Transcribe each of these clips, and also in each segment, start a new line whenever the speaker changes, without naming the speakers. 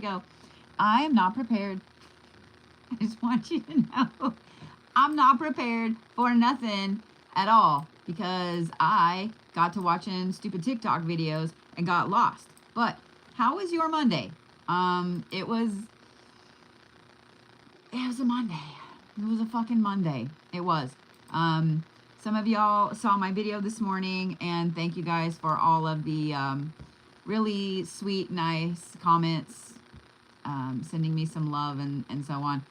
Go. I am not prepared. I just want you to know I'm not prepared for nothing at all because I got to watching stupid TikTok videos and got lost. But how was your Monday? It was a Monday. It was a fucking Monday. It was. Some of y'all saw my video this morning, and thank you guys for all of the really sweet, nice comments, sending me some love and so on.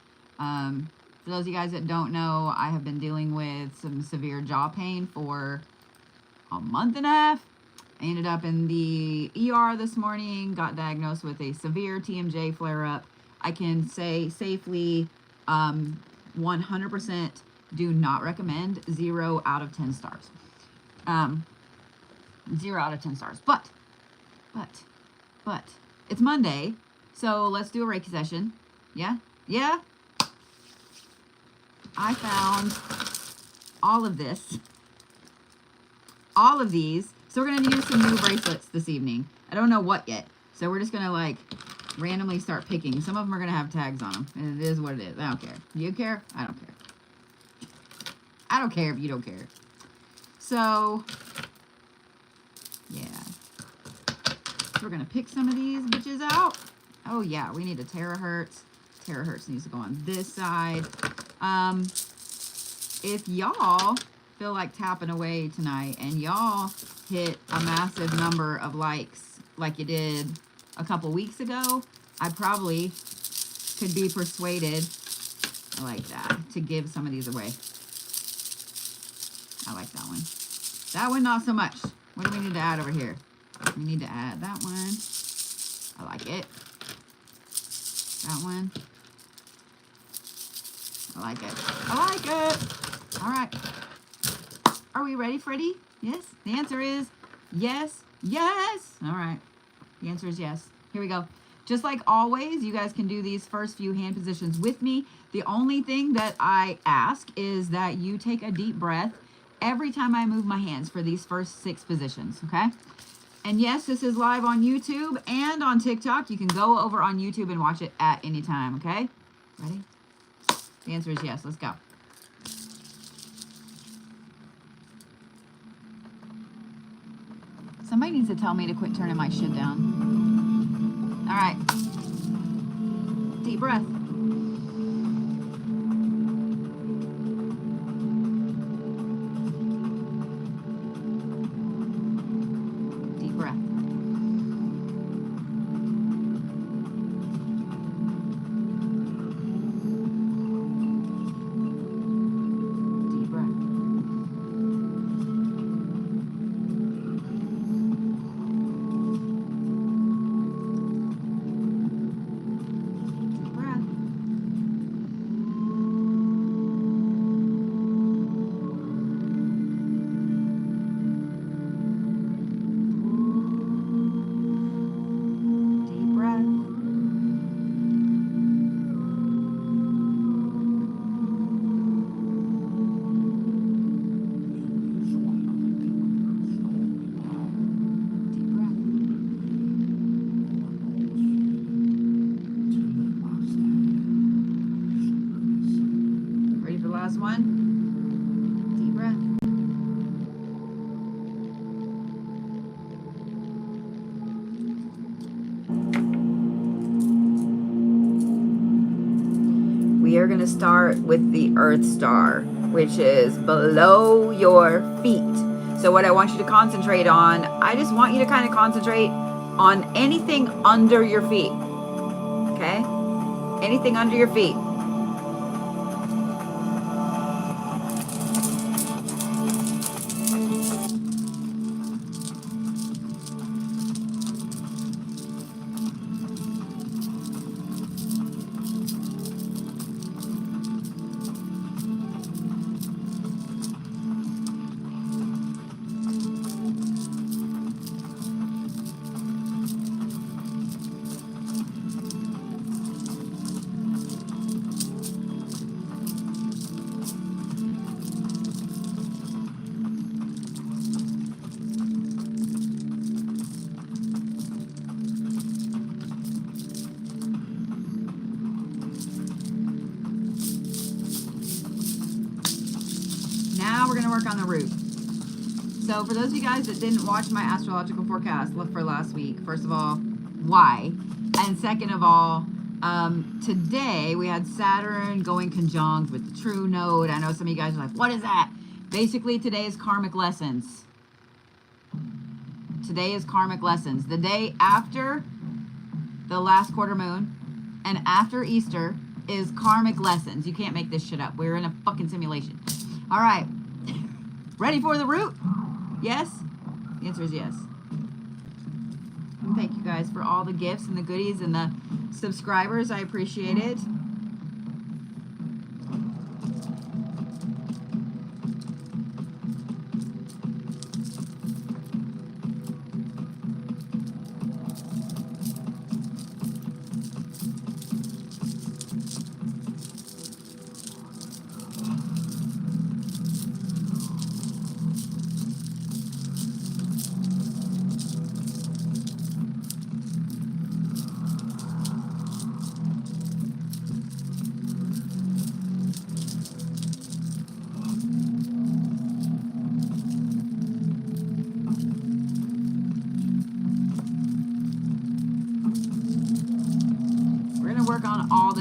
For those of you guys that don't know, I have been dealing with some severe jaw pain for a month and a half. I ended up in the ER this morning, got diagnosed with a severe TMJ flare-up. I can say safely 100% do not recommend. 0 out of 10 stars. 0 out of 10 stars. But it's Monday, so let's do a Reiki session. Yeah? I found all of this. All of these. So we're going to use some new bracelets this evening. I don't know what yet. So we're just going to like randomly start picking. Some of them are going to have tags on them. And it is what it is. I don't care. You care? I don't care. I don't care if you don't care. So, yeah. We're going to pick some of these bitches out. Oh, yeah. We need a terahertz. Terahertz needs to go on this side. If y'all feel like tapping away tonight and y'all hit a massive number of likes like you did a couple weeks ago, I probably could be persuaded, I like that, to give some of these away. I like that one. That one, not so much. What do we need to add over here? We need to add that one. I like it. That one. I like it. I like it. All right. Are we ready, Freddie? Yes? The answer is yes. Yes. All right. The answer is yes. Here we go. Just like always, you guys can do these first few hand positions with me. The only thing that I ask is that you take a deep breath every time I move my hands for these first 6 positions, okay? And yes, this is live on YouTube and on TikTok. You can go over on YouTube and watch it at any time, okay? Ready? The answer is yes. Let's go. Somebody needs to tell me to quit turning my shit down. All right. Deep breath. Deep breath. Deep breath. We're going to start with the Earth Star, which is below your feet. So what I want you to concentrate on, I just want you to kind of concentrate on anything under your feet. Okay? Anything under your feet. we're going to work on the root. So for those of you guys that didn't watch my astrological forecast for last week, first of all, why? And second of all, today we had Saturn going conjunct with the true node. I know some of you guys are like, what is that? Basically, today is karmic lessons. Today is karmic lessons. The day after the last quarter moon and after Easter is karmic lessons. You can't make this shit up. We're in a fucking simulation. All right. Ready for the root? Yes? The answer is yes. And thank you guys for all the gifts and the goodies and the subscribers. I appreciate it.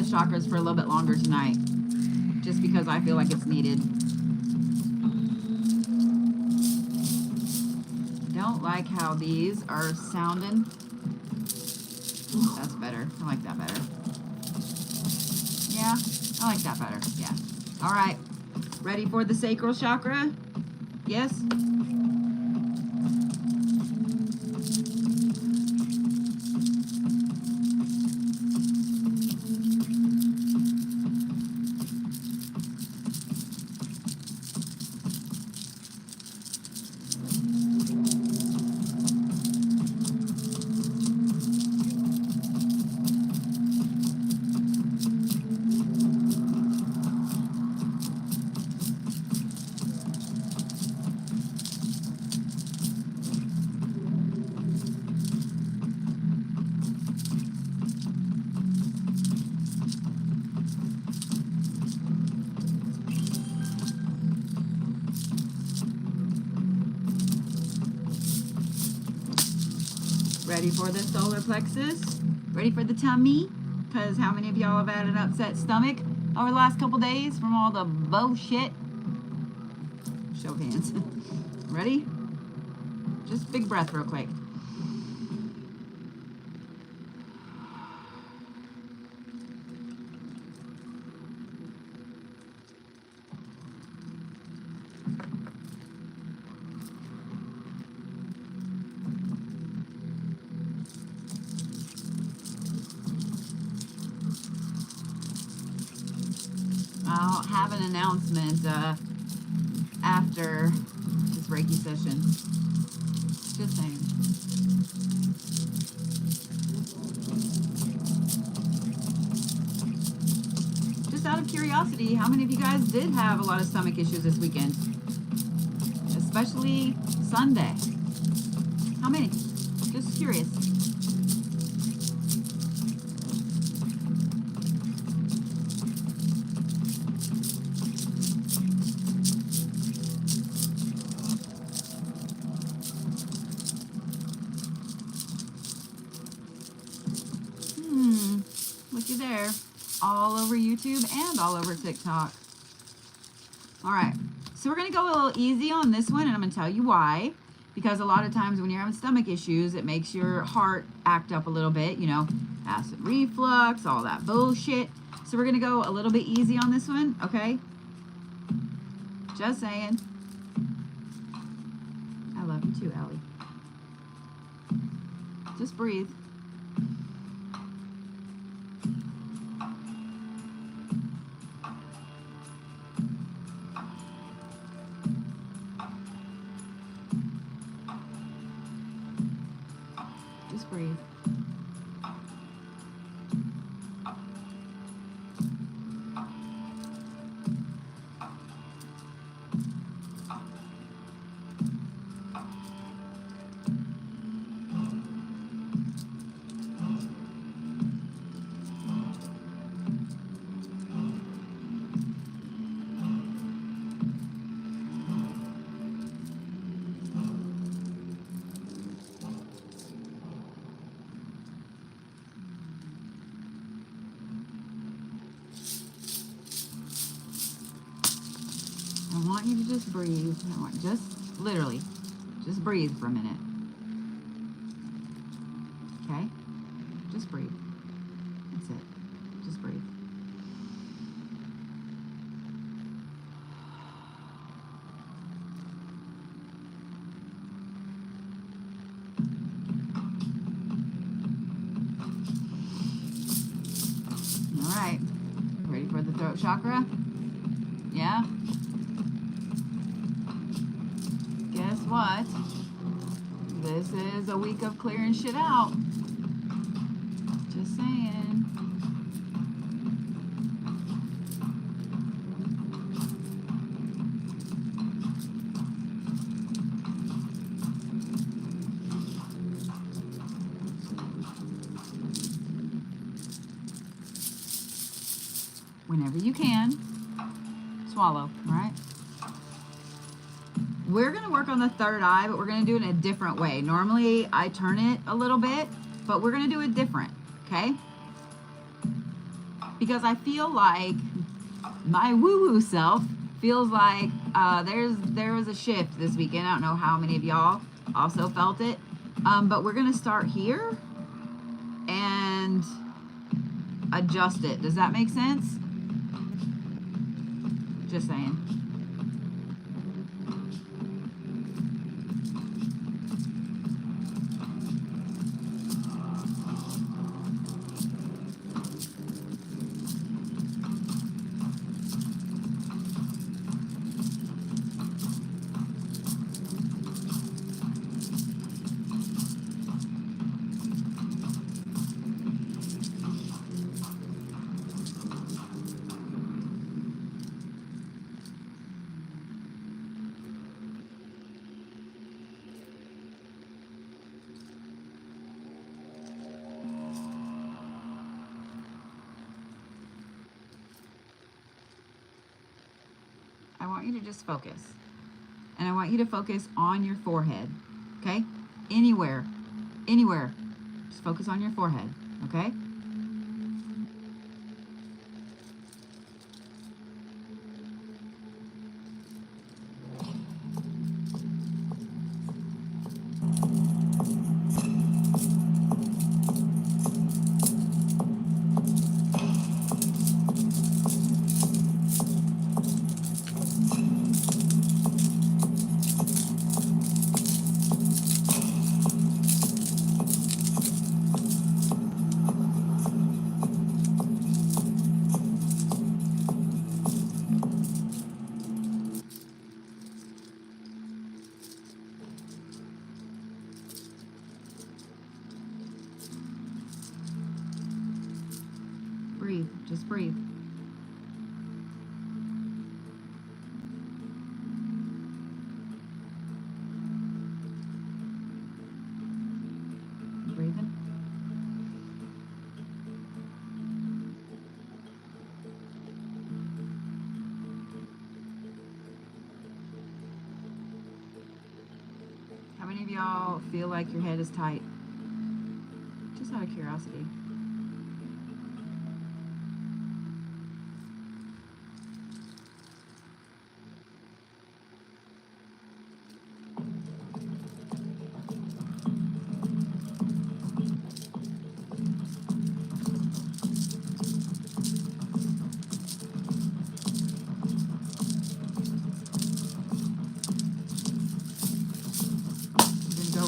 Chakras for a little bit longer tonight, just because I feel like it's needed. Don't like how these are sounding. That's better. I like that better. Yeah, I like that better. Yeah. All right. Ready for the sacral chakra? Yes? Ready for the solar plexus? Ready for the tummy? Because how many of y'all have had an upset stomach over the last couple days from all the bullshit? Show of hands. Ready? Just big breath real quick. I'll have an announcement after this Reiki session. Just saying. Just out of curiosity, how many of you guys did have a lot of stomach issues this weekend? Especially Sunday. How many? Just curious. There, all over YouTube and all over TikTok. All right, so we're gonna go a little easy on this one, and I'm gonna tell you why. Because a lot of times when you're having stomach issues, it makes your heart act up a little bit, you know, acid reflux, all that bullshit. So we're gonna go a little bit easy on this one, okay? Just saying. I love you too, Allie. Just breathe. Just breathe. want you to just breathe. I want just literally, just breathe for a minute. Okay? Just breathe. That's it. Just breathe. All right. Ready for the throat chakra? Yeah? Guess what? This is a week of clearing shit out. Just saying. Whenever you can, swallow, right? We're going to work on the third eye, but we're going to do it in a different way. Normally, I turn it a little bit, but we're going to do it different, okay? Because I feel like my woo-woo self feels like there was a shift this weekend. I don't know how many of y'all also felt it, but we're going to start here and adjust it. Does that make sense? Just saying. I want you to just focus. And I want you to focus on your forehead, okay? Anywhere. Just focus on your forehead, okay? Breathe. Just breathe. Breathing. How many of y'all feel like your head is tight? Just out of curiosity.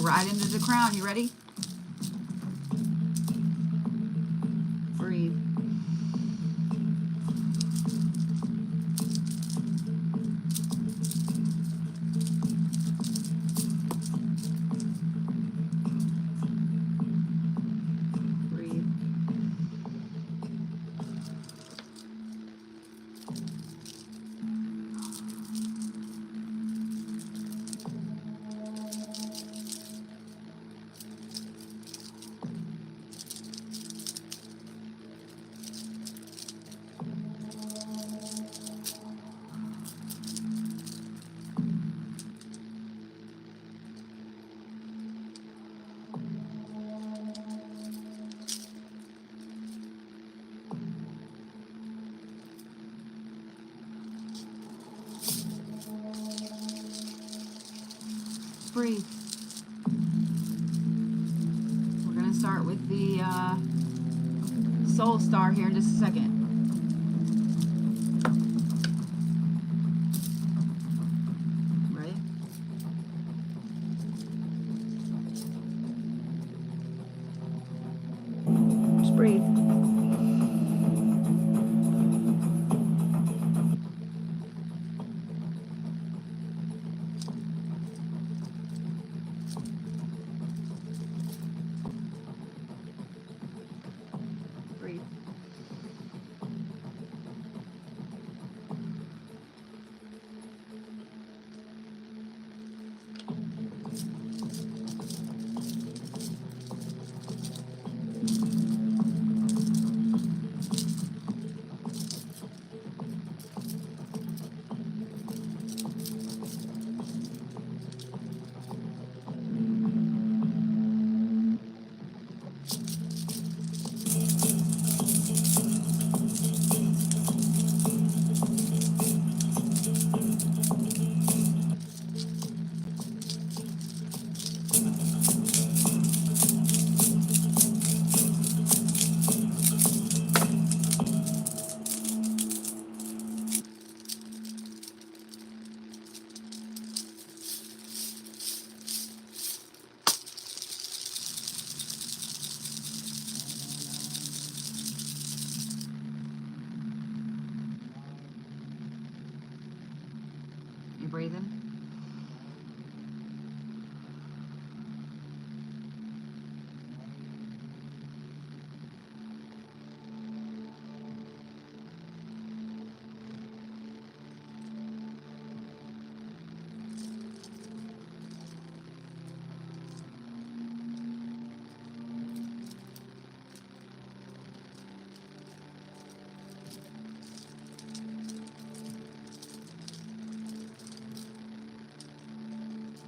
Right into the crown. You ready? Breathe. Breathe. breathe. We're going to start with the soul star here in just a second. Ready? Just breathe. Breathe. You breathing?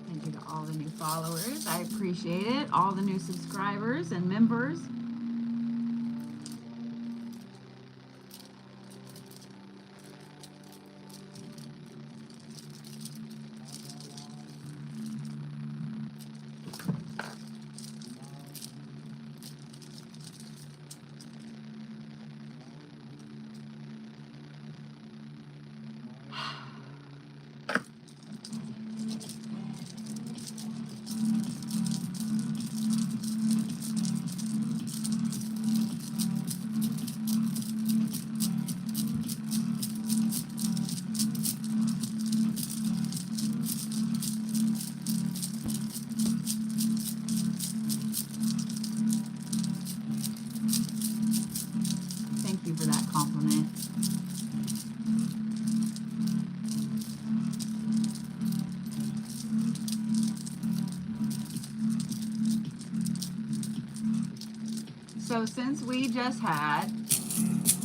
Thank you to all the new followers. I appreciate it. All the new subscribers and members. Thank you for that compliment. So since we just had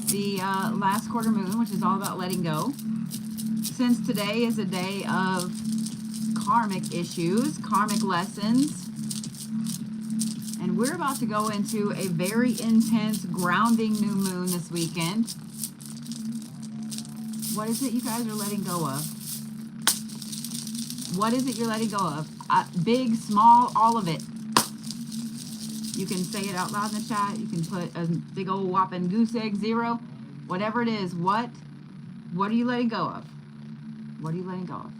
the last quarter moon, which is all about letting go, since today is a day of karmic issues, karmic lessons, and we're about to go into a very intense grounding new moon this weekend. What is it you guys are letting go of? What is it you're letting go of? Big, small, all of it. You can say it out loud in the chat. You can put a big old whopping goose egg 0. Whatever it is, what are you letting go of? What are you letting go of?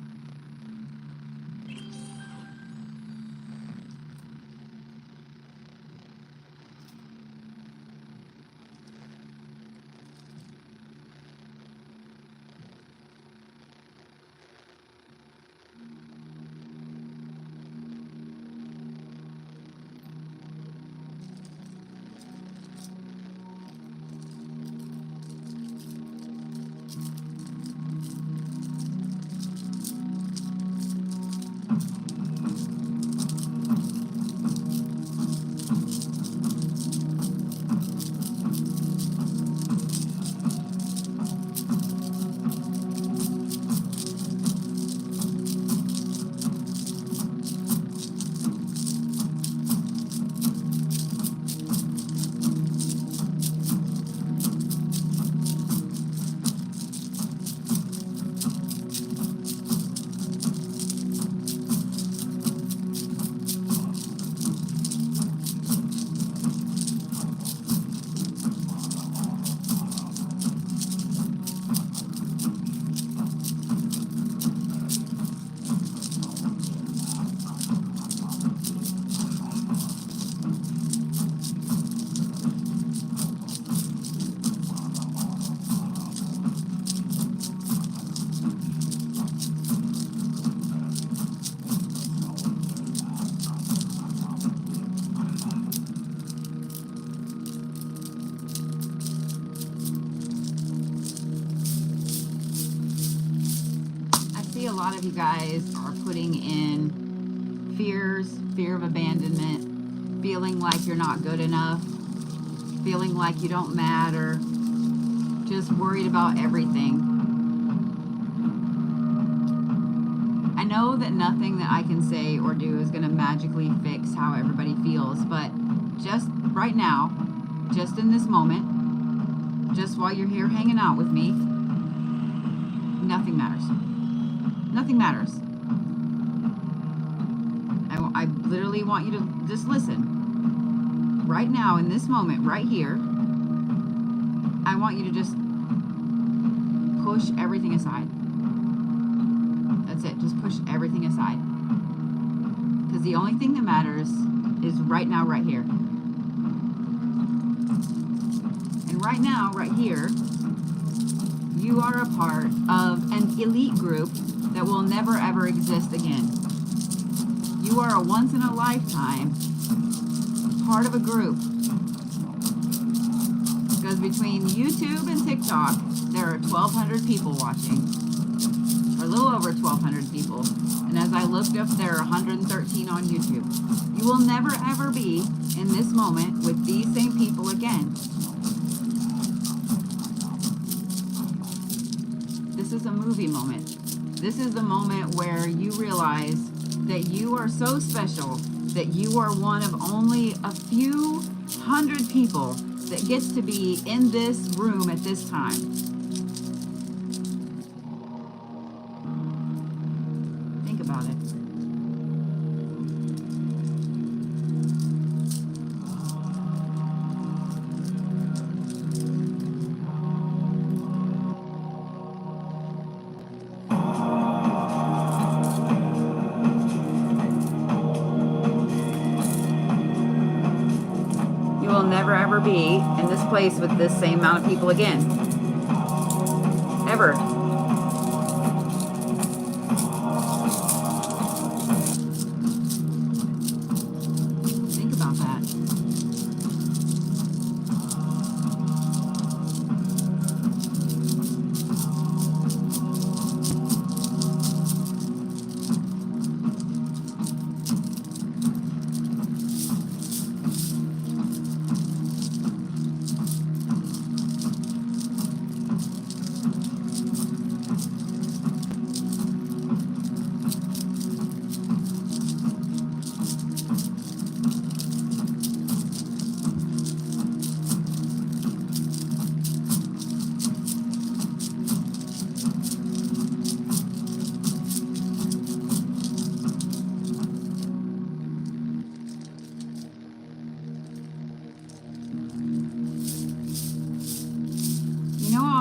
a lot of you guys are putting in fears, fear of abandonment, feeling like you're not good enough, feeling like you don't matter, just worried about everything. I know that nothing that I can say or do is going to magically fix how everybody feels, but just right now, just in this moment, just while you're here hanging out with me, nothing matters. Nothing matters. I literally want you to just listen. Right now, in this moment, right here, I want you to just push everything aside. That's it. Just push everything aside. Because the only thing that matters is right now, right here. And right now, right here, you are a part of an elite group that will never ever exist again. You are a once in a lifetime part of a group. Because between YouTube and TikTok, there are 1,200 people watching. Or a little over 1,200 people. And as I looked up, there are 113 on YouTube. You will never ever be in this moment with these same people again. This is a movie moment. This is the moment where you realize that you are so special, that you are one of only a few hundred people that gets to be in this room at this time. Think about it. Never ever be in this place with this same amount of people again. Ever. Think about that.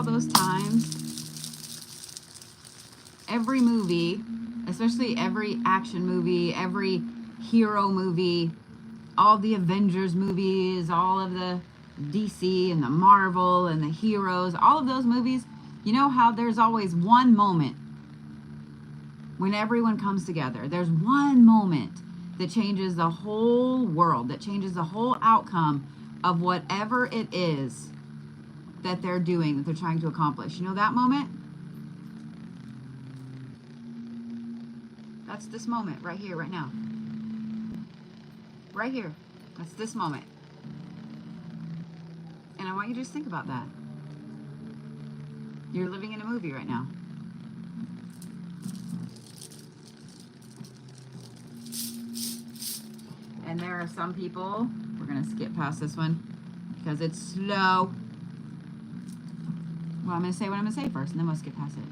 Those times, every movie, especially every action movie, every hero movie, all the Avengers movies, all of the DC and the Marvel and the heroes, all of those movies, you know how there's always one moment when everyone comes together. There's one moment that changes the whole world, that changes the whole outcome of whatever it is that they're doing, that they're trying to accomplish. You know that moment? That's this moment right here, right now. Right here. That's this moment. And I want you to just think about that. You're living in a movie right now. And there are some people, we're going to skip past this one because it's slow. Well, I'm going to say what I'm going to say first, and then we'll skip past it.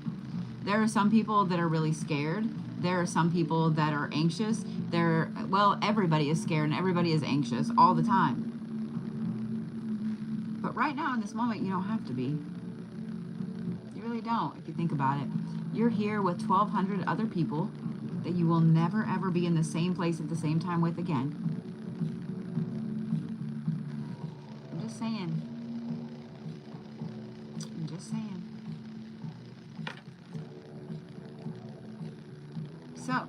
There are some people that are really scared. There are some people that are anxious. Well, everybody is scared and everybody is anxious all the time. But right now, in this moment, you don't have to be. You really don't, if you think about it. You're here with 1,200 other people that you will never, ever be in the same place at the same time with again. I'm just saying. So,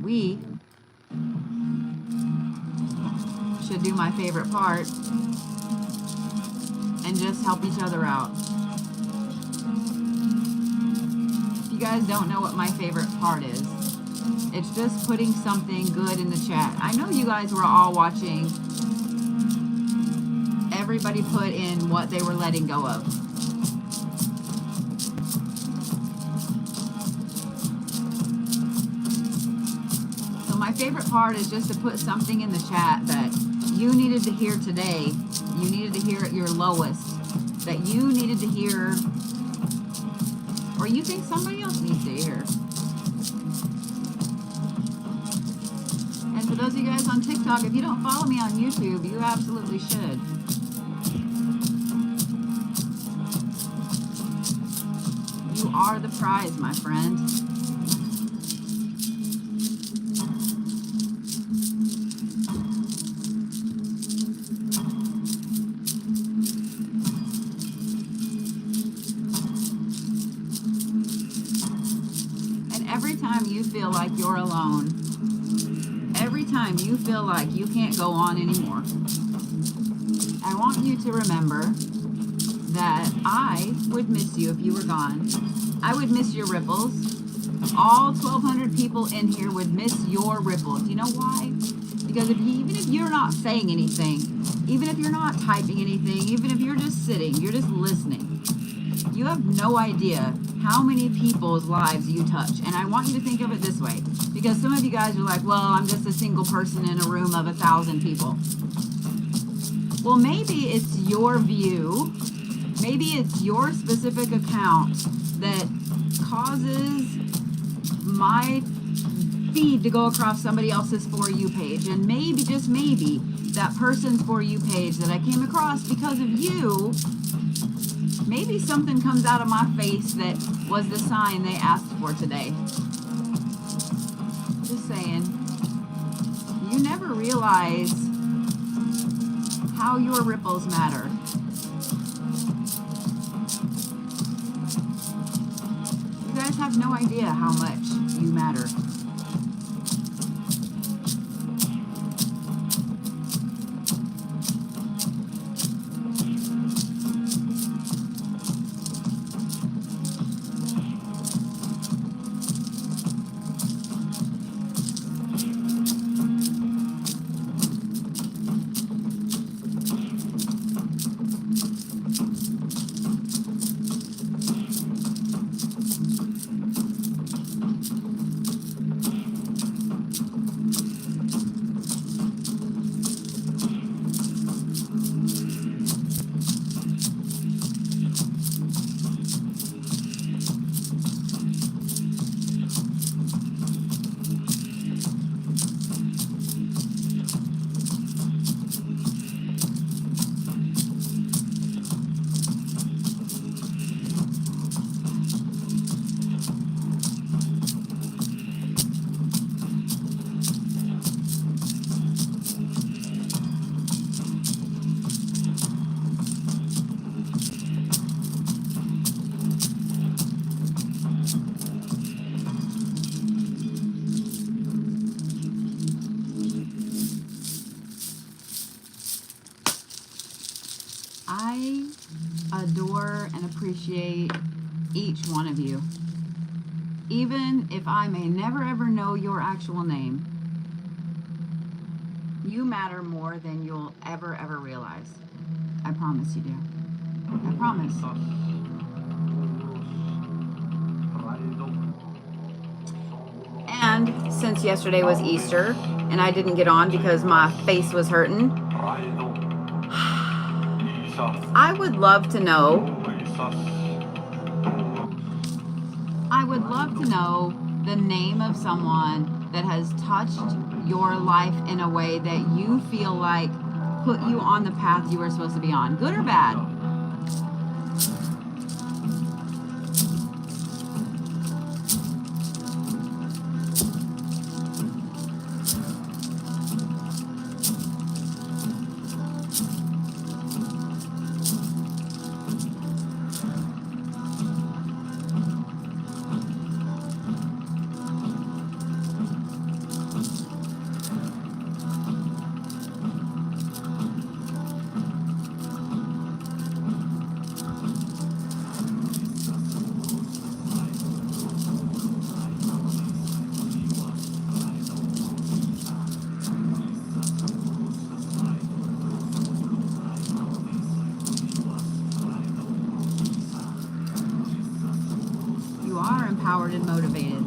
we should do my favorite part and just help each other out. you guys don't know what my favorite part is, it's just putting something good in the chat. I know you guys were all watching. Everybody put in what they were letting go of. So my favorite part is just to put something in the chat that you needed to hear today. You needed to hear at your lowest. That you needed to hear, or you think somebody else needs to hear. And for those of you guys on TikTok, if you don't follow me on YouTube, you absolutely should. You are the prize, my friend. You feel like you're alone, every time you feel like you can't go on anymore, I want you to remember that I would miss you if you were gone. I would miss your ripples. All 1,200 people in here would miss your ripples. You know why? Because even if you're not saying anything, even if you're not typing anything, even if you're just sitting, you're just listening, you have no idea how many people's lives you touch. And I want you to think of it this way, because some of you guys are like, well, I'm just a single person in a room of 1,000 people. Well, maybe it's your view, maybe it's your specific account that causes my feed to go across somebody else's For You page. And maybe, just maybe, that person's For You page that I came across because of you, maybe something comes out of my face that was the sign they asked for today. Just saying. You never realize how your ripples matter. You guys have no idea how much you matter. I adore and appreciate each one of you. Even if I may never ever know your actual name, you matter more than you'll ever realize. I promise you do. I promise. And since yesterday was Easter and I didn't get on because my face was hurting, I would love to know the name of someone that has touched your life in a way that you feel like put you on the path you were supposed to be on, good or bad. empowered and motivated.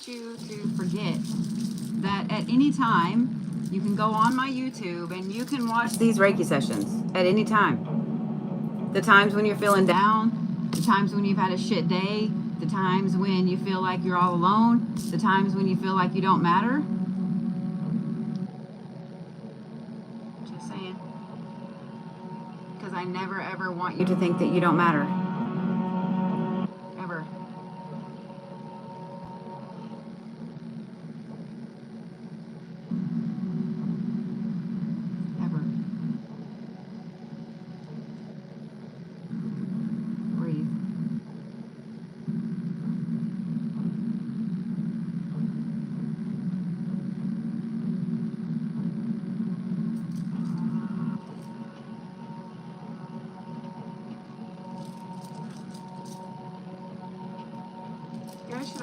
You to forget that at any time you can go on my YouTube and you can watch these Reiki sessions at any time. The times when you're feeling down, the times when you've had a shit day, the times when you feel like you're all alone, the times when you feel like you don't matter. Just saying. Because I never ever want you to think that you don't matter. Ever.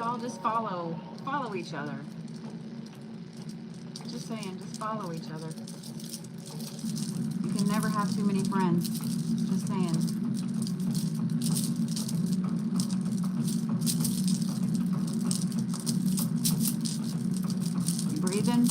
All just follow each other. Just saying, just follow each other. You can never have too many friends. Just saying. You breathing?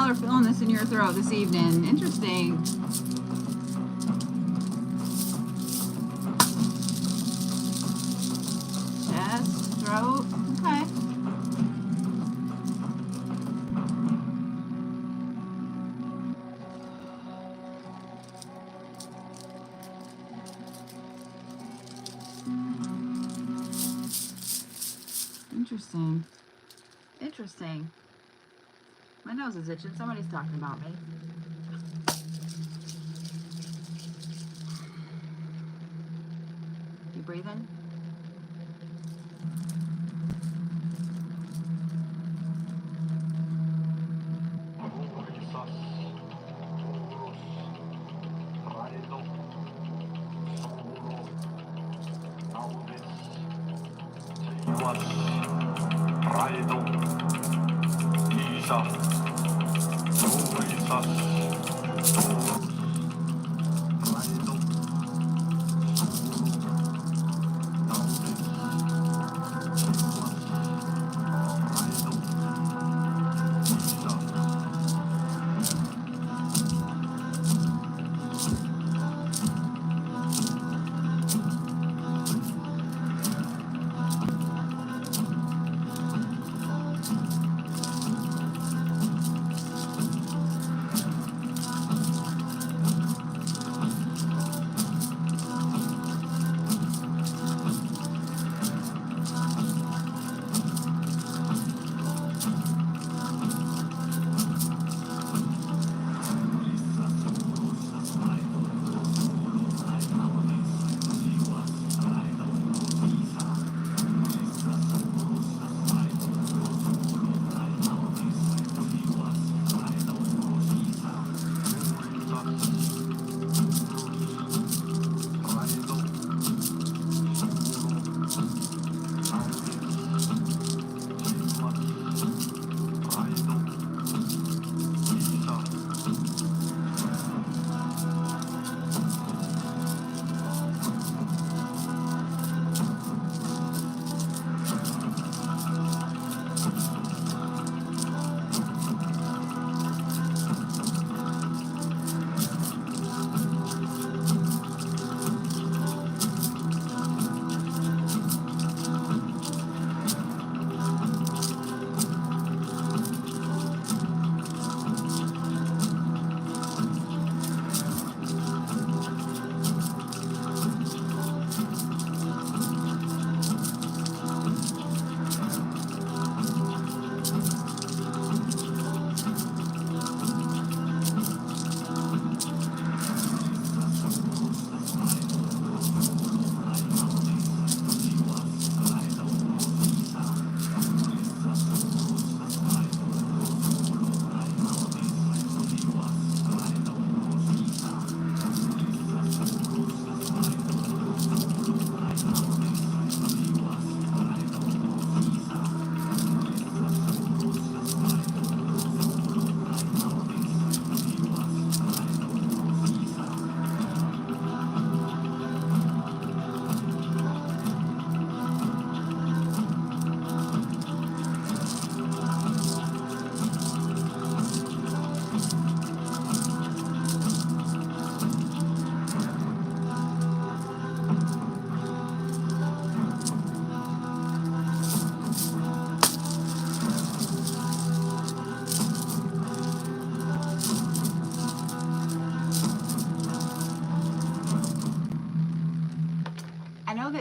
y'all are feeling this in your throat this evening. Interesting. Chest, throat. Okay. Interesting. Interesting. My nose is itching. Somebody's talking about me. You breathing?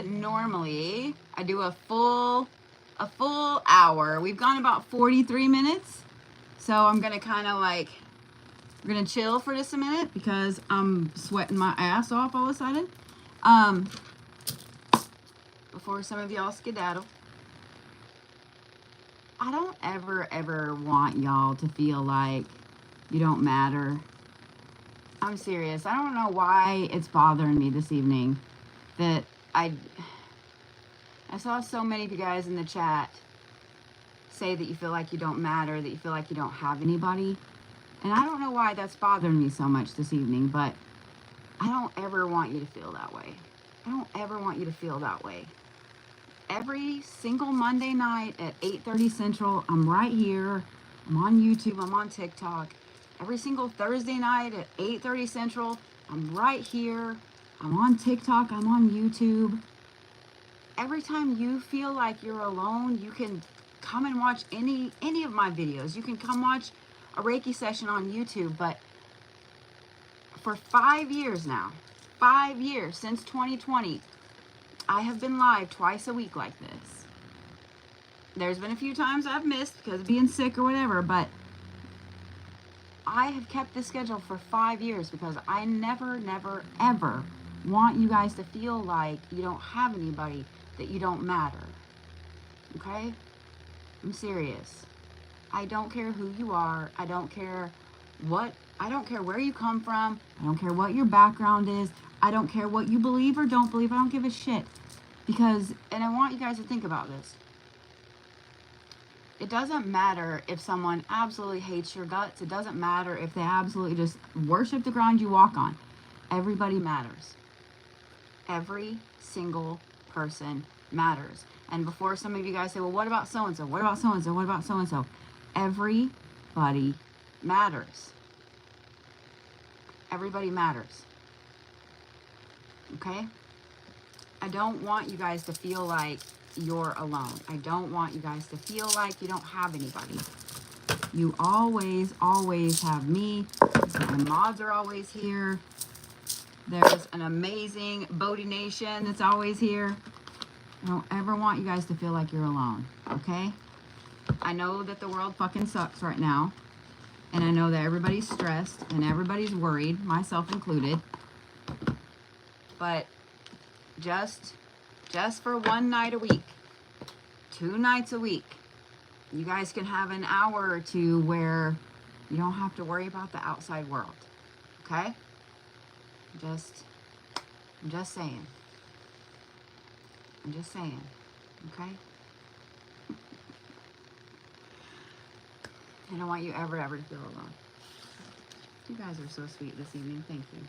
Normally I do a full hour. We've gone about 43 minutes, so I'm gonna kind of like, we're gonna chill for just a minute because I'm sweating my ass off all of a sudden, before some of y'all skedaddle. I don't ever want y'all to feel like you don't matter. I'm serious. I don't know why it's bothering me this evening that I saw so many of you guys in the chat say that you feel like you don't matter, that you feel like you don't have anybody. And I don't know why that's bothering me so much this evening, but I don't ever want you to feel that way. I don't ever want you to feel that way. Every single Monday night at 8:30 Central, I'm right here I'm on YouTube. I'm on TikTok. Every single Thursday night at 8:30 Central, I'm right here. I'm on TikTok. I'm on YouTube. Every time you feel like you're alone, you can come and watch any of my videos. You can come watch a Reiki session on YouTube. But for 5 years now, 5 years since 2020, I have been live twice a week like this. There's been a few times I've missed because of being sick or whatever, but I have kept this schedule for 5 years because I never, ever want you guys to feel like you don't have anybody, that you don't matter. Okay? I'm serious. I don't care who you are. I don't care where you come from. I don't care what your background is. I don't care what you believe or don't believe. I don't give a shit. Because, and I want you guys to think about this. It doesn't matter if someone absolutely hates your guts. It doesn't matter if they absolutely just worship the ground you walk on. Everybody matters. Every single person matters. And before some of you guys say, well, what about so-and-so? What about so-and-so? What about so-and-so? Everybody matters. Everybody matters. Okay? I don't want you guys to feel like you're alone. I don't want you guys to feel like you don't have anybody. You always have me. My mods are always here. There's an amazing Bodhi Nation that's always here. I don't ever want you guys to feel like you're alone, okay? I know that the world fucking sucks right now. And I know that everybody's stressed and everybody's worried, myself included. But just for one night a week, 2 nights a week, you guys can have an hour or two where you don't have to worry about the outside world. Okay? I'm just saying. I'm just saying. Okay? I don't want you ever to feel alone. You guys are so sweet this evening. Thank you.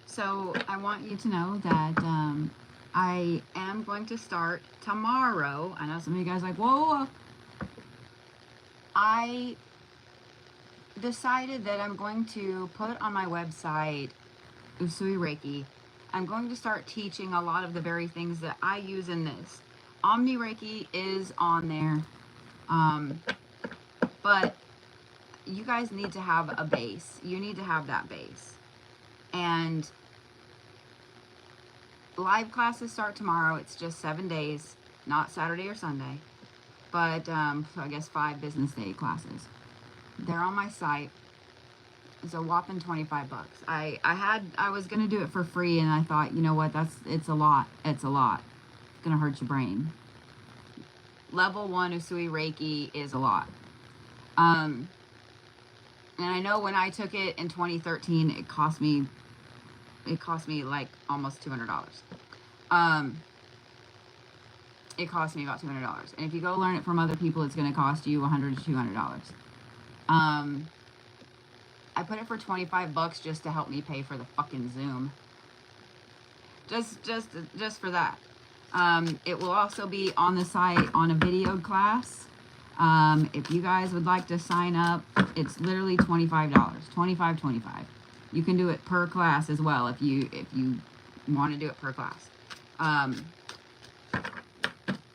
So I want you to know that I am going to start tomorrow. I know some of you guys are like, whoa. I decided that I'm going to put on my website Usui Reiki. I'm going to start teaching a lot of the very things that I use in this. Omni Reiki is on there. But you guys need to have a base. You need to have that base. And live classes start tomorrow. It's just 7 days, not Saturday or Sunday. But so I guess 5 business day classes. They're on my site. It's a whopping $25. I was gonna do it for free, and I thought, you know what, it's a lot. It's gonna hurt your brain. Level 1 Usui Reiki is a lot. And I know when I took it in 2013, it cost me like almost $200. It cost me about $200. And if you go learn it from other people, it's going to cost you $100 to $200. I put it for $25 just to help me pay for the fucking Zoom. Just for that. It will also be on the site on a videoed class. If you guys would like to sign up, it's literally $25. $25. You can do it per class as well if you want to do it per class.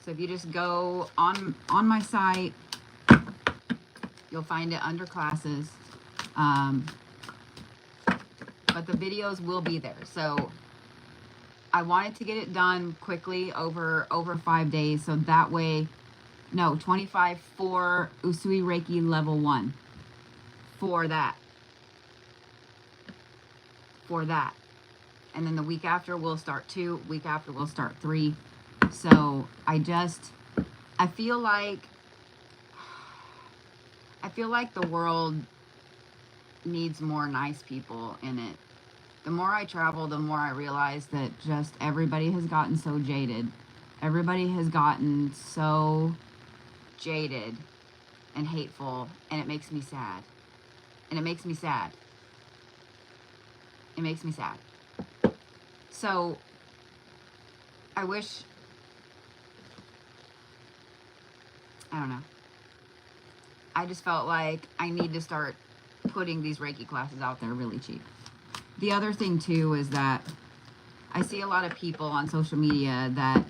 So if you just go on my site, you'll find it under classes. But the videos will be there. So I wanted to get it done quickly over 5 days. So that way, no, 25 for Usui Reiki level 1. For that. And then the week after we'll start 2. Week after we'll start 3. So I feel like the world needs more nice people in it. The more I travel, the more I realize that just everybody has gotten so jaded. Everybody has gotten so jaded and hateful, and it makes me sad. And it makes me sad. It makes me sad. So I wish I don't know. I just felt like I need to start putting these Reiki classes out there really cheap. The other thing too is that I see a lot of people on social media that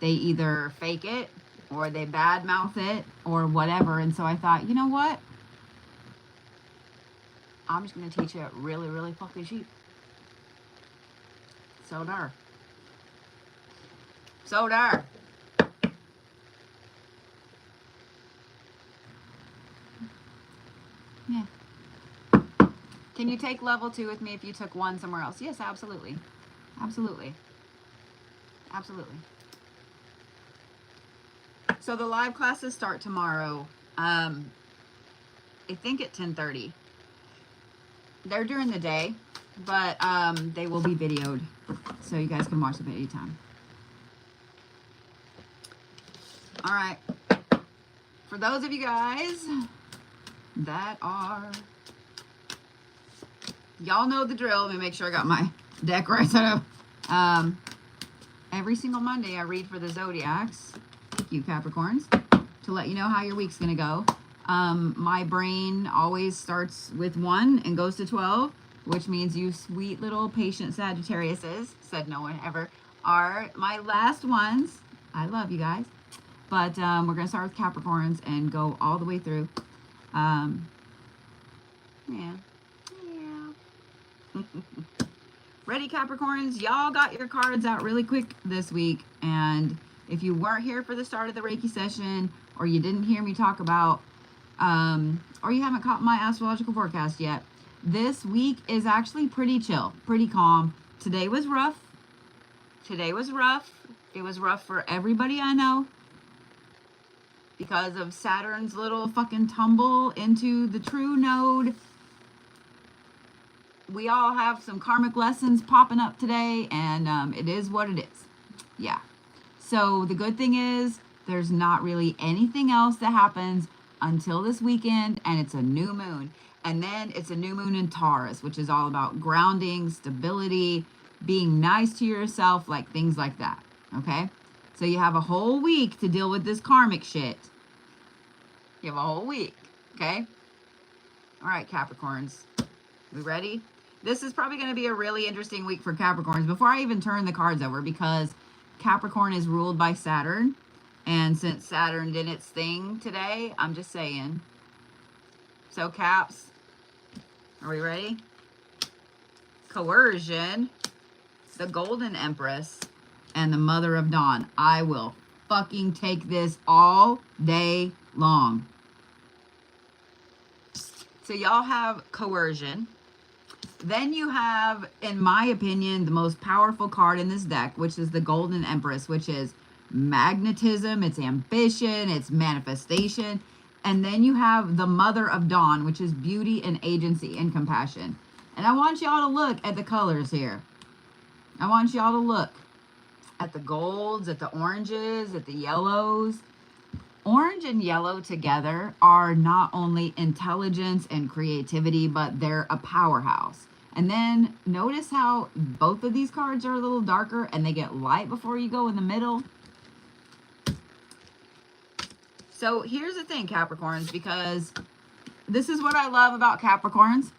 they either fake it or they badmouth it or whatever. And so I thought, you know what? I'm just going to teach it really, really fucking cheap. So dar. So dar. Yeah. Can you take level 2 with me if you took 1 somewhere else? Yes, absolutely. Absolutely. Absolutely. So the live classes start tomorrow. I think at 10:30. They're during the day, but they will be videoed, so you guys can watch them at any time. All right. For those of you guys that are, y'all know the drill. Let me make sure I got my deck right set up. Every single Monday I read for the Zodiacs, you Capricorns, to let you know how your week's gonna go. My brain always starts with 1 and goes to 12, which means you sweet little patient Sagittariuses, said no one ever, are my last ones. I love you guys. But we're going to start with Capricorns and go all the way through. Yeah. Ready, Capricorns? Y'all got your cards out really quick this week. And if you weren't here for the start of the Reiki session, or you didn't hear me talk about, or you haven't caught my astrological forecast yet, this week is actually pretty chill, pretty calm. Today was rough. Today was rough. It was rough for everybody I know because of Saturn's little fucking tumble into the true node. We all have some karmic lessons popping up today, and it is what it is. Yeah. So the good thing is there's not really anything else that happens until this weekend, and it's a new moon. And then it's a new moon in Taurus, which is all about grounding, stability, being nice to yourself, like things like that. Okay? So you have a whole week to deal with this karmic shit. You have a whole week. Okay? All right, Capricorns. We ready? This is probably going to be a really interesting week for Capricorns before I even turn the cards over, because Capricorn is ruled by Saturn. And since Saturn did its thing today, I'm just saying. So, Caps, are we ready? Coercion, the Golden Empress, and the Mother of Dawn. I will fucking take this all day long. So, y'all have Coercion. Then you have, in my opinion, the most powerful card in this deck, which is the Golden Empress, which is magnetism, it's ambition, it's manifestation. And then you have the Mother of Dawn, which is beauty and agency and compassion. And I want y'all to look at the colors here. I want y'all to look at the golds, at the oranges, at the yellows. Orange and yellow together are not only intelligence and creativity, but they're a powerhouse. And then notice how both of these cards are a little darker and they get light before you go in the middle. So here's the thing, Capricorns, because this is what I love about Capricorns.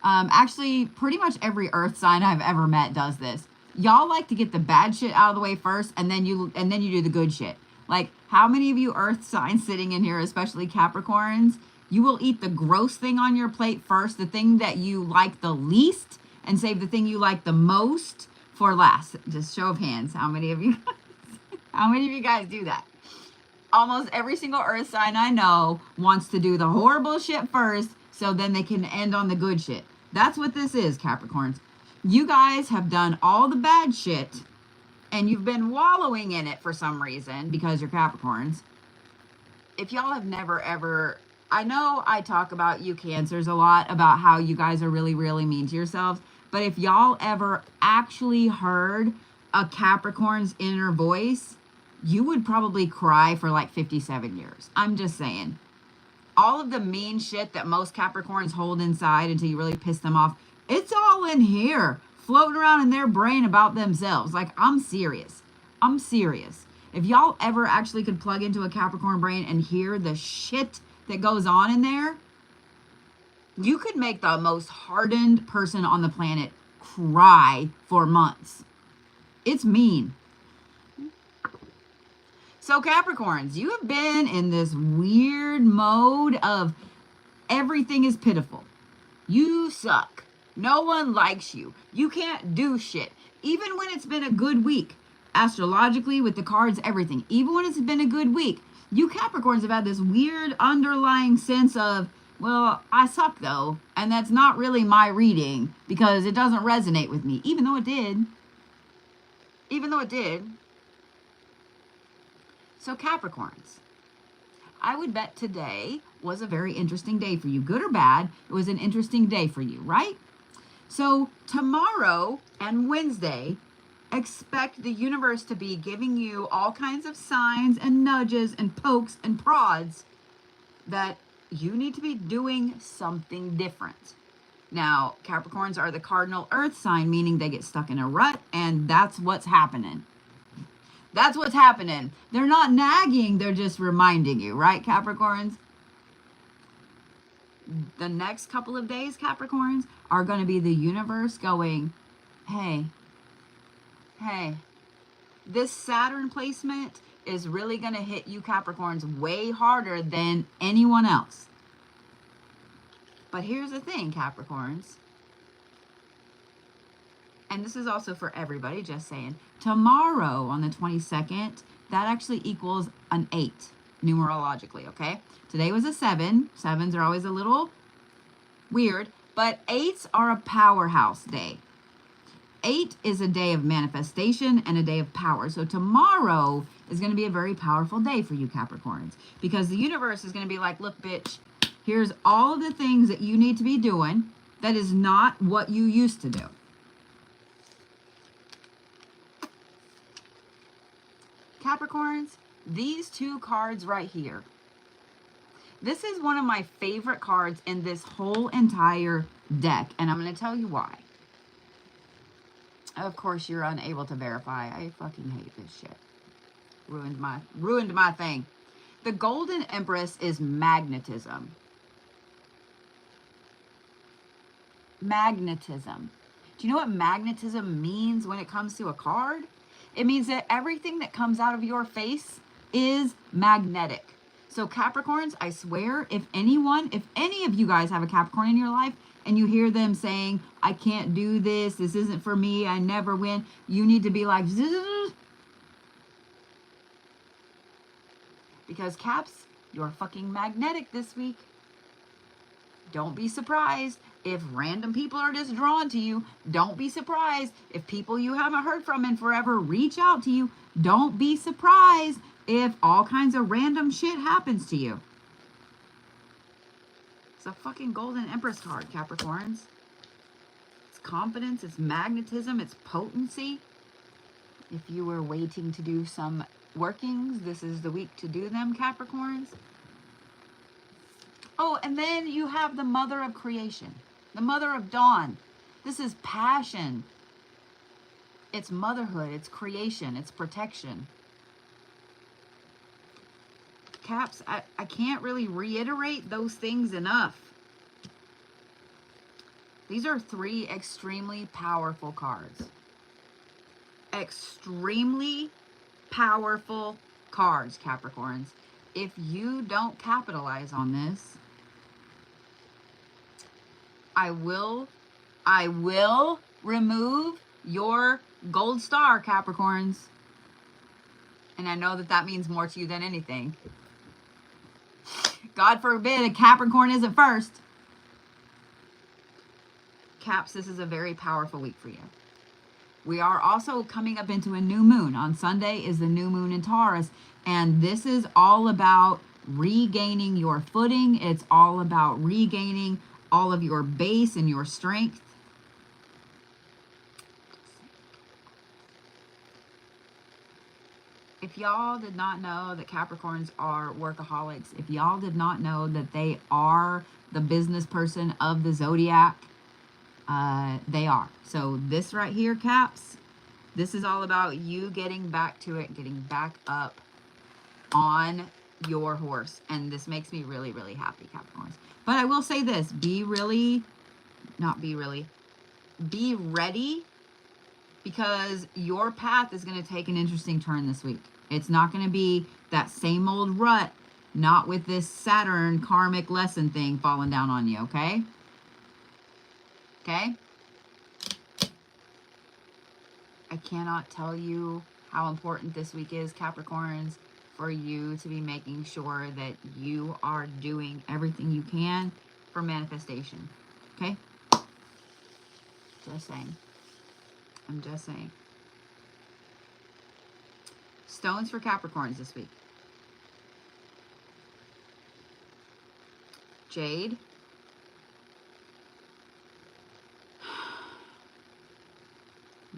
Actually, pretty much every earth sign I've ever met does this. Y'all like to get the bad shit out of the way first, and then you do the good shit. Like, how many of you earth signs sitting in here, especially Capricorns, you will eat the gross thing on your plate first, the thing that you like the least, and save the thing you like the most for last? Just show of hands. How many of you guys do that? Almost every single earth sign I know wants to do the horrible shit first, so then they can end on the good shit. That's what this is, Capricorns. You guys have done all the bad shit, and you've been wallowing in it for some reason because you're Capricorns. If y'all have never ever, I know I talk about you Cancers a lot, about how you guys are really, really mean to yourselves, but if y'all ever actually heard a Capricorn's inner voice, you would probably cry for like 57 years. I'm just saying. All of the mean shit that most Capricorns hold inside until you really piss them off, it's all in here, floating around in their brain about themselves. Like, I'm serious. I'm serious. If y'all ever actually could plug into a Capricorn brain and hear the shit that goes on in there, you could make the most hardened person on the planet cry for months. It's mean. So Capricorns, you have been in this weird mode of everything is pitiful. You suck. No one likes you. You can't do shit. Even when it's been a good week, astrologically, with the cards, everything. Even when it's been a good week, you Capricorns have had this weird underlying sense of, well, I suck though, and that's not really my reading because it doesn't resonate with me, even though it did. Even though it did. So Capricorns, I would bet today was a very interesting day for you. Good or bad, it was an interesting day for you, right? So tomorrow and Wednesday, expect the universe to be giving you all kinds of signs and nudges and pokes and prods that you need to be doing something different. Now, Capricorns are the cardinal earth sign, meaning they get stuck in a rut, and that's what's happening. That's what's happening. They're not nagging, they're just reminding you, right, Capricorns? The next couple of days, Capricorns, are going to be the universe going, hey, this Saturn placement is really going to hit you Capricorns way harder than anyone else. But here's the thing, Capricorns. And this is also for everybody, just saying. Tomorrow on the 22nd, that actually equals an 8, numerologically, okay? Today was a 7. 7s are always a little weird, but 8s are a powerhouse day. 8 is a day of manifestation and a day of power. So tomorrow is going to be a very powerful day for you Capricorns, because the universe is going to be like, look, bitch, here's all of the things that you need to be doing that is not what you used to do. Capricorns, these two cards right here. This is one of my favorite cards in this whole entire deck, and I'm going to tell you why. Of course, you're unable to verify. I fucking hate this shit. Ruined my thing. The Golden Empress is magnetism. Magnetism. Do you know what magnetism means when it comes to a card? It means that everything that comes out of your face is magnetic. So Capricorns, I swear, if any of you guys have a Capricorn in your life and you hear them saying, I can't do this, this isn't for me, I never win, you need to be like, zzz. Because Caps, you're fucking magnetic this week. Don't be surprised if random people are just drawn to you. Don't be surprised if people you haven't heard from in forever reach out to you. Don't be surprised if all kinds of random shit happens to you. It's a fucking Golden Empress card, Capricorns. It's confidence, it's magnetism, it's potency. If you were waiting to do some workings, this is the week to do them, Capricorns. Oh, and then you have the mother of creation, the mother of dawn. This is passion. It's motherhood, it's creation, it's protection. Caps, I can't really reiterate those things enough. These are 3 extremely powerful cards. Extremely powerful cards, Capricorns. If you don't capitalize on this, I will remove your gold star, Capricorns. And I know that that means more to you than anything. God forbid a Capricorn isn't first. Caps, this is a very powerful week for you. We are also coming up into a new moon. On Sunday is the new moon in Taurus. And this is all about regaining your footing. It's all about regaining all of your base and your strength. If y'all did not know that Capricorns are workaholics, if y'all did not know that they are the business person of the Zodiac, they are. So this right here, Caps, This is all about you getting back to it, getting back up on your horse. And this makes me really, really happy, Capricorns. But I will say this, be ready, because your path is going to take an interesting turn this week. It's not going to be that same old rut, not with this Saturn karmic lesson thing falling down on you, okay? Okay? I cannot tell you how important this week is, Capricorns, for you to be making sure that you are doing everything you can for manifestation. Okay? Just saying. I'm just saying. Stones for Capricorns this week. Jade.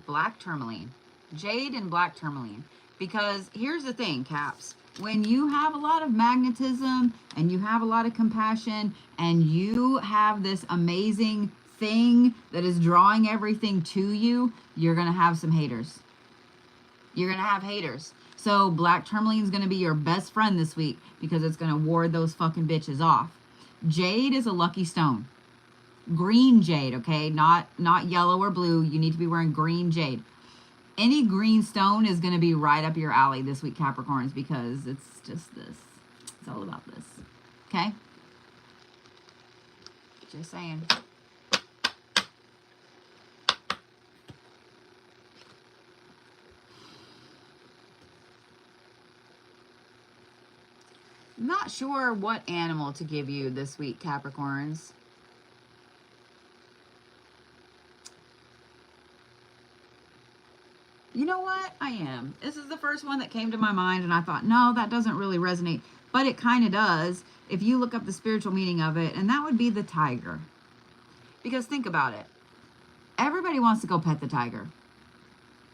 Black tourmaline. Jade and black tourmaline. Because here's the thing, Caps. When you have a lot of magnetism and you have a lot of compassion and you have this amazing thing that is drawing everything to you, you're going to have some haters. You're going to have haters. So black tourmaline is going to be your best friend this week because it's going to ward those fucking bitches off. Jade is a lucky stone. Green jade, okay? Not yellow or blue. You need to be wearing green jade. Any green stone is going to be right up your alley this week, Capricorns, because it's just this. It's all about this. Okay? Just saying. Not sure what animal to give you this week, Capricorns. You know what? I am. This is the first one that came to my mind, and I thought, no, that doesn't really resonate. But it kind of does if you look up the spiritual meaning of it, and that would be the tiger. Because think about it. Everybody wants to go pet the tiger.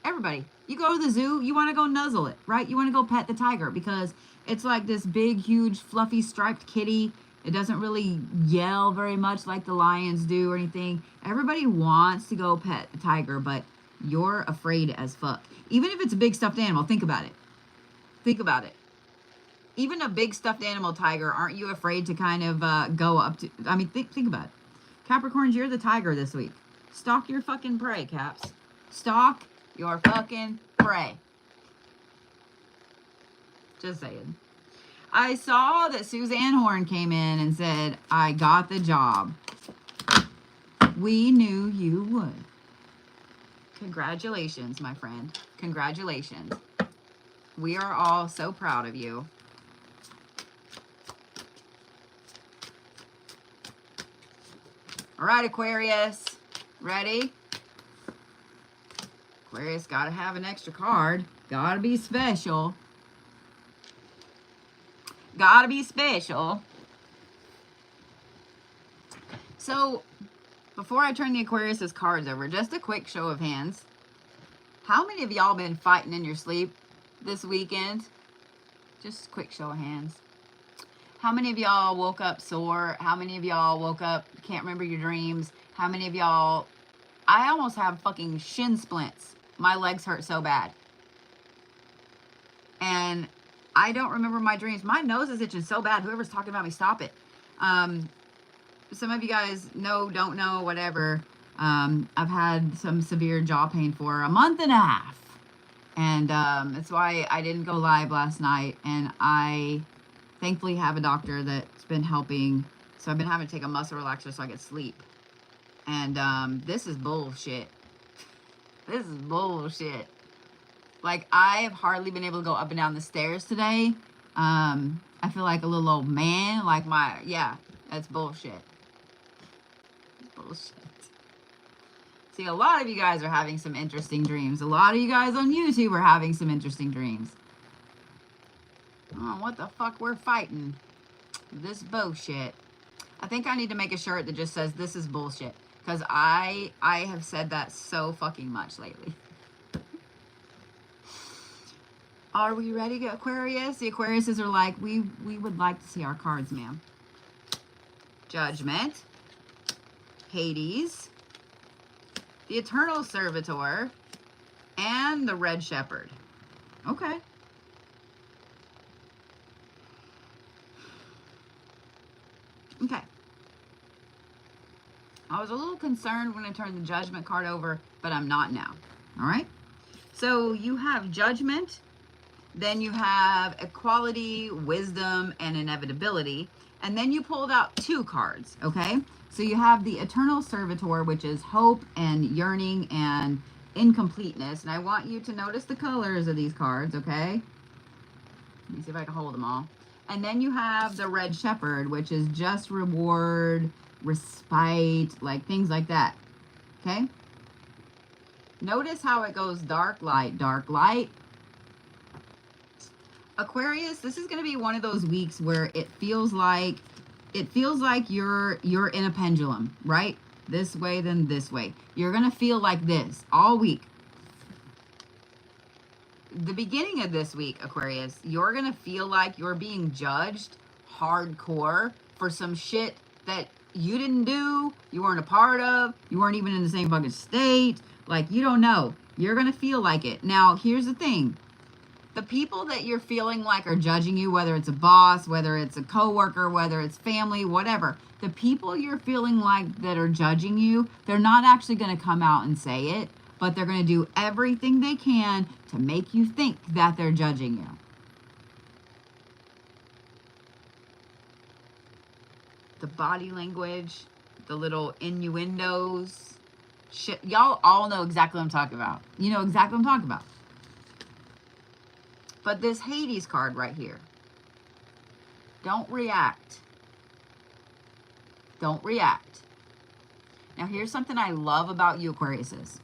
Everybody. You go to the zoo, you want to go nuzzle it, right? You want to go pet the tiger because it's like this big, huge, fluffy, striped kitty. It doesn't really yell very much like the lions do or anything. Everybody wants to go pet the tiger, but you're afraid as fuck. Even if it's a big stuffed animal, think about it. Think about it. Even a big stuffed animal tiger, aren't you afraid to kind of go up to... I mean, think about it. Capricorns, you're the tiger this week. Stalk your fucking prey, Caps. Stalk your fucking prey. Just saying. I saw that Suzanne Horn came in and said, I got the job. We knew you would. Congratulations, my friend. Congratulations. We are all so proud of you. All right, Aquarius. Ready? Aquarius, gotta have an extra card. Gotta be special. Gotta be special. So, before I turn the Aquarius's cards over, just a quick show of hands. How many of y'all been fighting in your sleep this weekend? Just a quick show of hands. How many of y'all woke up sore? How many of y'all woke up, can't remember your dreams? How many of y'all... I almost have fucking shin splints. My legs hurt so bad. And I don't remember my dreams. My nose is itching so bad. Whoever's talking about me, stop it. Some of you guys know, don't know, whatever. I've had some severe jaw pain for a month and a half. And that's why I didn't go live last night. And I thankfully have a doctor that's been helping. So I've been having to take a muscle relaxer so I can sleep. And this is bullshit. This is bullshit. Like, I have hardly been able to go up and down the stairs today. I feel like a little old man. Like yeah, that's bullshit. Bullshit. See, a lot of you guys are having some interesting dreams. A lot of you guys on YouTube are having some interesting dreams. Oh, what the fuck? We're fighting this bullshit. I think I need to make a shirt that just says this is bullshit. Because I have said that so fucking much lately. Are we ready, Aquarius? The Aquariuses are like, we would like to see our cards, ma'am. Judgment. Hades. The Eternal Servitor. and the red shepherd. Okay. Okay. I was a little concerned when I turned the Judgment card over, but I'm not now. All right. So you have Judgment, then you have Equality, Wisdom, and Inevitability, and then you pulled out 2 cards. Okay. So you have the Eternal Servitor, which is hope and yearning and incompleteness. And I want you to notice the colors of these cards. Okay. Let me see if I can hold them all. And then you have the Red Shepherd, which is just reward, respite, like things like that. Okay? Notice how it goes dark, light, dark, light. Aquarius, this is going to be one of those weeks where it feels like you're in a pendulum, right? This way, then this way. You're going to feel like this all week. The beginning of this week, Aquarius, you're going to feel like you're being judged hardcore for some shit that you didn't do, you weren't a part of, you weren't even in the same fucking state. Like, you don't know. You're going to feel like it. Now, here's the thing. The people that you're feeling like are judging you, whether it's a boss, whether it's a coworker, whether it's family, whatever, the people you're feeling like that are judging you, they're not actually going to come out and say it, but they're going to do everything they can to make you think that they're judging you. The body language, the little innuendos, shit. Y'all all know exactly what I'm talking about. You know exactly what I'm talking about. But this Hades card right here, don't react. Don't react. Now, here's something I love about you, Aquariuses.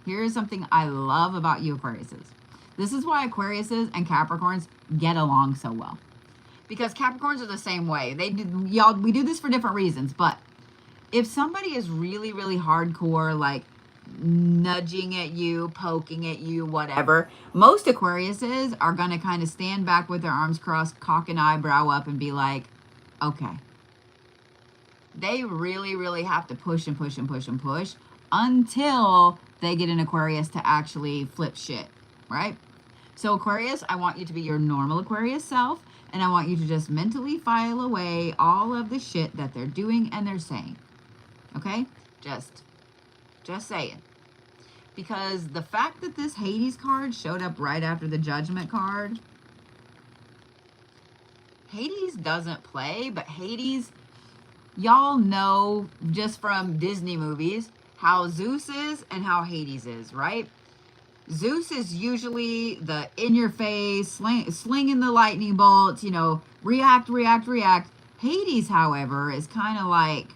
Here's something I love about you, Aquariuses. This is why Aquariuses and Capricorns get along so well. Because Capricorns are the same way. We do this for different reasons, but if somebody is really, really hardcore, like nudging at you, poking at you, whatever, most Aquariuses are going to kind of stand back with their arms crossed, cock an eyebrow up and be like, okay. They really, really have to push and push and push and push until they get an Aquarius to actually flip shit, right? So Aquarius, I want you to be your normal Aquarius self, and I want you to just mentally file away all of the shit that they're doing and they're saying, okay? Just saying. Because the fact that this Hades card showed up right after the Judgment card, Hades doesn't play, but Hades, y'all know just from Disney movies how Zeus is and how Hades is, right? Zeus is usually the in-your-face, slinging the lightning bolts, you know, react, react, react. Hades, however, is kind of like,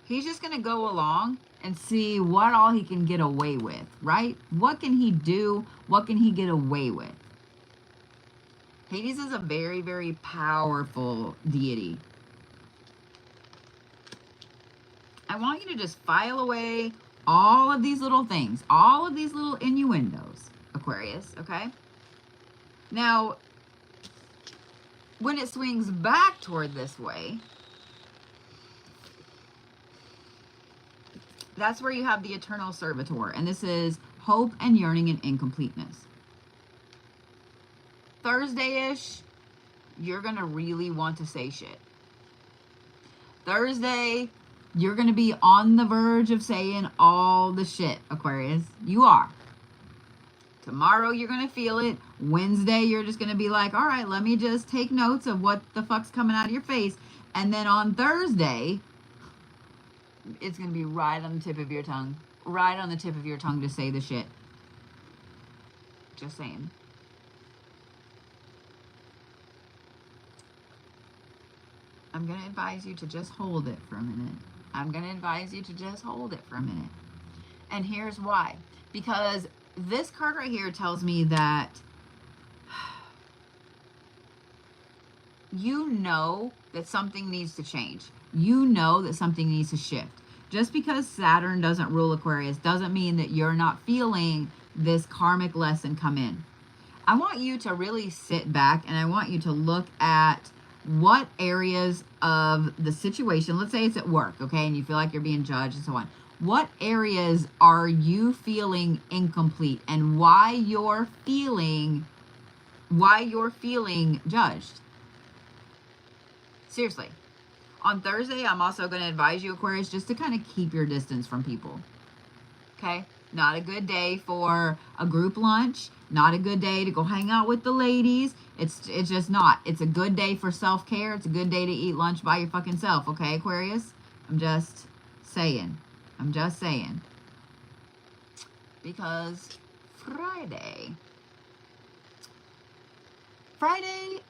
he's just going to go along and see what all he can get away with, right? What can he do? What can he get away with? Hades is a very, very powerful deity. I want you to just file away all of these little things, all of these little innuendos, Aquarius, okay? Now, when it swings back toward this way, that's where you have the Eternal Servitor, and this is hope and yearning and incompleteness. Thursday-ish, you're going to really want to say shit. Thursday, you're going to be on the verge of saying all the shit, Aquarius. You are. Tomorrow, you're going to feel it. Wednesday, you're just going to be like, all right, let me just take notes of what the fuck's coming out of your face. And then on Thursday, it's going to be right on the tip of your tongue. Right on the tip of your tongue to say the shit. Just saying. I'm going to advise you to just hold it for a minute. I'm going to advise you to just hold it for a minute. And here's why. Because this card right here tells me that you know that something needs to change. You know that something needs to shift. Just because Saturn doesn't rule Aquarius doesn't mean that you're not feeling this karmic lesson come in. I want you to really sit back and I want you to look at what areas of the situation, let's say it's at work, okay, and you feel like you're being judged and so on. What areas are you feeling incomplete, and why you're feeling judged? Seriously. On Thursday, I'm also going to advise you, Aquarius, just to kind of keep your distance from people. Okay? Not a good day for a group lunch. Not a good day to go hang out with the ladies. It's just not. It's a good day for self-care. It's a good day to eat lunch by your fucking self. Okay, Aquarius? I'm just saying. I'm just saying. Because Friday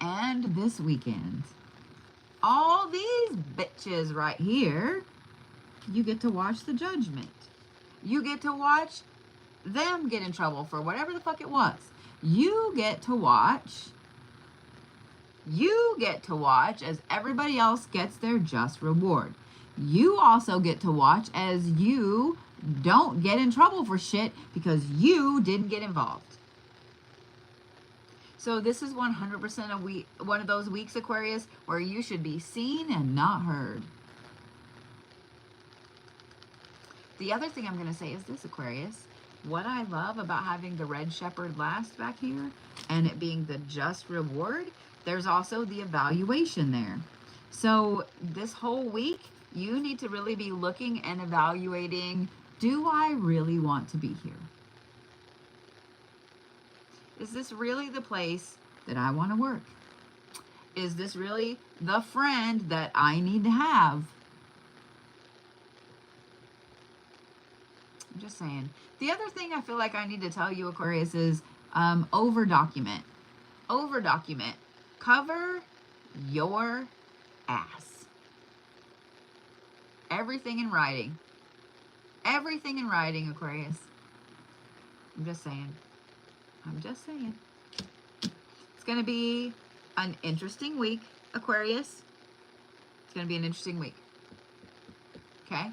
and this weekend, all these bitches right here, you get to watch the judgment. You get to watch them get in trouble for whatever the fuck it was. You get to watch as everybody else gets their just reward. You also get to watch as you don't get in trouble for shit because you didn't get involved. So this is 100% one of those weeks, Aquarius, where you should be seen and not heard. The other thing I'm going to say is this, Aquarius. What I love about having the red shepherd last back here and it being the just reward, there's also the evaluation there. So this whole week, you need to really be looking and evaluating, do I really want to be here? Is this really the place that I want to work? Is this really the friend that I need to have? I'm just saying. The other thing I feel like I need to tell you, Aquarius, is over-document. Over-document. Cover your ass. Everything in writing. Everything in writing, Aquarius. I'm just saying. I'm just saying. It's going to be an interesting week, Aquarius. It's going to be an interesting week. Okay?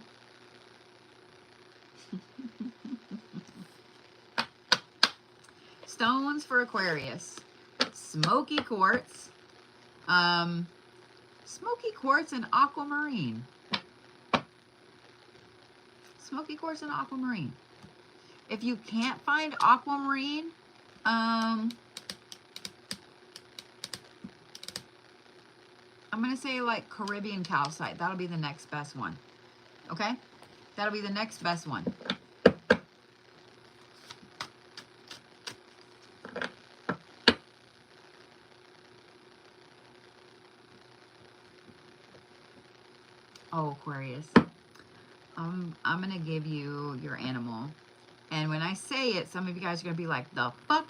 Stones for Aquarius. Smoky Quartz. Smoky Quartz and Aquamarine. Smoky Quartz and Aquamarine. If you can't find Aquamarine, I'm going to say like Caribbean Calcite. That'll be the next best one. Okay? That'll be the next best one. Oh, Aquarius. I'm going to give you your animal. And when I say it, some of you guys are going to be like, the fuck?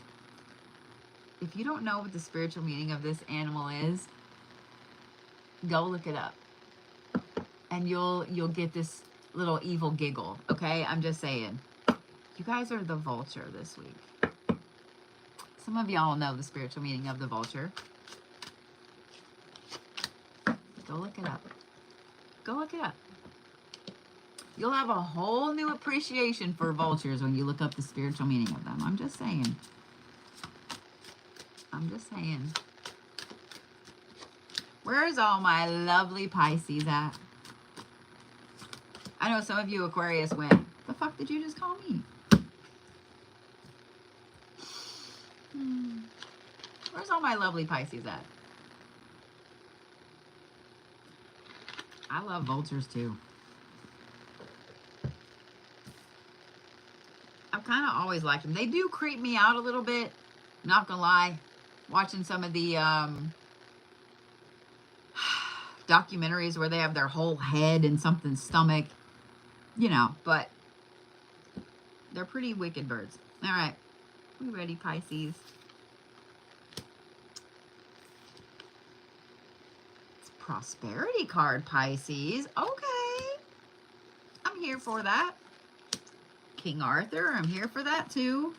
If you don't know what the spiritual meaning of this animal is, go look it up. And you'll get this little evil giggle, okay? I'm just saying. You guys are the Vulture this week. Some of y'all know the spiritual meaning of the Vulture. Go look it up. Go look it up. You'll have a whole new appreciation for vultures when you look up the spiritual meaning of them. I'm just saying. I'm just saying. Where's all my lovely Pisces at? I know some of you Aquarius went, the fuck did you just call me? Where's all my lovely Pisces at? I love vultures too. I've kind of always liked them. They do creep me out a little bit. Not gonna lie. Watching some of the documentaries where they have their whole head in something's stomach. You know, but they're pretty wicked birds. All right. We ready, Pisces? It's a prosperity card, Pisces. Okay. I'm here for that. King Arthur, I'm here for that too.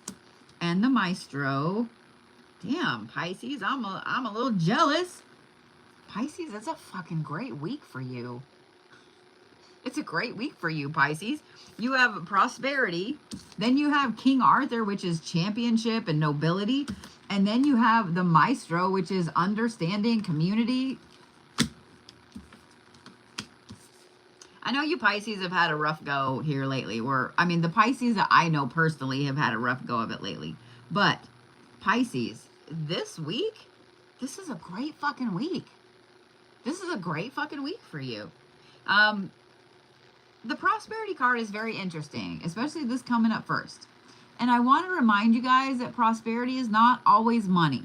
And the Maestro. Damn, Pisces, I'm a little jealous. Pisces, it's a fucking great week for you. It's a great week for you, Pisces. You have prosperity. Then you have King Arthur, which is championship and nobility. And then you have the Maestro, which is understanding, community. I I know you Pisces have had a rough go here lately. I mean, the Pisces that I know personally have had a rough go of it lately. But Pisces, this week, this is a great fucking week. This is a great fucking week for you. The prosperity card is very interesting, especially this coming up first. And I want to remind you guys that prosperity is not always money.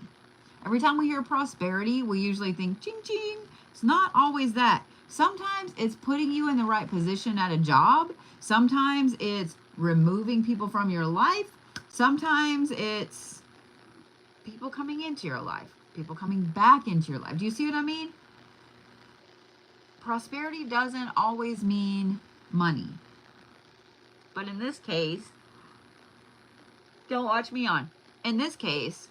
Every time we hear prosperity, we usually think ching ching. It's not always that. Sometimes it's putting you in the right position at a job. Sometimes it's removing people from your life. Sometimes it's people coming into your life, people coming back into your life. Do you see what I mean? Prosperity doesn't always mean money. But in this case, don't watch me on. In this case,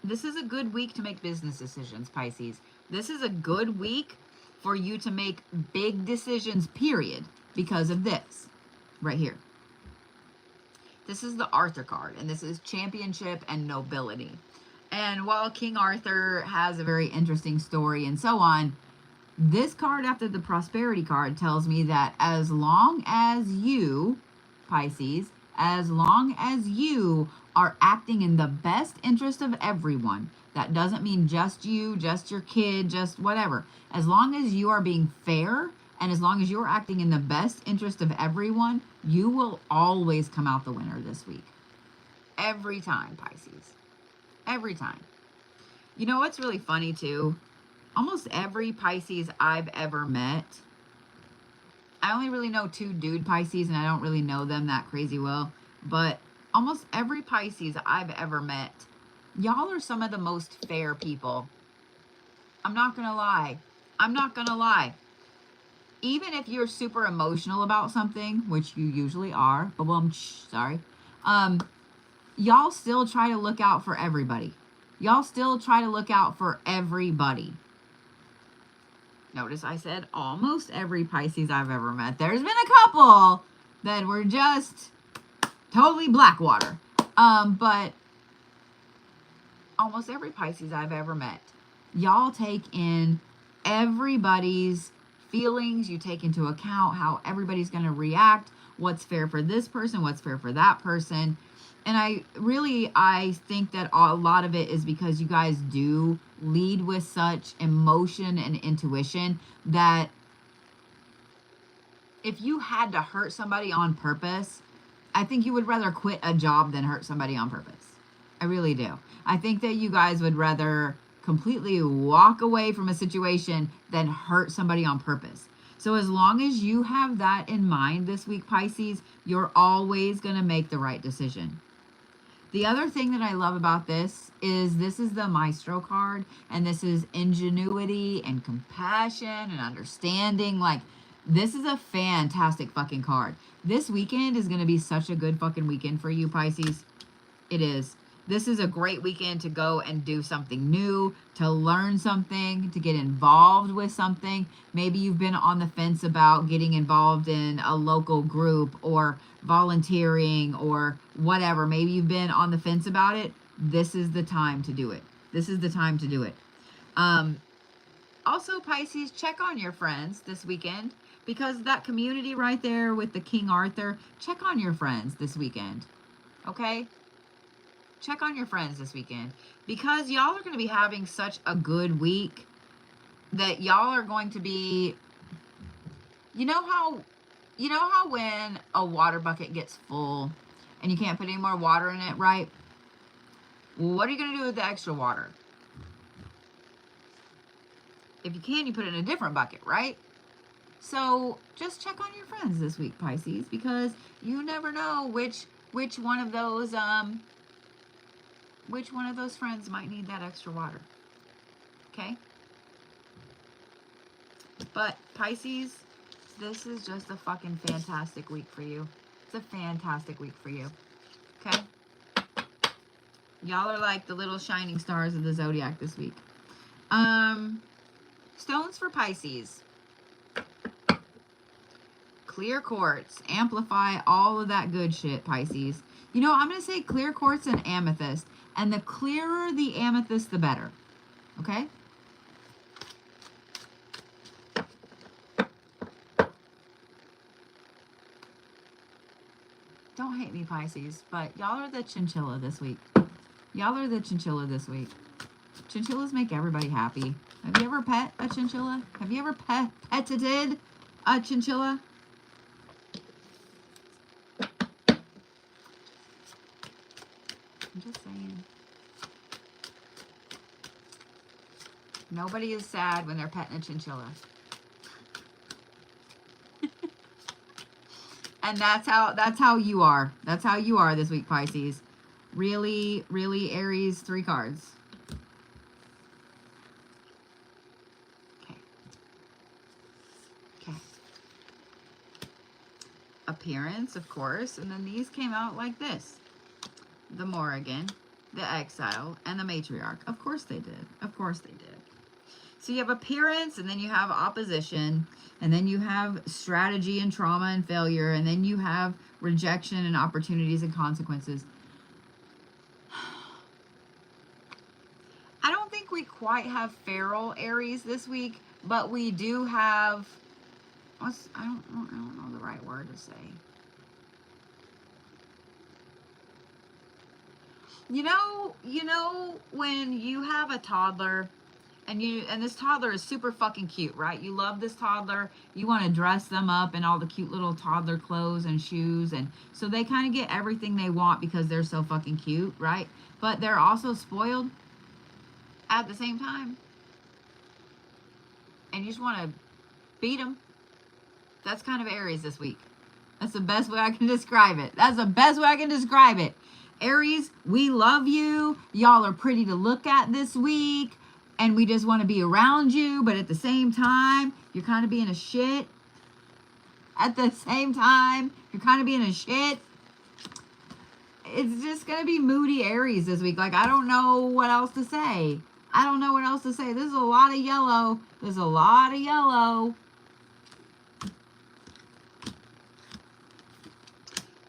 this is a good week to make business decisions, Pisces. This is a good week for you to make big decisions, period, because of this right here. This is the Arthur card, and this is championship and nobility. And while King Arthur has a very interesting story and so on, this card after the prosperity card tells me that as long as you, Pisces, as long as you are acting in the best interest of everyone, that doesn't mean just you, just your kid, just whatever. As long as you are being fair and as long as you're acting in the best interest of everyone, you will always come out the winner this week. Every time, Pisces. Every time. You know what's really funny too? Almost every Pisces I've ever met, I only really know 2 dude Pisces and I don't really know them that crazy well, but almost every Pisces I've ever met, y'all are some of the most fair people. I'm not gonna lie. I'm not gonna lie. Even if you're super emotional about something, which you usually are, sorry, y'all still try to look out for everybody. Y'all still try to look out for everybody. Notice I said almost every Pisces I've ever met. There's been a couple that were just totally blackwater. But almost every Pisces I've ever met, y'all take in everybody's feelings. You take into account how everybody's going to react, what's fair for this person, what's fair for that person. And I think that a lot of it is because you guys do lead with such emotion and intuition that if you had to hurt somebody on purpose, I think you would rather quit a job than hurt somebody on purpose. I really do. I think that you guys would rather completely walk away from a situation than hurt somebody on purpose. So as long as you have that in mind this week, Pisces, you're always going to make the right decision. The other thing that I love about this is the Maestro card, and this is ingenuity and compassion and understanding. Like, this is a fantastic fucking card. This weekend is going to be such a good fucking weekend for you, Pisces. It is. This is a great weekend to go and do something new, to learn something, to get involved with something. Maybe you've been on the fence about getting involved in a local group or volunteering or whatever. Maybe you've been on the fence about it. This is the time to do it. This is the time to do it. Also, Pisces, check on your friends this weekend, because that community right there with the King Arthur, check on your friends this weekend. Okay? Check on your friends this weekend, because y'all are going to be having such a good week that y'all are going to be, you know how when a water bucket gets full and you can't put any more water in it, right? What are you going to do with the extra water? If you can, you put it in a different bucket, right? So just check on your friends this week, Pisces, because you never know which one of those friends might need that extra water. Okay? But Pisces, this is just a fucking fantastic week for you. It's a fantastic week for you. Okay? Y'all are like the little shining stars of the zodiac this week. Stones for Pisces. Clear quartz. Amplify all of that good shit, Pisces. You know, I'm going to say clear quartz and amethyst. And the clearer the amethyst, the better. Okay? hate me, Pisces, but y'all are the chinchilla this week. Y'all are the chinchilla this week. Chinchillas make everybody happy. Have you ever pet a chinchilla? Have you ever petted a chinchilla? I'm just saying. Nobody is sad when they're petting a chinchilla. And that's how you are. That's how you are this week, Pisces. Really, really Aries, 3 cards. Okay. Okay. Appearance, of course. And then these came out like this. The Morrigan, the Exile, and the Matriarch. Of course they did. Of course they did. So you have appearance, and then you have opposition, and then you have strategy and trauma and failure, and then you have rejection and opportunities and consequences. I don't think we quite have feral Aries this week, but we do have, I don't know the right word to say. You know when you have a toddler and this toddler is super fucking cute, right? You love this toddler. You want to dress them up in all the cute little toddler clothes and shoes, and so they kind of get everything they want because they're so fucking cute, right? But they're also spoiled at the same time. And you just want to beat them. That's kind of Aries this week. That's the best way I can describe it. That's the best way I can describe it. Aries, we love you. Y'all are pretty to look at this week. And we just want to be around you. But at the same time, you're kind of being a shit. At the same time, you're kind of being a shit. It's just going to be moody Aries this week. Like, I don't know what else to say. I don't know what else to say. There's a lot of yellow. There's a lot of yellow.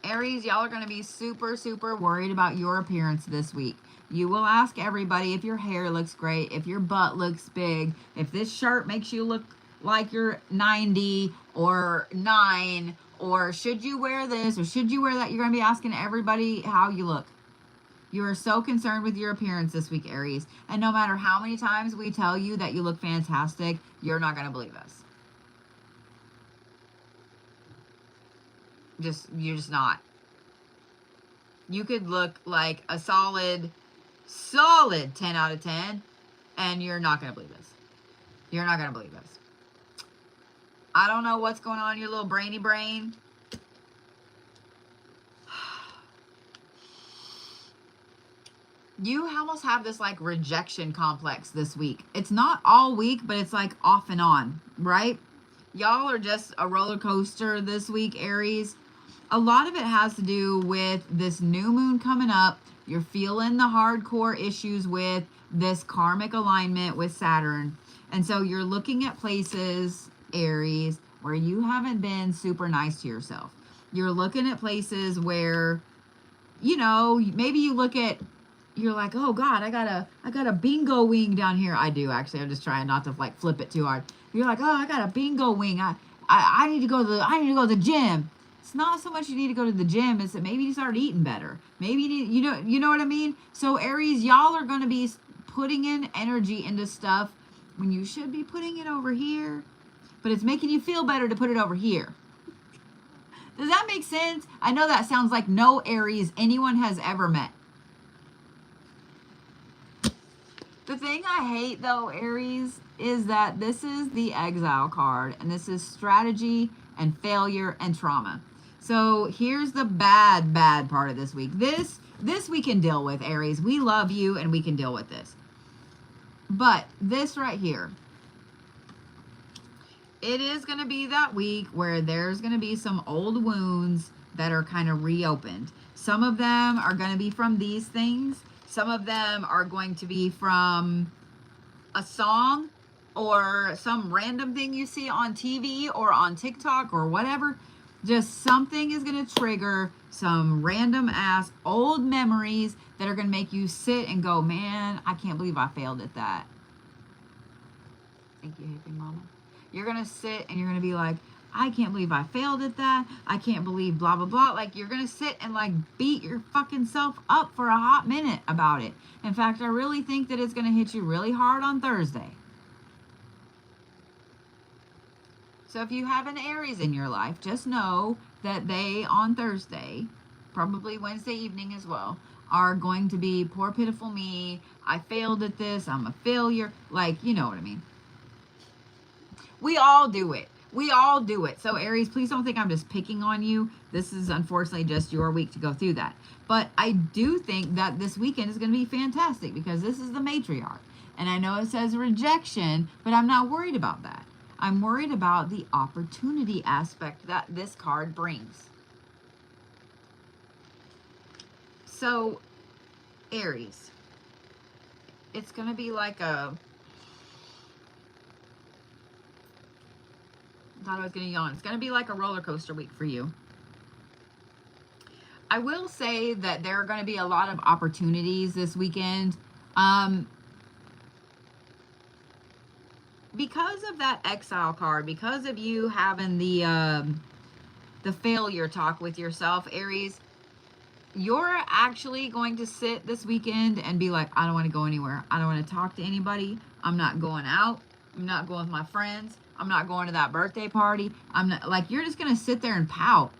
Aries, y'all are going to be super, super worried about your appearance this week. You will ask everybody if your hair looks great, if your butt looks big, if this shirt makes you look like you're 90 or 9, or should you wear this or should you wear that. You're going to be asking everybody how you look. You are so concerned with your appearance this week, Aries. And no matter how many times we tell you that you look fantastic, you're not going to believe us. You're just not. You could look like a solid 10 out of 10, and you're not going to believe us. You're not going to believe us. I don't know what's going on in your little brainy brain. You almost have this like rejection complex this week. It's not all week, but it's like off and on, right? Y'all are just a roller coaster this week, Aries. A lot of it has to do with this new moon coming up. You're feeling the hardcore issues with this karmic alignment with Saturn. And so you're looking at places, Aries, where you haven't been super nice to yourself. You're looking at places where, you know, maybe you look at, you're like, oh God, I got a bingo wing down here. I do actually. I'm just trying not to like flip it too hard. You're like, oh, I got a bingo wing. I need to go to the gym. It's not so much you need to go to the gym, it's that maybe you start eating better. Maybe you know what I mean? So Aries, y'all are going to be putting in energy into stuff when you should be putting it over here, but it's making you feel better to put it over here. Does that make sense? I know that sounds like no Aries anyone has ever met. The thing I hate though, Aries, is that this is the Exile card, and this is strategy and failure and trauma. So here's the bad part of this week. This we can deal with, Aries. We love you and we can deal with this. But this right here, it is going to be that week where there's going to be some old wounds that are kind of reopened. Some of them are going to be from these things. Some of them are going to be from a song or some random thing you see on TV or on TikTok or whatever. Just something is going to trigger some random ass old memories that are going to make you sit and go, man, I can't believe I failed at that. Thank you, hippie mama. You're going to sit and you're going to be like, I can't believe I failed at that. I can't believe blah, blah, blah. Like, you're going to sit and, like, beat your fucking self up for a hot minute about it. In fact, I really think that it's going to hit you really hard on Thursday. So if you have an Aries in your life, just know that they, on Thursday, probably Wednesday evening as well, are going to be, poor pitiful me, I failed at this, I'm a failure. Like, you know what I mean. We all do it. We all do it. So Aries, please don't think I'm just picking on you. This is unfortunately just your week to go through that. But I do think that this weekend is going to be fantastic because this is the matriarch. And I know it says rejection, but I'm not worried about that. I'm worried about the opportunity aspect that this card brings. So, Aries, it's going to be like a... I thought I was going to yawn. It's going to be like a roller coaster week for you. I will say that there are going to be a lot of opportunities this weekend. Because of that exile card, because of you having the failure talk with yourself, Aries, you're actually going to sit this weekend and be like, I don't want to go anywhere. I don't want to talk to anybody. I'm not going out. I'm not going with my friends. I'm not going to that birthday party. I'm not, like, you're just going to sit there and pout.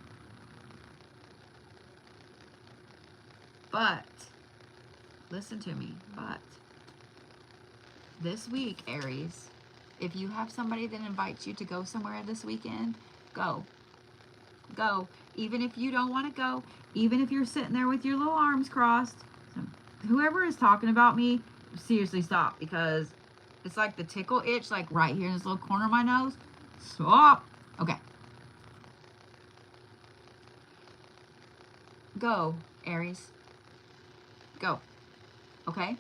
But, listen to me, but this week, Aries, if you have somebody that invites you to go somewhere this weekend, go. Go. Even if you don't want to go, even if you're sitting there with your little arms crossed, whoever is talking about me, seriously stop, because it's like the tickle itch, like right here in this little corner of my nose. Stop. Okay. Go, Aries. Go. Okay?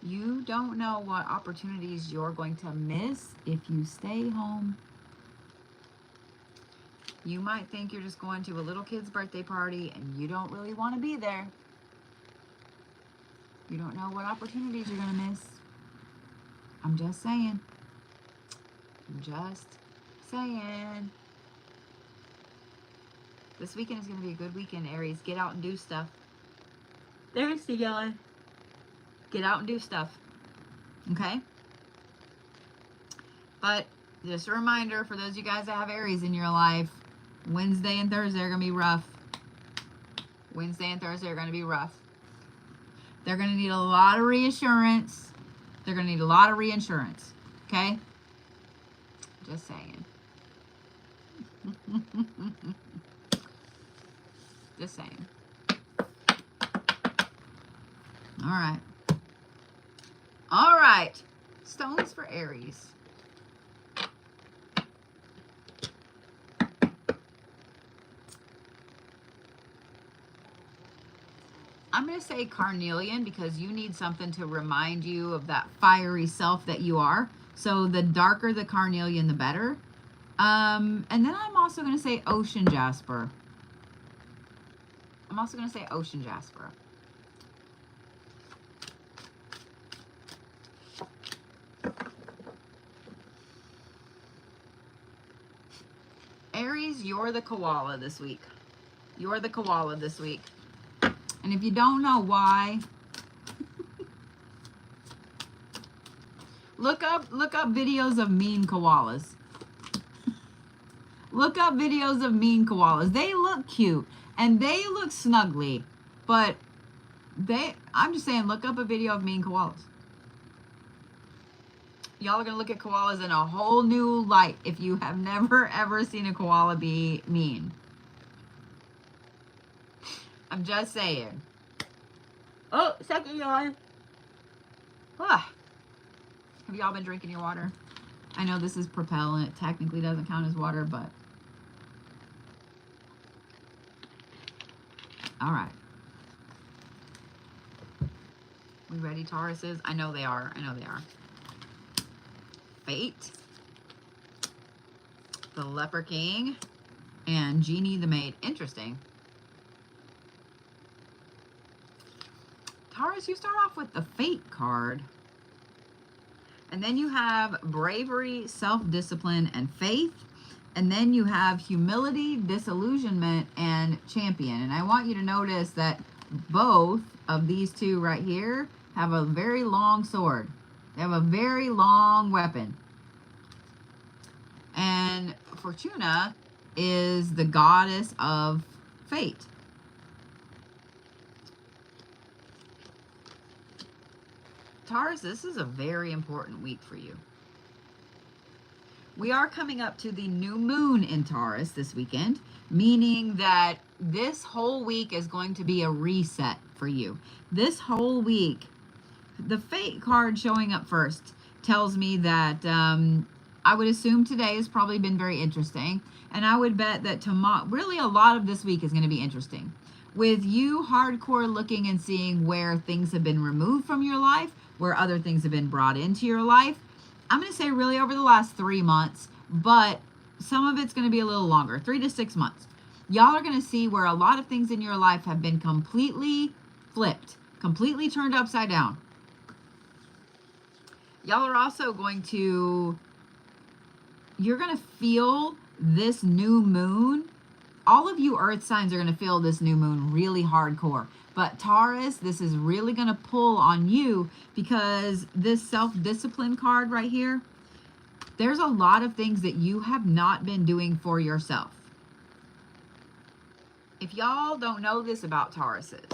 You don't know what opportunities you're going to miss if you stay home. You might think you're just going to a little kid's birthday party and you don't really want to be there. You don't know what opportunities you're going to miss. I'm just saying. I'm just saying. This weekend is going to be a good weekend, Aries. Get out and do stuff. There's the yellow. Get out and do stuff. Okay? But just a reminder for those of you guys that have Aries in your life, Wednesday and Thursday are going to be rough. Wednesday and Thursday are going to be rough. They're going to need a lot of reassurance. They're going to need a lot of reinsurance. Okay? Just saying. Just saying. All right. All right. Stones for Aries. I'm going to say Carnelian because you need something to remind you of that fiery self that you are. So the darker the Carnelian, the better. And then I'm also going to say Ocean Jasper. I'm also going to say Ocean Jasper. Aries, you're the koala this week. You're the koala this week. And if you don't know why, look up videos of mean koalas. Look up videos of mean koalas. They look cute and they look snuggly, but I'm just saying, look up a video of mean koalas. Y'all are going to look at koalas in a whole new light if you have never ever seen a koala be mean. I'm just saying. Oh, second yawn. Ah. Have y'all been drinking your water? I know this is Propel and it technically doesn't count as water, but... All right. We ready, Tauruses? I know they are. I know they are. Fate. The Leper King. And Genie the Maid. Interesting. Taurus, you start off with the Fate card. And then you have bravery, self-discipline, and faith. And then you have humility, disillusionment, and champion. And I want you to notice that both of these two right here have a very long sword. They have a very long weapon. And Fortuna is the goddess of fate. Taurus, this is a very important week for you. We are coming up to the new moon in Taurus this weekend, meaning that this whole week is going to be a reset for you. This whole week, the fate card showing up first tells me that I would assume today has probably been very interesting. And I would bet that tomorrow, really a lot of this week is going to be interesting. With you hardcore looking and seeing where things have been removed from your life, where other things have been brought into your life. I'm going to say really over the last 3 months, but some of it's going to be a little longer, 3 to 6 months. Y'all are going to see where a lot of things in your life have been completely flipped, completely turned upside down. Y'all are also going to, you're going to feel this new moon. All of you earth signs are going to feel this new moon really hardcore. But Taurus, this is really going to pull on you because this self-discipline card right here, there's a lot of things that you have not been doing for yourself. If y'all don't know this about Tauruses,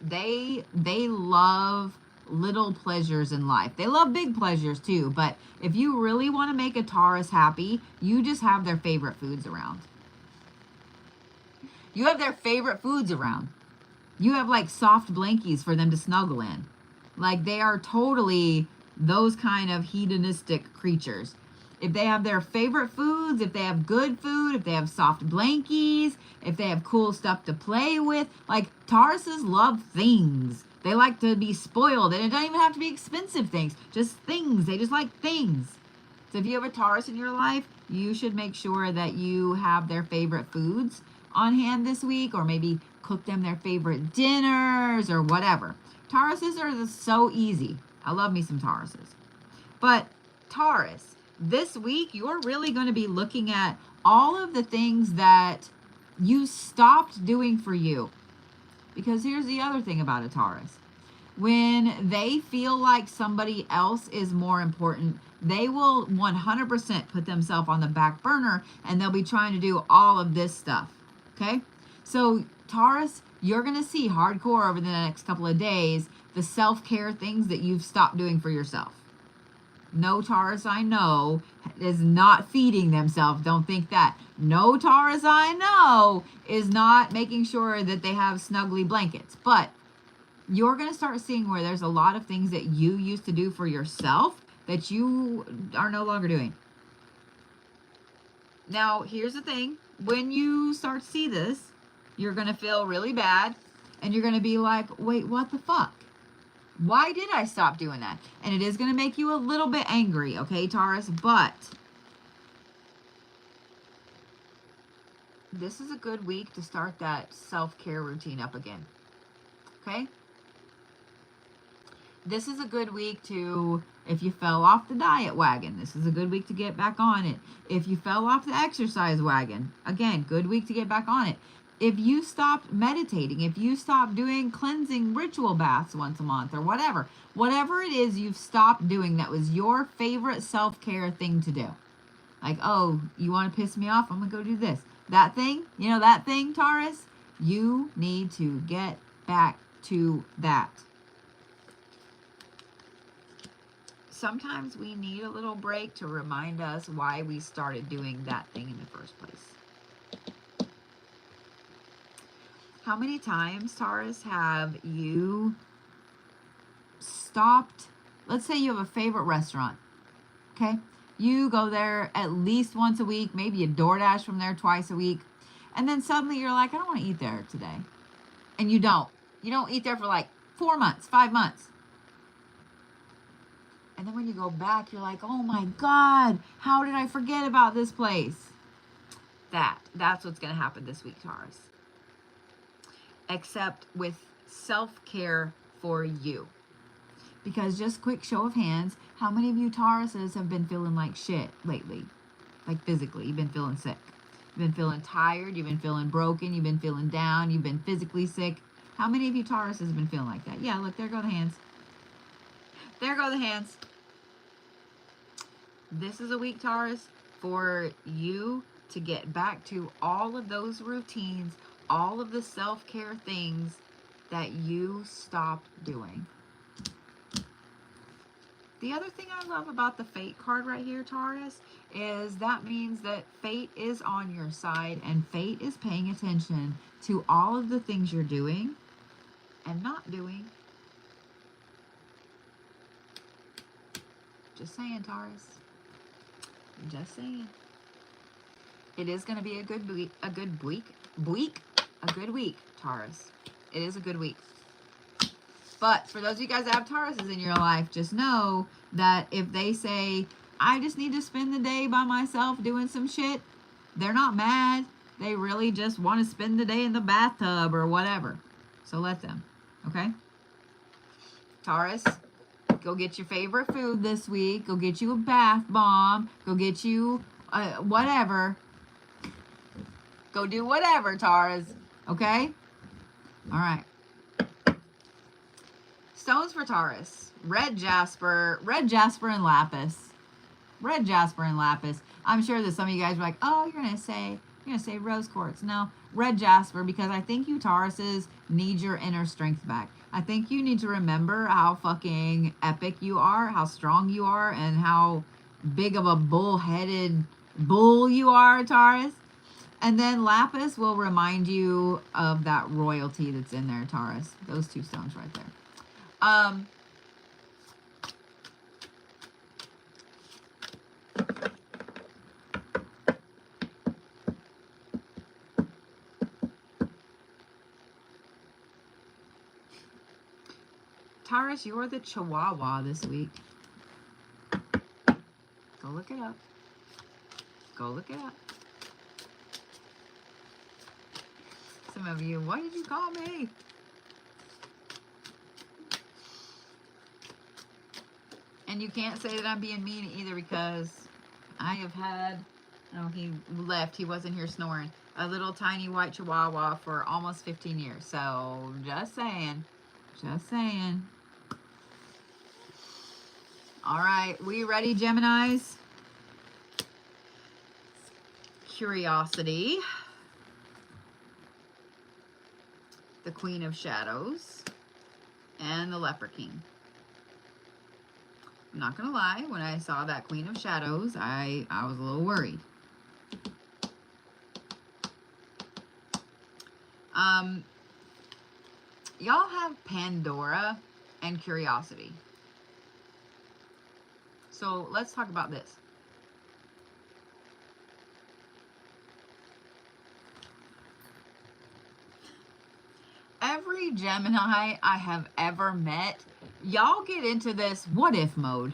they love little pleasures in life. They love big pleasures too, but if you really want to make a Taurus happy, you just have their favorite foods around. You have their favorite foods around. You have like soft blankies for them to snuggle in. Like they are totally those kind of hedonistic creatures. If they have their favorite foods, if they have good food, if they have soft blankies, if they have cool stuff to play with, like Tauruses love things. They like to be spoiled, and it doesn't even have to be expensive things, just things. They just like things. So if you have a Taurus in your life, you should make sure that you have their favorite foods on hand this week, or maybe cook them their favorite dinners or whatever. Tauruses are so easy. I love me some Tauruses. But Taurus, this week you're really going to be looking at all of the things that you stopped doing for you. Because here's the other thing about a Taurus. When they feel like somebody else is more important, they will 100% put themselves on the back burner and they'll be trying to do all of this stuff. Okay? So Taurus, you're going to see hardcore over the next couple of days the self-care things that you've stopped doing for yourself. No Taurus I know is not feeding themselves. Don't think that. No Taurus I know is not making sure that they have snuggly blankets. But you're going to start seeing where there's a lot of things that you used to do for yourself that you are no longer doing. Now, here's the thing. When you start to see this, you're going to feel really bad. And you're going to be like, wait, what the fuck? Why did I stop doing that? And it is going to make you a little bit angry, okay, Taurus? But this is a good week to start that self-care routine up again, okay? This is a good week to, if you fell off the diet wagon, this is a good week to get back on it. If you fell off the exercise wagon, again, good week to get back on it. If you stopped meditating, if you stopped doing cleansing ritual baths once a month or whatever it is you've stopped doing that was your favorite self-care thing to do. Like, oh, you want to piss me off? I'm going to go do this. That thing, you know that thing, Taurus? You need to get back to that. Sometimes we need a little break to remind us why we started doing that thing in the first place. How many times, Taurus, have you stopped? Let's say you have a favorite restaurant, okay? You go there at least once a week, maybe you DoorDash from there twice a week, and then suddenly you're like, I don't want to eat there today. And you don't. You don't eat there for like 4 months, 5 months. And then when you go back, you're like, oh my God, how did I forget about this place? That's what's going to happen this week, Taurus. Except with self-care for you. Because just quick show of hands, how many of you Tauruses have been feeling like shit lately? Like physically, you've been feeling sick. You've been feeling tired, you've been feeling broken, you've been feeling down, you've been physically sick. How many of you Tauruses have been feeling like that? Yeah, look, there go the hands. There go the hands. This is a week, Taurus, for you to get back to all of those routines, all of the self-care things that you stopped doing. The other thing I love about the Fate card right here, Taurus, is that means that Fate is on your side and Fate is paying attention to all of the things you're doing and not doing. Just saying, Taurus. Just saying. It is going to be a good week, Taurus. It is a good week. But for those of you guys that have Tauruses in your life, just know that if they say, I just need to spend the day by myself doing some shit, they're not mad. They really just want to spend the day in the bathtub or whatever. So let them, okay? Taurus, go get your favorite food this week. Go get you a bath bomb. Go get you whatever. Go do whatever, Taurus, okay? All right. Stones for Taurus. Red Jasper and Lapis. Red Jasper and Lapis. I'm sure that some of you guys are like, oh, you're gonna say rose quartz. No, red Jasper, because I think you Tauruses need your inner strength back. I think you need to remember how fucking epic you are, how strong you are, and how big of a bull-headed bull you are, Taurus. And then Lapis will remind you of that royalty that's in there, Taurus. Those two stones right there. Taurus, you're the Chihuahua this week. Go look it up. Go look it up. Some of you, what did you call me? And you can't say that I'm being mean either, because I have had, oh, he left. He wasn't here snoring. A little tiny white Chihuahua for almost 15 years. So just saying. Just saying. All right. We ready, Geminis? Curiosity. The Queen of Shadows. And the Leper King. I'm not gonna lie, when I saw that Queen of Shadows, I was a little worried. Y'all have Pandora and Curiosity. So let's talk about this. Every Gemini I have ever met, y'all get into this what if mode.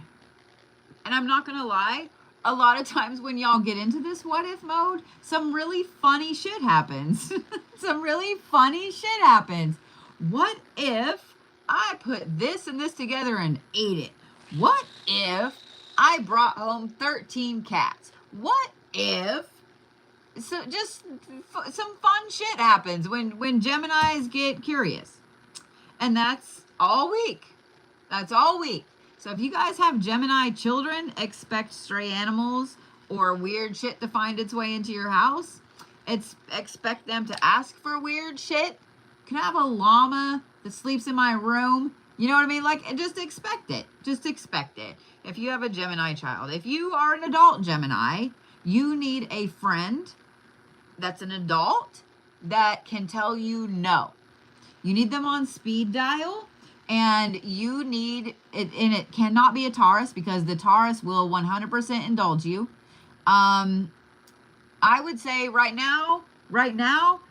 And I'm not gonna lie, a lot of times when y'all get into this what if mode, some really funny shit happens. Some really funny shit happens. What if I put this and this together and ate it? What if I brought home 13 cats? What if... So just some fun shit happens when Geminis get curious. And that's all week. That's all week. So if you guys have Gemini children, expect stray animals or weird shit to find its way into your house. Expect them to ask for weird shit. Can I have a llama that sleeps in my room? You know what I mean? Like, just expect it. Just expect it. If you have a Gemini child. If you are an adult Gemini, you need a friend that's an adult that can tell you no. You need them on speed dial, and you need it, and it cannot be a Taurus, because the Taurus will 100% indulge you. I would say right now,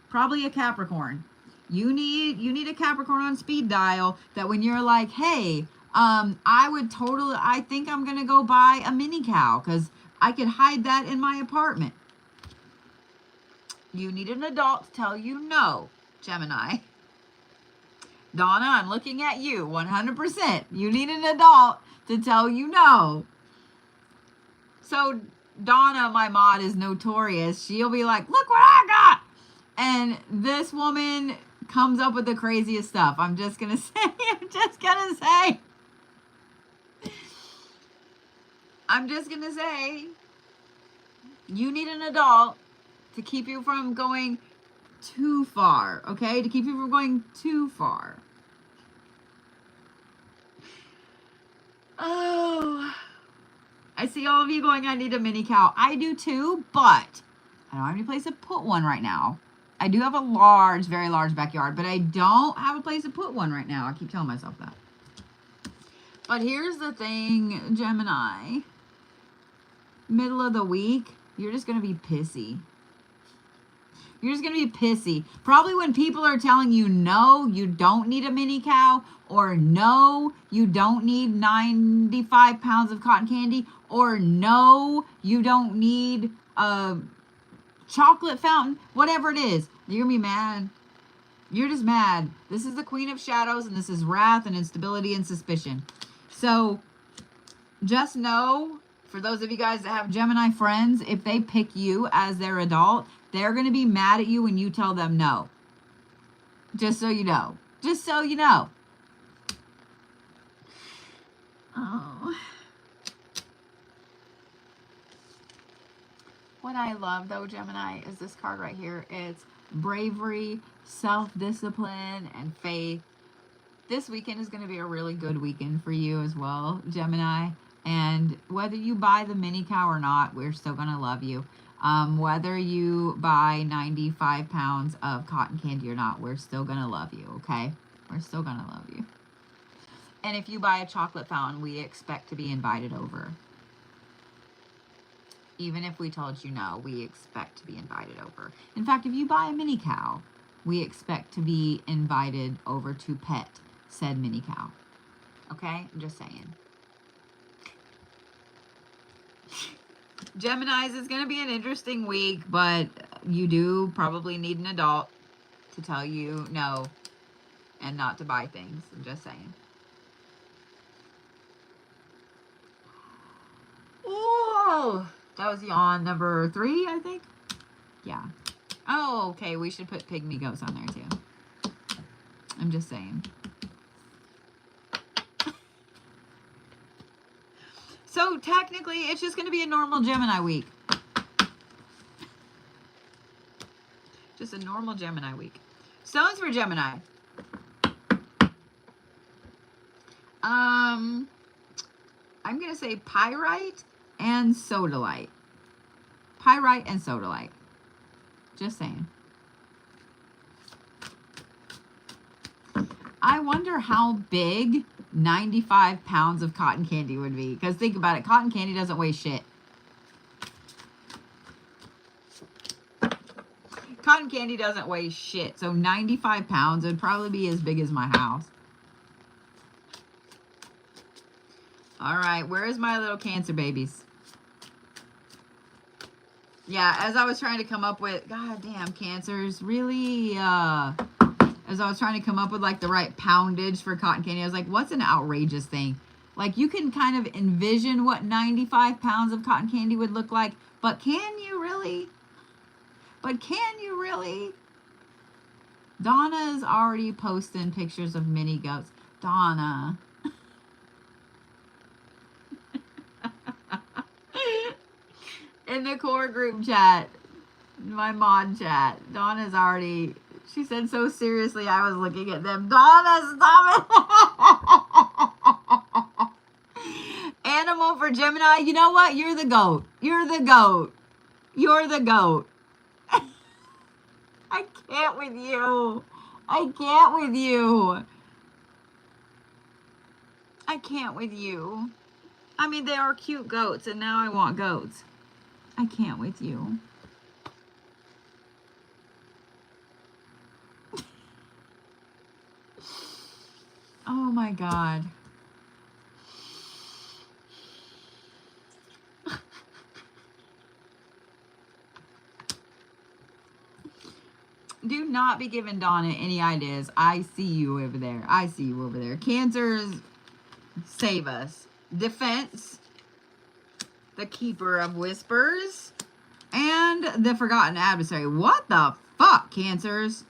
probably a Capricorn. You need a Capricorn on speed dial, that when you're like, hey, I think I'm gonna go buy a mini cow because I could hide that in my apartment. You need an adult to tell you no, Gemini. Donna, I'm looking at you 100%. You need an adult to tell you no. So Donna, my mod, is notorious. She'll be like, look what I got. And this woman comes up with the craziest stuff. I'm just going to say, you need an adult to keep you from going too far, okay? To keep you from going too far. Oh, I see all of you going, I need a mini cow. I do too, but I don't have any place to put one right now. I do have a large, very large backyard, but I don't have a place to put one right now. I keep telling myself that. But here's the thing, Gemini. Middle of the week, you're just going to be pissy. You're just going to be pissy. Probably when people are telling you, no, you don't need a mini cow, or no, you don't need 95 pounds of cotton candy, or no, you don't need a chocolate fountain, whatever it is. You're going to be mad. You're just mad. This is the Queen of Shadows, and this is wrath and instability and suspicion. So just know, for those of you guys that have Gemini friends, if they pick you as their adult, they're going to be mad at you when you tell them no. Just so you know. Just so you know. Oh. What I love, though, Gemini, is this card right here. It's bravery, self-discipline, and faith. This weekend is going to be a really good weekend for you as well, Gemini. And whether you buy the mini cow or not, we're still going to love you. Whether you buy 95 pounds of cotton candy or not, we're still going to love you, okay? We're still going to love you. And if you buy a chocolate fountain, we expect to be invited over. Even if we told you no, we expect to be invited over. In fact, if you buy a mini cow, we expect to be invited over to pet said mini cow. Okay? I'm just saying. Geminis, is going to be an interesting week, but you do probably need an adult to tell you no and not to buy things. I'm just saying. Oh, that was yawn number 3, I think. Yeah. Oh, okay. We should put pygmy goats on there too. I'm just saying. So technically, it's just going to be a normal Gemini week. Just a normal Gemini week. Stones for Gemini. I'm going to say Pyrite and Sodalite. Pyrite and Sodalite. Just saying. I wonder how big 95 pounds of cotton candy would be. Because think about it. Cotton candy doesn't weigh shit. Cotton candy doesn't weigh shit. So 95 pounds would probably be as big as my house. All right. Where's my little Cancer babies? Yeah, as I was trying to come up with... God damn, Cancers. Really... As I was trying to come up with, like, the right poundage for cotton candy, I was like, what's an outrageous thing? Like, you can kind of envision what 95 pounds of cotton candy would look like, but can you really? But can you really? Donna's already posting pictures of mini goats. Donna. In the core group chat, my mod chat, Donna's already... She said so seriously, I was looking at them. Donna, stop it! Animal for Gemini. You know what? You're the goat. You're the goat. You're the goat. I can't with you. I can't with you. I can't with you. I mean, they are cute goats, and now I want goats. I can't with you. Oh my God. Do not be giving Donna any ideas. I see you over there. I see you over there. Cancers, save us. Defense, the Keeper of Whispers, and the Forgotten Adversary. What the fuck, Cancers?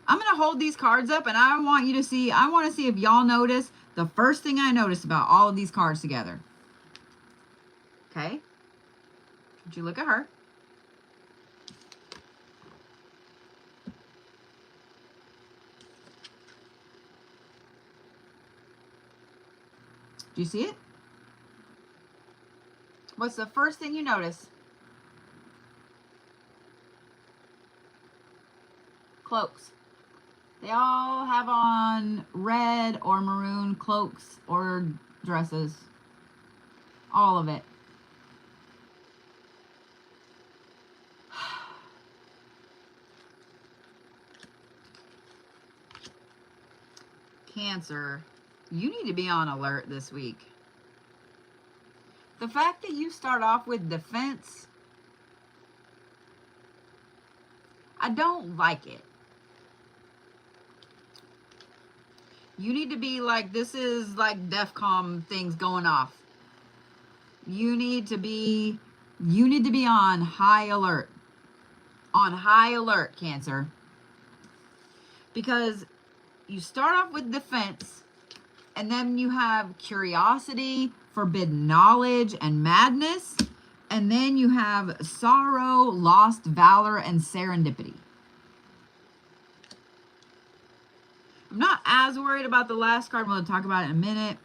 I'm going to hold these cards up, and I want you to see, I want to see if y'all notice the first thing I noticed about all of these cards together. Okay? Would you look at her? Do you see it? What's the first thing you notice? Cloaks. They all have on red or maroon cloaks or dresses. All of it. Cancer, you need to be on alert this week. The fact that you start off with defense, I don't like it. You need to be like, this is like DEFCON things going off. You need to be on high alert. On high alert, Cancer. Because you start off with defense, and then you have curiosity, forbidden knowledge, and madness. And then you have sorrow, lost valor, and serendipity. I'm not as worried about the last card. We'll talk about it in a minute.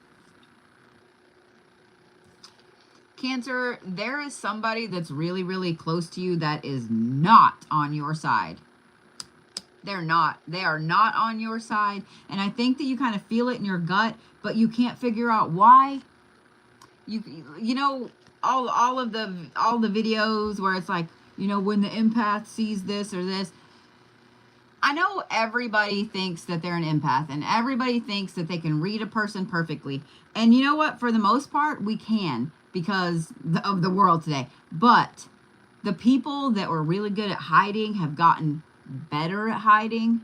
Cancer, there is somebody that's really, really close to you that is not on your side. They're not. They are not on your side. And I think that you kind of feel it in your gut, but you can't figure out why. You know, all the videos where it's like, you know, when the empath sees this or this. I know everybody thinks that they're an empath, and everybody thinks that they can read a person perfectly. And you know what? For the most part, we can, because of the world today. But the people that were really good at hiding have gotten better at hiding.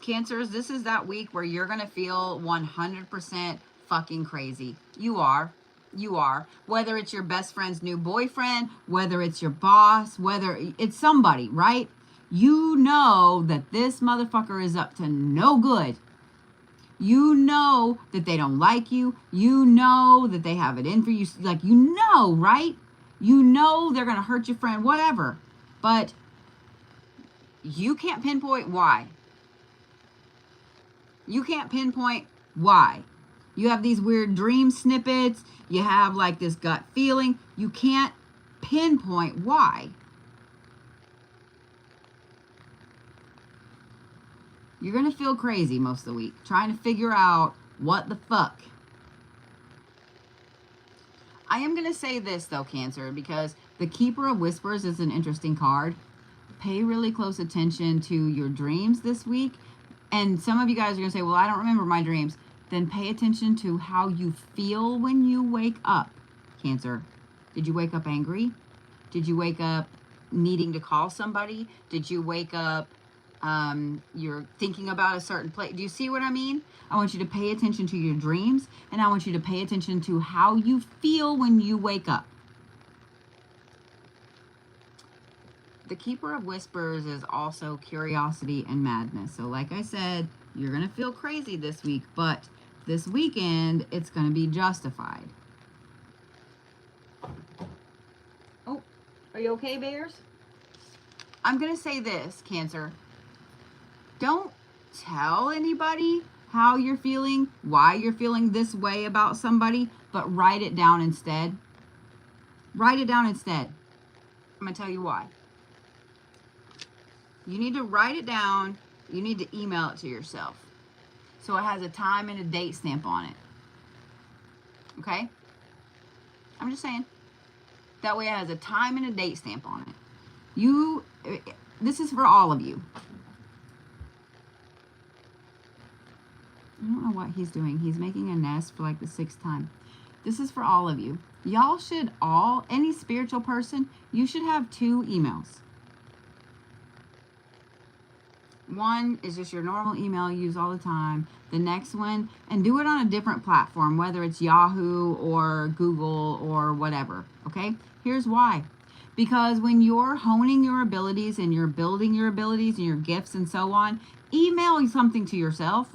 Cancers, this is that week where you're going to feel 100% fucking crazy. You are. You are. Whether it's your best friend's new boyfriend, whether it's your boss, whether it's somebody, right? You know that this motherfucker is up to no good. You know that they don't like you. You know that they have it in for you. Like, you know, right? You know they're going to hurt your friend, whatever. But you can't pinpoint why. You can't pinpoint why. You have these weird dream snippets. You have like this gut feeling. You can't pinpoint why. You're going to feel crazy most of the week trying to figure out what the fuck. I am going to say this though, Cancer, because the Keeper of Whispers is an interesting card. Pay really close attention to your dreams this week. And some of you guys are going to say, well, I don't remember my dreams. Then pay attention to how you feel when you wake up, Cancer. Did you wake up angry? Did you wake up needing to call somebody? Did you wake up, you're thinking about a certain place? Do you see what I mean? I want you to pay attention to your dreams, and I want you to pay attention to how you feel when you wake up. The Keeper of Whispers is also curiosity and madness. So like I said, you're going to feel crazy this week, but this weekend, it's going to be justified. Oh, are you okay, bears? I'm going to say this, Cancer. Don't tell anybody how you're feeling, why you're feeling this way about somebody, but write it down instead. Write it down instead. I'm going to tell you why. You need to write it down. You need to email it to yourself, so it has a time and a date stamp on it. Okay? I'm just saying. That way it has a time and a date stamp on it. This is for all of you. I don't know what he's doing. He's making a nest for like the 6th time. This is for all of you. y'all should all, any spiritual person, you should have 2 emails. One is just your normal email you use all the time. The next one, and do it on a different platform, whether it's Yahoo or Google or whatever, okay? Here's why. Because when you're honing your abilities and you're building your abilities and your gifts and so on, email something to yourself.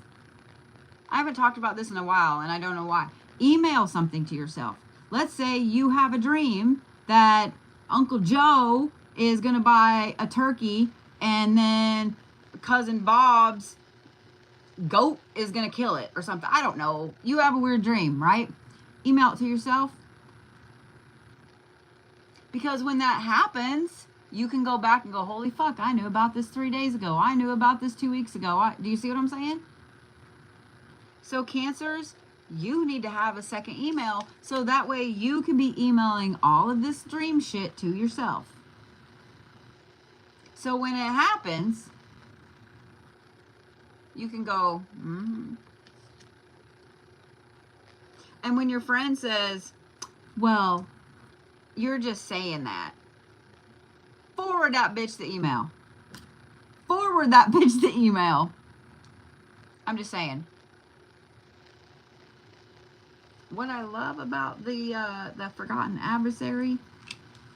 I haven't talked about this in a while, and I don't know why. Email something to yourself. Let's say you have a dream that Uncle Joe is going to buy a turkey, and then Cousin Bob's goat is going to kill it or something. I don't know. You have a weird dream, right? Email it to yourself. Because when that happens, you can go back and go, holy fuck, I knew about this 3 days ago. I knew about this 2 weeks ago. Do you see what I'm saying? So Cancers, you need to have a second email so that way you can be emailing all of this dream shit to yourself. So when it happens, you can go, And when your friend says, well, you're just saying that, forward that bitch the email. Forward that bitch the email. I'm just saying. What I love about the Forgotten Adversary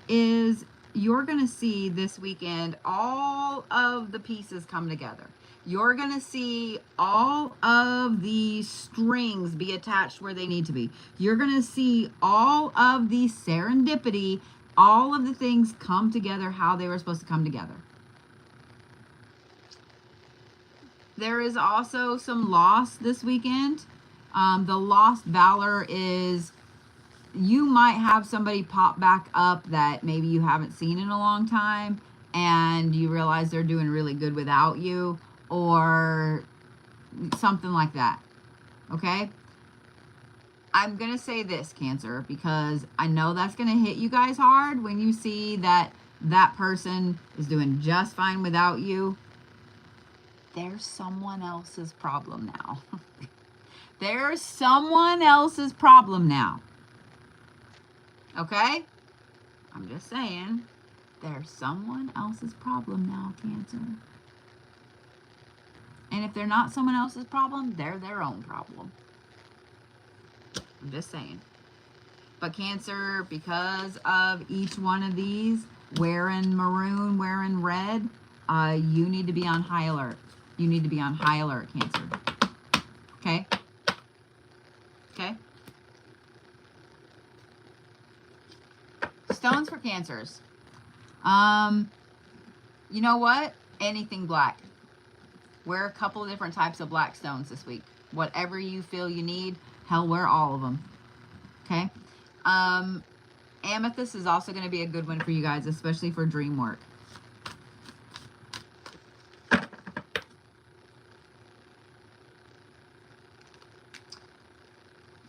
is you're going to see this weekend all of the pieces come together. You're going to see all of the strings be attached where they need to be. You're going to see all of the serendipity, all of the things come together how they were supposed to come together. There is also some loss this weekend. The lost valor is you might have somebody pop back up that maybe you haven't seen in a long time and you realize they're doing really good without you or something like that. Okay? I'm going to say this, Cancer, because I know that's going to hit you guys hard when you see that that person is doing just fine without you. There's someone else's problem now. There's someone else's problem now. Okay? I'm just saying, there's someone else's problem now, Cancer. And if they're not someone else's problem, they're their own problem. I'm just saying. But Cancer, because of each one of these, wearing maroon, wearing red, you need to be on high alert. You need to be on high alert, Cancer. Okay? Okay? Stones for Cancers. You know what? Anything black. Wear a couple of different types of black stones this week. Whatever you feel you need, hell, wear all of them. Okay? Amethyst is also going to be a good one for you guys, especially for dream work.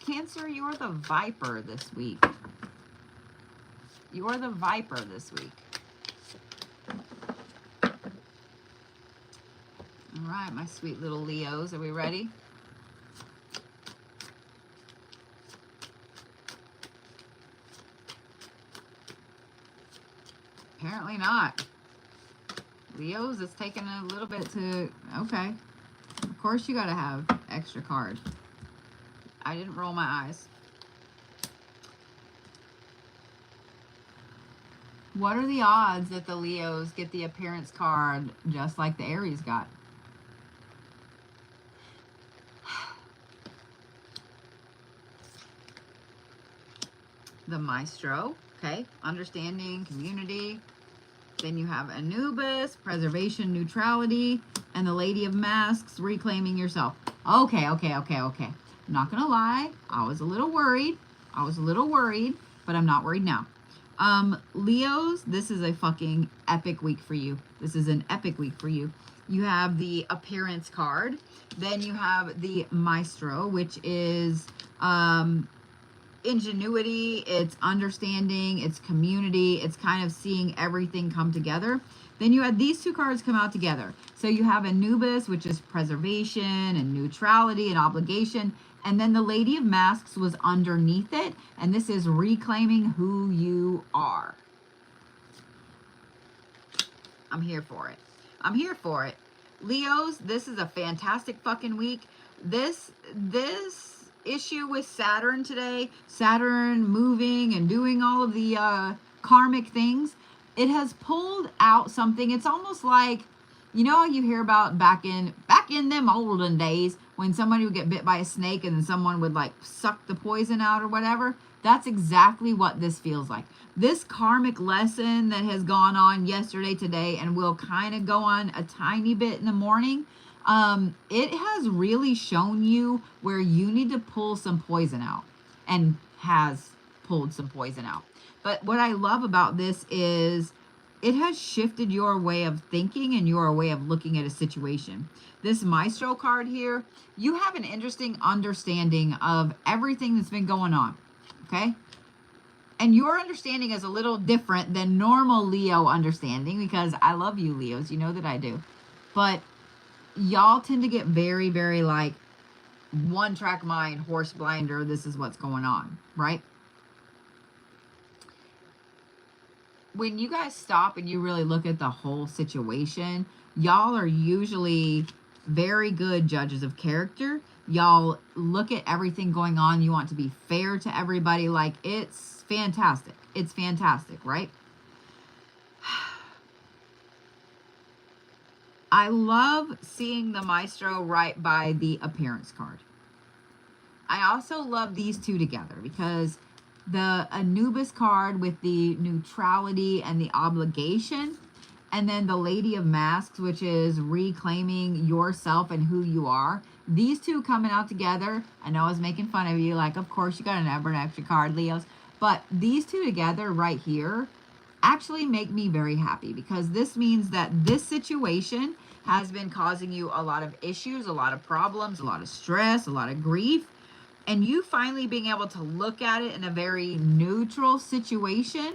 Cancer, you're the Viper this week. You're the Viper this week. All right, my sweet little Leos, are we ready? Apparently not. Leos, it's taking a little bit to... Okay. Of course you got to have extra card. I didn't roll my eyes. What are the odds that the Leos get the appearance card just like the Aries got? The Maestro, okay, understanding, community. Then you have Anubis, preservation, neutrality, and the Lady of Masks, reclaiming yourself. Okay. I'm not gonna lie, I was a little worried, but I'm not worried now. Leos, this is a fucking epic week for you. This is an epic week for you. You have the appearance card. Then you have the Maestro, which is ingenuity, it's understanding, it's community, it's kind of seeing everything come together. Then you had these two cards come out together. So you have Anubis, which is preservation and neutrality and obligation. And then the Lady of Masks was underneath it. And this is reclaiming who you are. I'm here for it. I'm here for it. Leos, this is a fantastic fucking week. This issue with Saturn today, Saturn moving and doing all of the karmic things, it has pulled out something. It's almost like, you know how you hear about back in them olden days when somebody would get bit by a snake and then someone would like suck the poison out or whatever? That's exactly what this feels like. This karmic lesson that has gone on yesterday, today, and will kind of go on a tiny bit in the morning, it has really shown you where you need to pull some poison out, and has pulled some poison out. But what I love about this is it has shifted your way of thinking and your way of looking at a situation. This Maestro card here, you have an interesting understanding of everything that's been going on, okay? And your understanding is a little different than normal Leo understanding, because I love you, Leos. You know that I do. But y'all tend to get very, very like one-track mind, horse blinder, this is what's going on, right? When you guys stop and you really look at the whole situation, y'all are usually very good judges of character. Y'all look at everything going on. You want to be fair to everybody. Like, it's fantastic. It's fantastic, right? I love seeing the Maestro right by the appearance card. I also love these two together because the Anubis card with the neutrality and the obligation, and then the Lady of Masks, which is reclaiming yourself and who you are. These two coming out together. I know I was making fun of you, like, of course you got an extra card, Leos. But these two together right here actually make me very happy, because this means that this situation has been causing you a lot of issues, a lot of problems, a lot of stress, a lot of grief. And you finally being able to look at it in a very neutral situation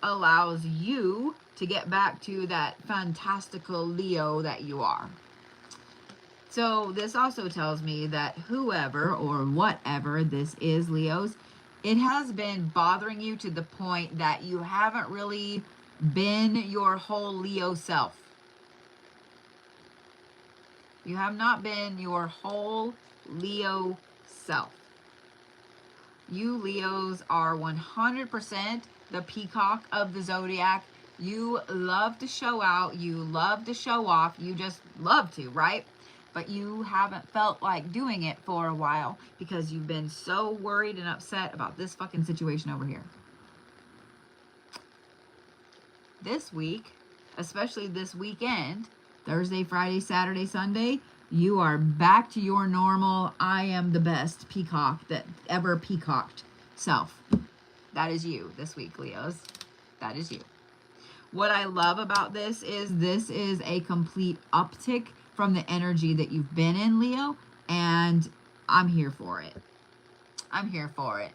allows you to get back to that fantastical Leo that you are. So this also tells me that whoever or whatever this is, Leos, it has been bothering you to the point that you haven't really been your whole Leo self. You have not been your whole Leo self. You Leos are 100% the peacock of the zodiac. You love to show out. You love to show off. You just love to, right? But you haven't felt like doing it for a while because you've been so worried and upset about this fucking situation over here. This week, especially this weekend, Thursday, Friday, Saturday, Sunday, you are back to your normal, I am the best peacock that ever peacocked self. That is you this week, Leos. That is you. What I love about this is a complete uptick from the energy that you've been in, Leo, and I'm here for it. I'm here for it.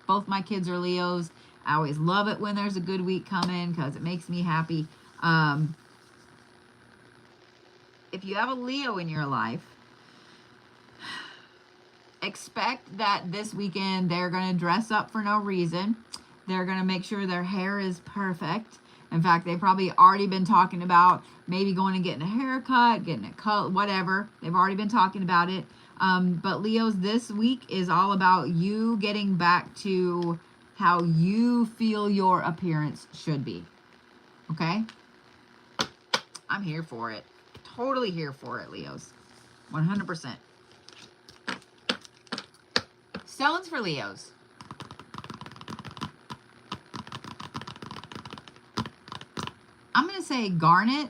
Both my kids are Leos. I always love it when there's a good week coming because it makes me happy. If you have a Leo in your life, expect that this weekend they're going to dress up for no reason. They're going to make sure their hair is perfect. In fact, they've probably already been talking about maybe going and getting a haircut, getting a cut, whatever. They've already been talking about it. But Leos, this week is all about you getting back to how you feel your appearance should be. Okay? I'm here for it. Totally here for it, Leos. 100%. Stones for Leos. I'm going to say Garnet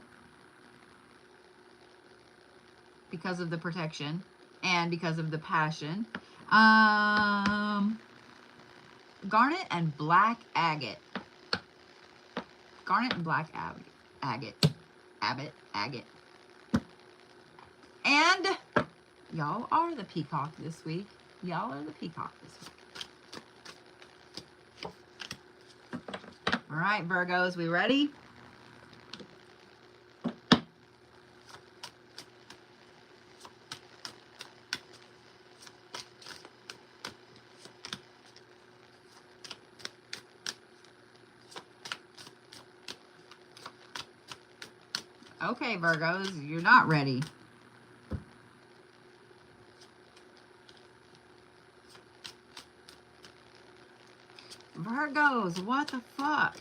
because of the protection and because of the passion. Garnet and black agate. Garnet and black agate. Agate. And y'all are the peacock this week. Y'all are the peacock this week. All right, Virgos, we ready? Okay, Virgos, you're not ready. Virgos, what the fuck?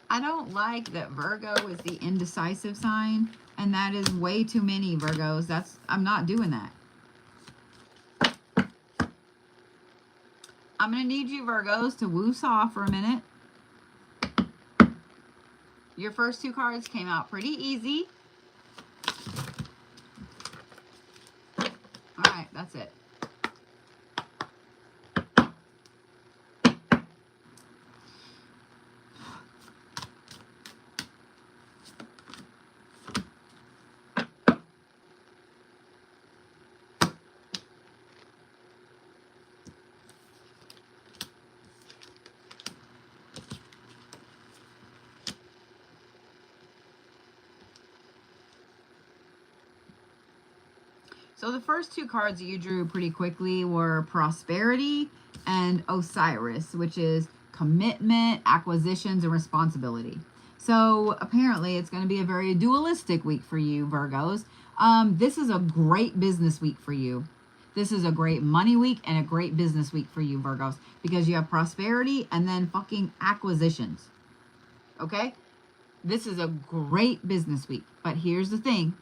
I don't like that Virgo is the indecisive sign, and that is way too many Virgos. I'm not doing that. I'm going to need you Virgos to woosah for a minute. Your first two cards came out pretty easy. All right, that's it. So the first two cards that you drew pretty quickly were Prosperity and Osiris, which is commitment, acquisitions, and responsibility. So apparently it's going to be a very dualistic week for you, Virgos. This is a great business week for you. This is a great money week and a great business week for you, Virgos, because you have prosperity and then fucking acquisitions. Okay? This is a great business week. But here's the thing.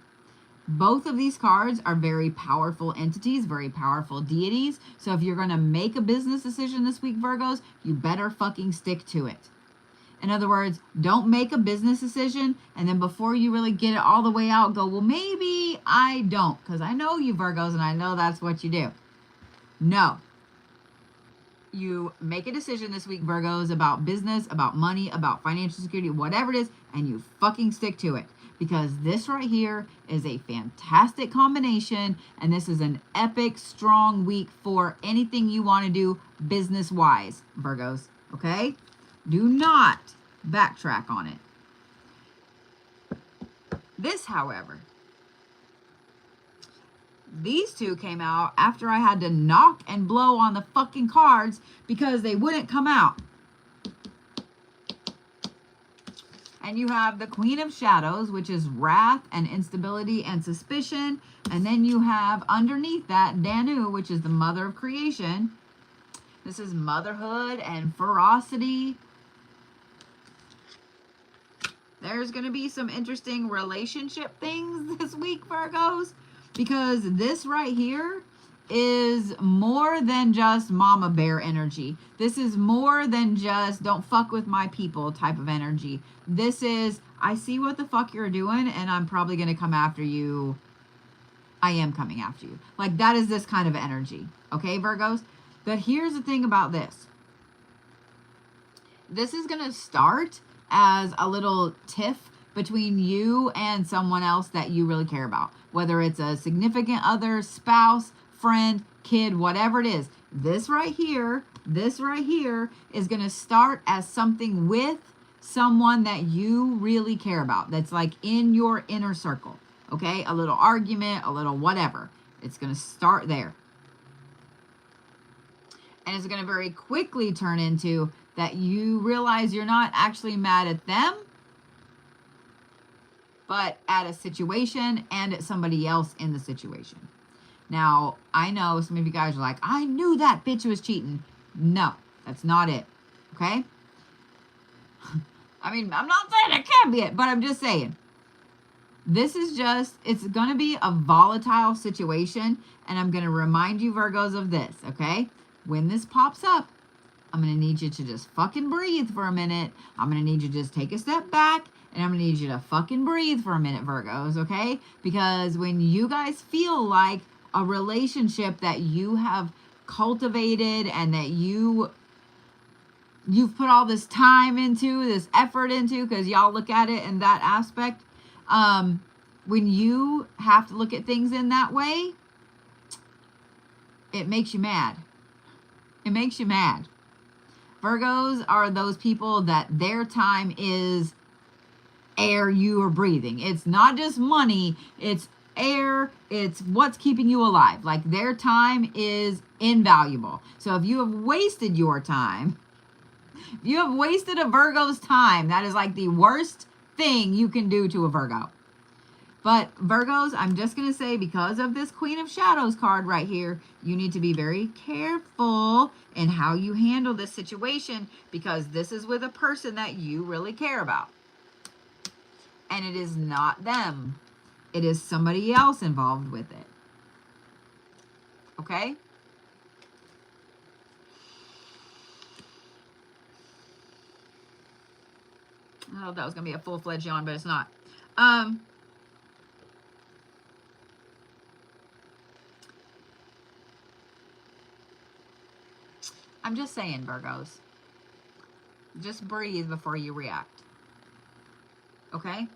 Both of these cards are very powerful entities, very powerful deities. So if you're going to make a business decision this week, Virgos, you better fucking stick to it. In other words, don't make a business decision and then before you really get it all the way out, go, well, maybe I don't. Because I know you Virgos and I know that's what you do. No. You make a decision this week, Virgos, about business, about money, about financial security, whatever it is, and you fucking stick to it. Because this right here is a fantastic combination, and this is an epic, strong week for anything you want to do business-wise, Virgos, okay? Do not backtrack on it. This, however, these two came out after I had to knock and blow on the fucking cards because they wouldn't come out. And you have the Queen of Shadows, which is wrath and instability and suspicion. And then you have underneath that Danu, which is the mother of creation. This is motherhood and ferocity. There's going to be some interesting relationship things this week, Virgos. Because this right here is more than just mama bear energy. This is more than just don't fuck with my people type of energy. This is, I see what the fuck you're doing and I'm probably going to come after you. I am coming after you. Like that is this kind of energy. Okay, Virgos? But here's the thing about this. This is going to start as a little tiff between you and someone else that you really care about. Whether it's a significant other, spouse, friend, kid, whatever it is. This right here is going to start as something with someone that you really care about. That's like in your inner circle. Okay? A little argument, a little whatever. It's going to start there. And it's going to very quickly turn into that you realize you're not actually mad at them, but at a situation and at somebody else in the situation. Now, I know some of you guys are like, I knew that bitch was cheating. No, that's not it. Okay? I mean, I'm not saying it can't be it, but I'm just saying. This is just, it's going to be a volatile situation. And I'm going to remind you, Virgos, of this, okay? When this pops up, I'm going to need you to just fucking breathe for a minute. I'm going to need you to just take a step back. And I'm going to need you to fucking breathe for a minute, Virgos, okay? Because when you guys feel like a relationship that you have cultivated and that you've put all this time into, this effort into, because y'all look at it in that aspect, when you have to look at things in that way, it makes you mad. It makes you mad. Virgos are those people that their time is air you are breathing. It's not just money, it's air. It's what's keeping you alive. Like their time is invaluable. So if you have wasted your time, if you have wasted a Virgo's time, that is like the worst thing you can do to a Virgo. But Virgos, I'm just going to say, because of this Queen of Shadows card right here, you need to be very careful in how you handle this situation, because this is with a person that you really care about. And it is not them. It is somebody else involved with it. Okay? I thought that was going to be a full-fledged yawn, but it's not. I'm just saying, Virgos. Just breathe before you react. Okay?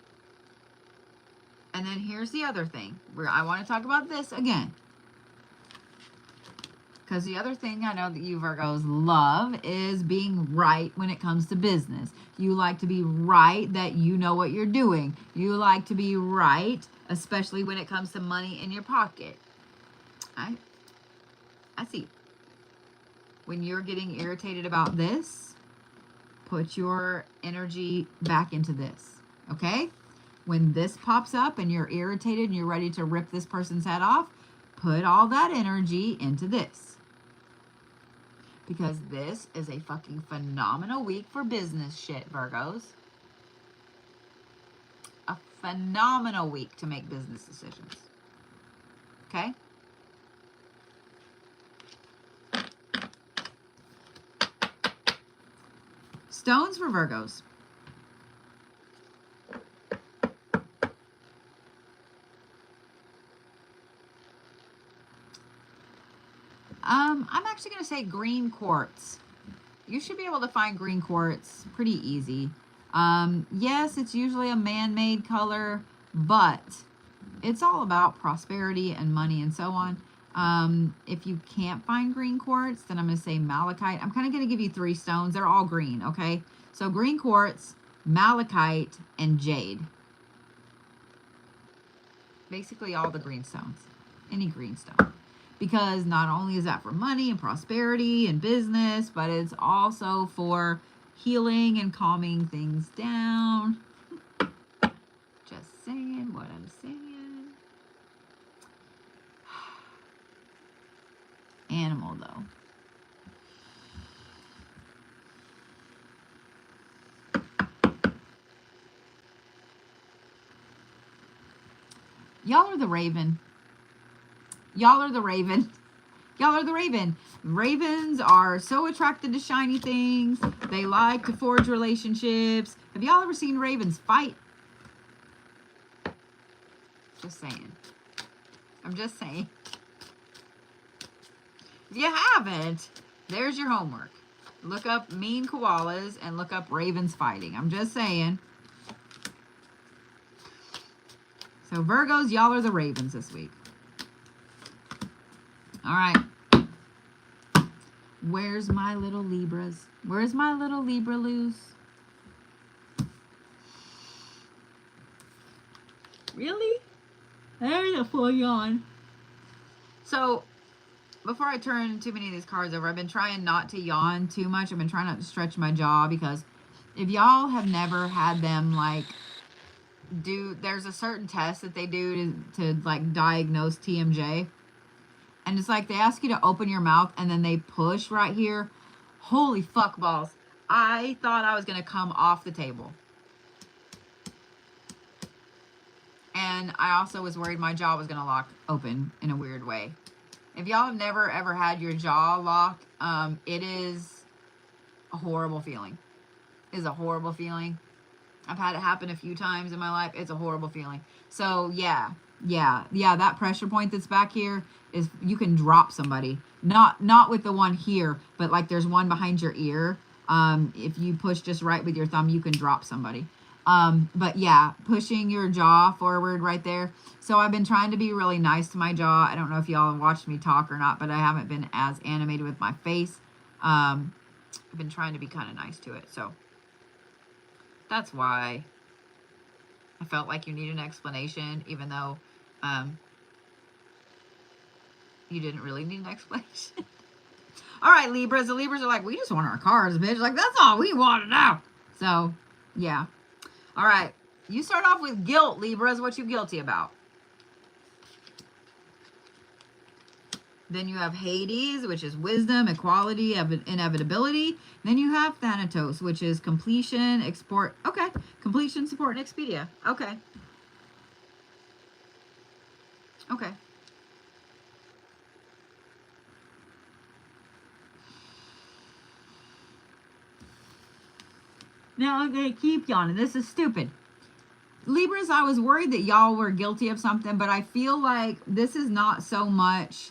And then here's the other thing. I want to talk about this again. Because the other thing I know that you Virgos love is being right when it comes to business. You like to be right that you know what you're doing. You like to be right, especially when it comes to money in your pocket. I see. When you're getting irritated about this, put your energy back into this, okay? When this pops up and you're irritated and you're ready to rip this person's head off, put all that energy into this. Because this is a fucking phenomenal week for business shit, Virgos. A phenomenal week to make business decisions. Okay? Stones for Virgos. I'm actually going to say green quartz. You should be able to find green quartz pretty easy. Yes, it's usually a man-made color, but it's all about prosperity and money and so on. If you can't find green quartz, then I'm going to say malachite. I'm kind of going to give you 3 stones. They're all green, okay? So green quartz, malachite, and jade. Basically all the green stones. Any green stone. Because not only is that for money and prosperity and business, but it's also for healing and calming things down. Just saying what I'm saying. Animal, though. Y'all are the raven. Y'all are the raven. Y'all are the raven. Ravens are so attracted to shiny things. They like to forge relationships. Have y'all ever seen ravens fight? Just saying. I'm just saying. If you haven't, there's your homework. Look up mean koalas and look up ravens fighting. I'm just saying. So Virgos, y'all are the ravens this week. All right. Where's my little Libras? Where's my little Libra loose? Really? There's a full yawn. So, before I turn too many of these cards over, I've been trying not to yawn too much. I've been trying not to stretch my jaw, because if y'all have never had them, like, there's a certain test that they do to like, diagnose TMJ. And it's like they ask you to open your mouth and then they push right here. Holy fuck balls. I thought I was going to come off the table. And I also was worried my jaw was going to lock open in a weird way. If y'all have never ever had your jaw locked, it is a horrible feeling. It is a horrible feeling. I've had it happen a few times in my life. It's a horrible feeling. So yeah, that pressure point that's back here is, you can drop somebody. Not with the one here, but like there's one behind your ear. If you push just right with your thumb, you can drop somebody. But yeah, pushing your jaw forward right there. So I've been trying to be really nice to my jaw. I don't know if y'all have watched me talk or not, but I haven't been as animated with my face. I've been trying to be kind of nice to it. So that's why I felt like you need an explanation, even though You didn't really need an explanation. All right, Libras. The Libras are like, we just want our cards, bitch. Like, that's all we want to know. So, yeah. All right. You start off with guilt, Libras. What you guilty about? Then you have Hades, which is wisdom, equality, inevitability. Then you have Thanatos, which is completion, export. Okay. Completion, support, and Expedia. Okay. Okay. Now I'm going to keep yawning. This is stupid. Libras, I was worried that y'all were guilty of something, but I feel like this is not so much.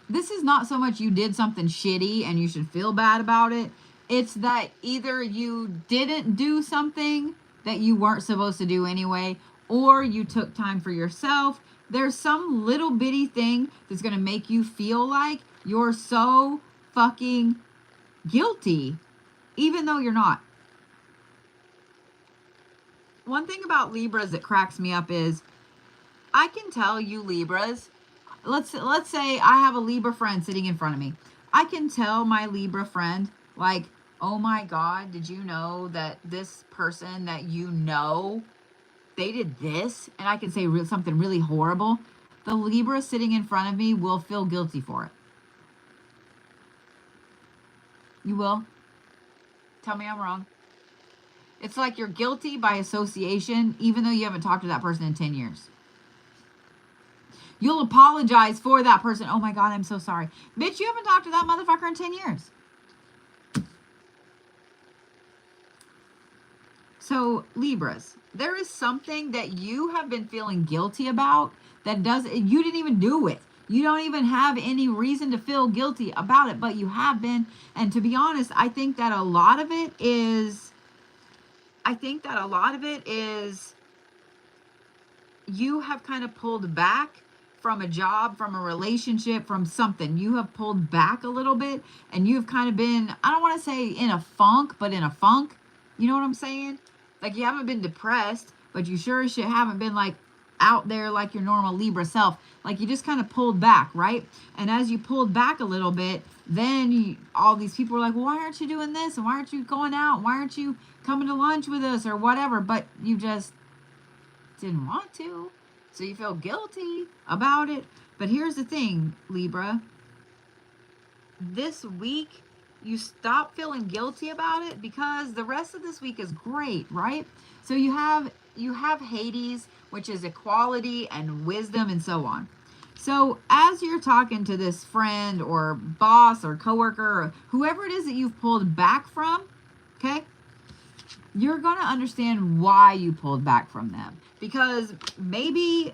This is not so much you did something shitty and you should feel bad about it. It's that either you didn't do something that you weren't supposed to do anyway, or you took time for yourself. There's some little bitty thing that's going to make you feel like you're so fucking guilty, even though you're not. One thing about Libras that cracks me up is I can tell you Libras, let's say I have a Libra friend sitting in front of me. I can tell my Libra friend, like, oh my God, did you know that this person that you know, they did this? And I can say something really horrible. The Libra sitting in front of me will feel guilty for it. You will? Tell me I'm wrong. It's like you're guilty by association, even though you haven't talked to that person in 10 years. You'll apologize for that person. Oh my God, I'm so sorry. Bitch, you haven't talked to that motherfucker in 10 years. So, Libras, there is something that you have been feeling guilty about that you didn't even do it. You don't even have any reason to feel guilty about it, but you have been. And to be honest, I think that a lot of it is you have kind of pulled back from a job, from a relationship, from something. You have pulled back a little bit and you've kind of been, I don't want to say in a funk, but in a funk. You know what I'm saying? Like you haven't been depressed, but you sure as shit haven't been like out there like your normal Libra self. Like you just kind of pulled back, right? And as you pulled back a little bit, then all these people were like, well, why aren't you doing this? And why aren't you going out? Why aren't you coming to lunch with us or whatever? But you just didn't want to. So you feel guilty about it. But here's the thing, Libra. This week, you stop feeling guilty about it because the rest of this week is great, right? So you have Hades, which is equality and wisdom and so on. So as you're talking to this friend or boss or coworker or whoever it is that you've pulled back from, okay, you're going to understand why you pulled back from them. Because maybe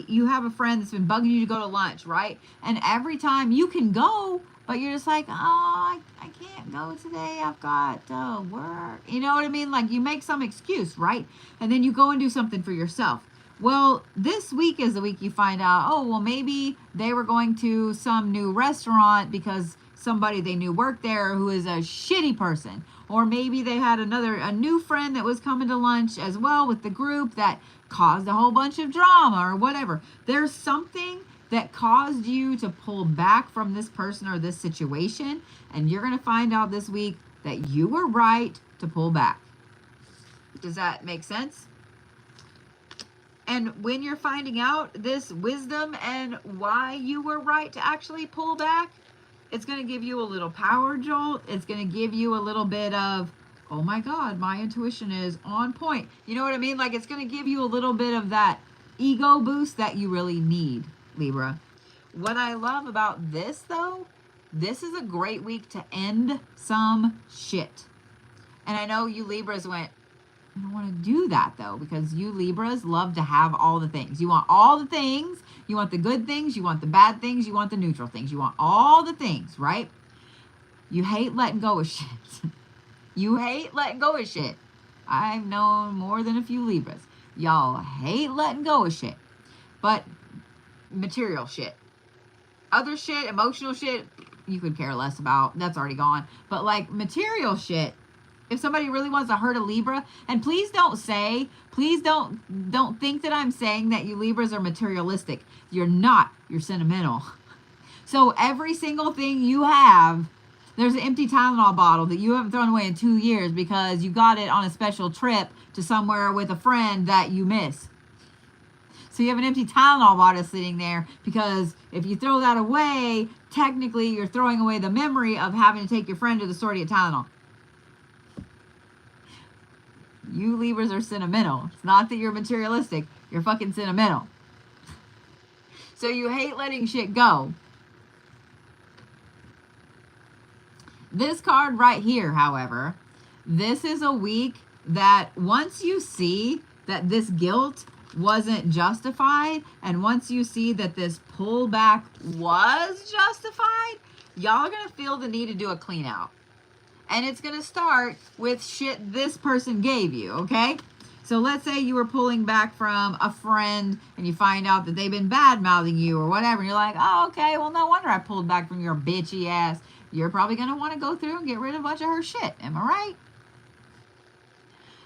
you have a friend that's been bugging you to go to lunch, right? And every time you can go, but you're just like, oh, I can't go today. I've got work. You know what I mean? Like you make some excuse, right? And then you go and do something for yourself. Well, this week is the week you find out, oh, well, maybe they were going to some new restaurant because somebody they knew worked there who is a shitty person. Or maybe they had a new friend that was coming to lunch as well with the group that caused a whole bunch of drama or whatever. There's something that caused you to pull back from this person or this situation. And you're going to find out this week that you were right to pull back. Does that make sense? And when you're finding out this wisdom and why you were right to actually pull back, it's going to give you a little power jolt. It's going to give you a little bit of, oh my God, my intuition is on point. You know what I mean? Like it's going to give you a little bit of that ego boost that you really need, Libra. What I love about this though, this is a great week to end some shit. And I know you Libras went, I don't want to do that though, because you Libras love to have all the things. You want all the things. You want the good things. You want the bad things. You want the neutral things. You want all the things, right? You hate letting go of shit. You hate letting go of shit. I've known more than a few Libras. Y'all hate letting go of shit. But material shit. Other emotional shit, you could care less about. That's already gone. But like material shit, If somebody really wants to hurt a Libra, and please don't think that I'm saying that you Libras are materialistic. You're not. You're sentimental. So every single thing you have, there's an empty Tylenol bottle that you haven't thrown away in 2 years because you got it on a special trip to somewhere with a friend that you miss. So you have an empty Tylenol bottle sitting there because if you throw that away, technically you're throwing away the memory of having to take your friend to the store to get Tylenol. You Libras are sentimental. It's not that you're materialistic. You're fucking sentimental. So you hate letting shit go. This card right here, however, this is a week that once you see that this guilt wasn't justified, and once you see that this pullback was justified, y'all are going to feel the need to do a clean out. And it's going to start with shit this person gave you, okay? So let's say you were pulling back from a friend and you find out that they've been bad-mouthing you or whatever. And you're like, oh, okay, well, no wonder I pulled back from your bitchy ass. You're probably going to want to go through and get rid of a bunch of her shit. Am I right?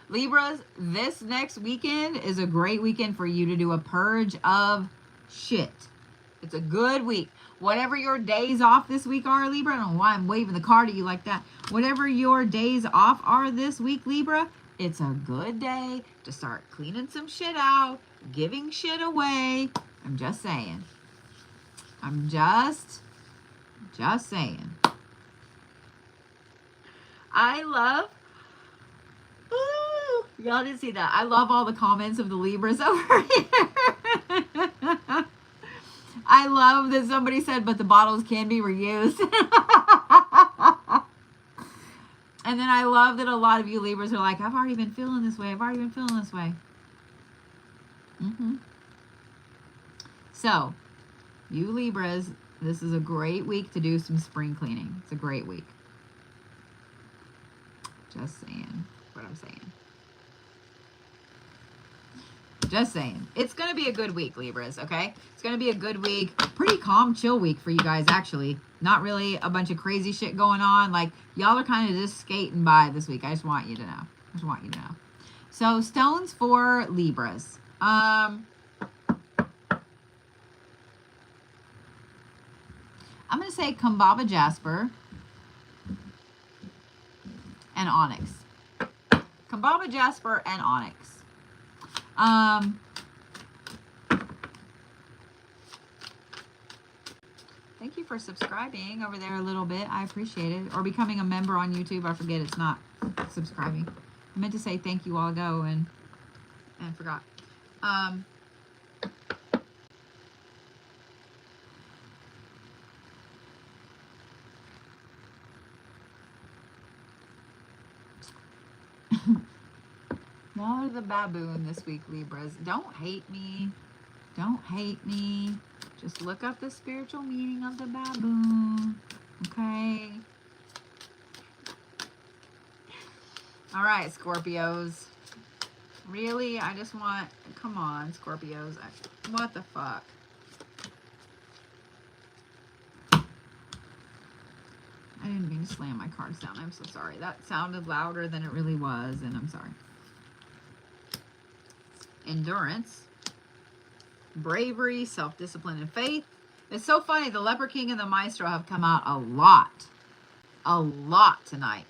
Libras, this next weekend is a great weekend for you to do a purge of shit. It's a good week. Whatever your days off this week are, Libra, I don't know why I'm waving the card at you like that. Whatever your days off are this week, Libra, it's a good day to start cleaning some shit out, giving shit away. I'm just saying. I'm just saying. I love, y'all didn't see that. I love all the comments of the Libras over here. I love that somebody said, but the bottles can be reused. And then I love that a lot of you Libras are like, I've already been feeling this way. I've already been feeling this way. So, you Libras, this is a great week to do some spring cleaning. It's a great week. Just saying what I'm saying. Just saying. It's going to be a good week, Libras, okay? It's going to be a good week. Pretty calm, chill week for you guys, actually. Not really a bunch of crazy shit going on. Like, y'all are kind of just skating by this week. I just want you to know. So, stones for Libras. I'm going to say Kumbaba Jasper and Onyx. Kumbaba Jasper and Onyx. Thank you for subscribing over there a little bit. I appreciate it. Or becoming a member on YouTube. I forget it's not subscribing. I meant to say thank you a while ago and forgot. Y'all are the baboon this week, Libras. Don't hate me. Don't hate me. Just look up the spiritual meaning of the baboon. Okay? All right, Scorpios. Really? I just want... Come on, Scorpios. What the fuck? I didn't mean to slam my cards down. I'm so sorry. That sounded louder than it really was, and I'm sorry. Endurance, bravery, self-discipline, and faith. It's so funny. The Leper King and the Maestro have come out a lot tonight.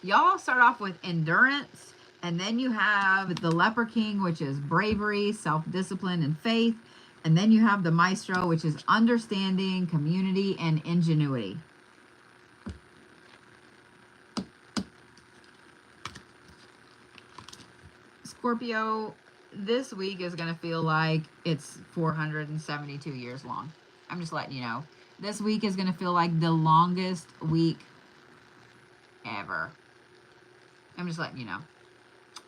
Y'all start off with endurance, and then you have the Leper King, which is bravery, self-discipline, and faith. And then you have the Maestro, which is understanding, community, and ingenuity. Scorpio, this week is going to feel like it's 472 years long. I'm just letting you know. This week is going to feel like the longest week ever. I'm just letting you know.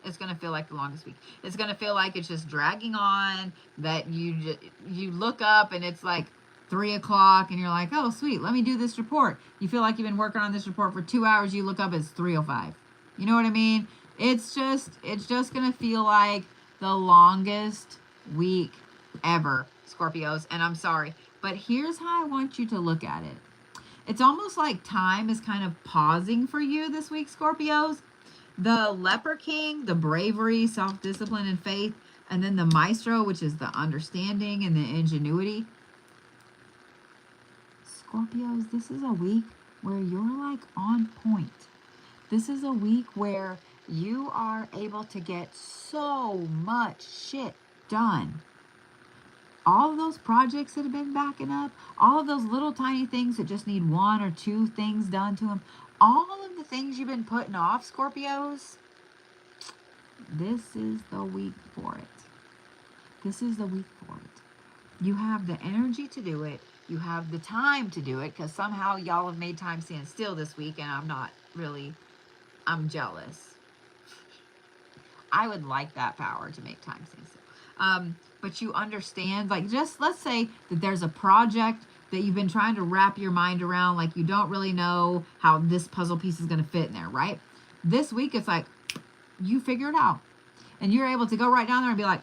It's going to feel like the longest week. It's going to feel like it's just dragging on, that you look up and it's like 3 o'clock and you're like, oh, sweet, let me do this report. You feel like you've been working on this report for 2 hours. You look up, it's 3:05. You know what I mean? It's just going to feel like the longest week ever, Scorpios. And I'm sorry, but here's how I want you to look at it. It's almost like time is kind of pausing for you this week, Scorpios. The Leper King, the bravery, self-discipline, and faith. And then the Maestro, which is the understanding and the ingenuity. Scorpios, this is a week where you're like on point. This is a week where you are able to get so much shit done. All of those projects that have been backing up, all of those little tiny things that just need 1 or 2 things done to them, all of the things you've been putting off, Scorpios, this is the week for it. This is the week for it. You have the energy to do it. You have the time to do it, because somehow y'all have made time stand still this week, and I'm jealous. I would like that power to make time stand still. But you understand, like, just let's say that there's a project that you've been trying to wrap your mind around, like you don't really know how this puzzle piece is going to fit in there, right? This week, it's like, you figure it out. And you're able to go right down there and be like,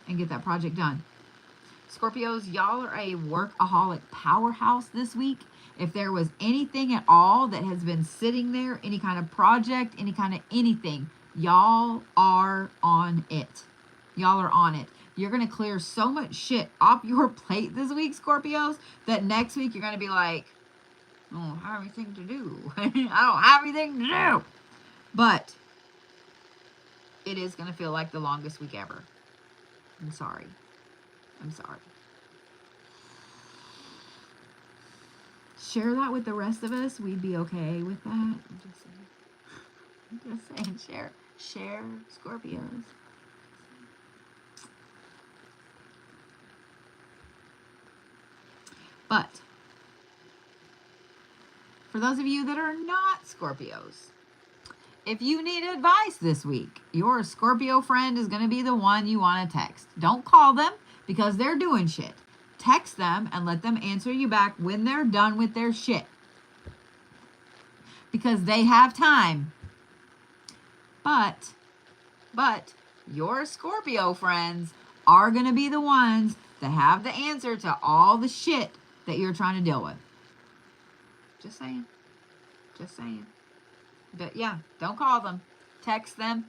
and get that project done. Scorpios, y'all are a workaholic powerhouse this week. If there was anything at all that has been sitting there, any kind of project, any kind of anything, y'all are on it. Y'all are on it. You're going to clear so much shit off your plate this week, Scorpios, that next week you're going to be like, I don't have anything to do. I don't have anything to do. But it is going to feel like the longest week ever. I'm sorry. I'm sorry. Share that with the rest of us. We'd be okay with that. I'm just saying. Share, Scorpios. But for those of you that are not Scorpios, if you need advice this week, your Scorpio friend is going to be the one you want to text. Don't call them because they're doing shit. Text them and let them answer you back when they're done with their shit. Because they have time. But your Scorpio friends are going to be the ones that have the answer to all the shit that you're trying to deal with. Just saying. Just saying. But yeah, don't call them. Text them.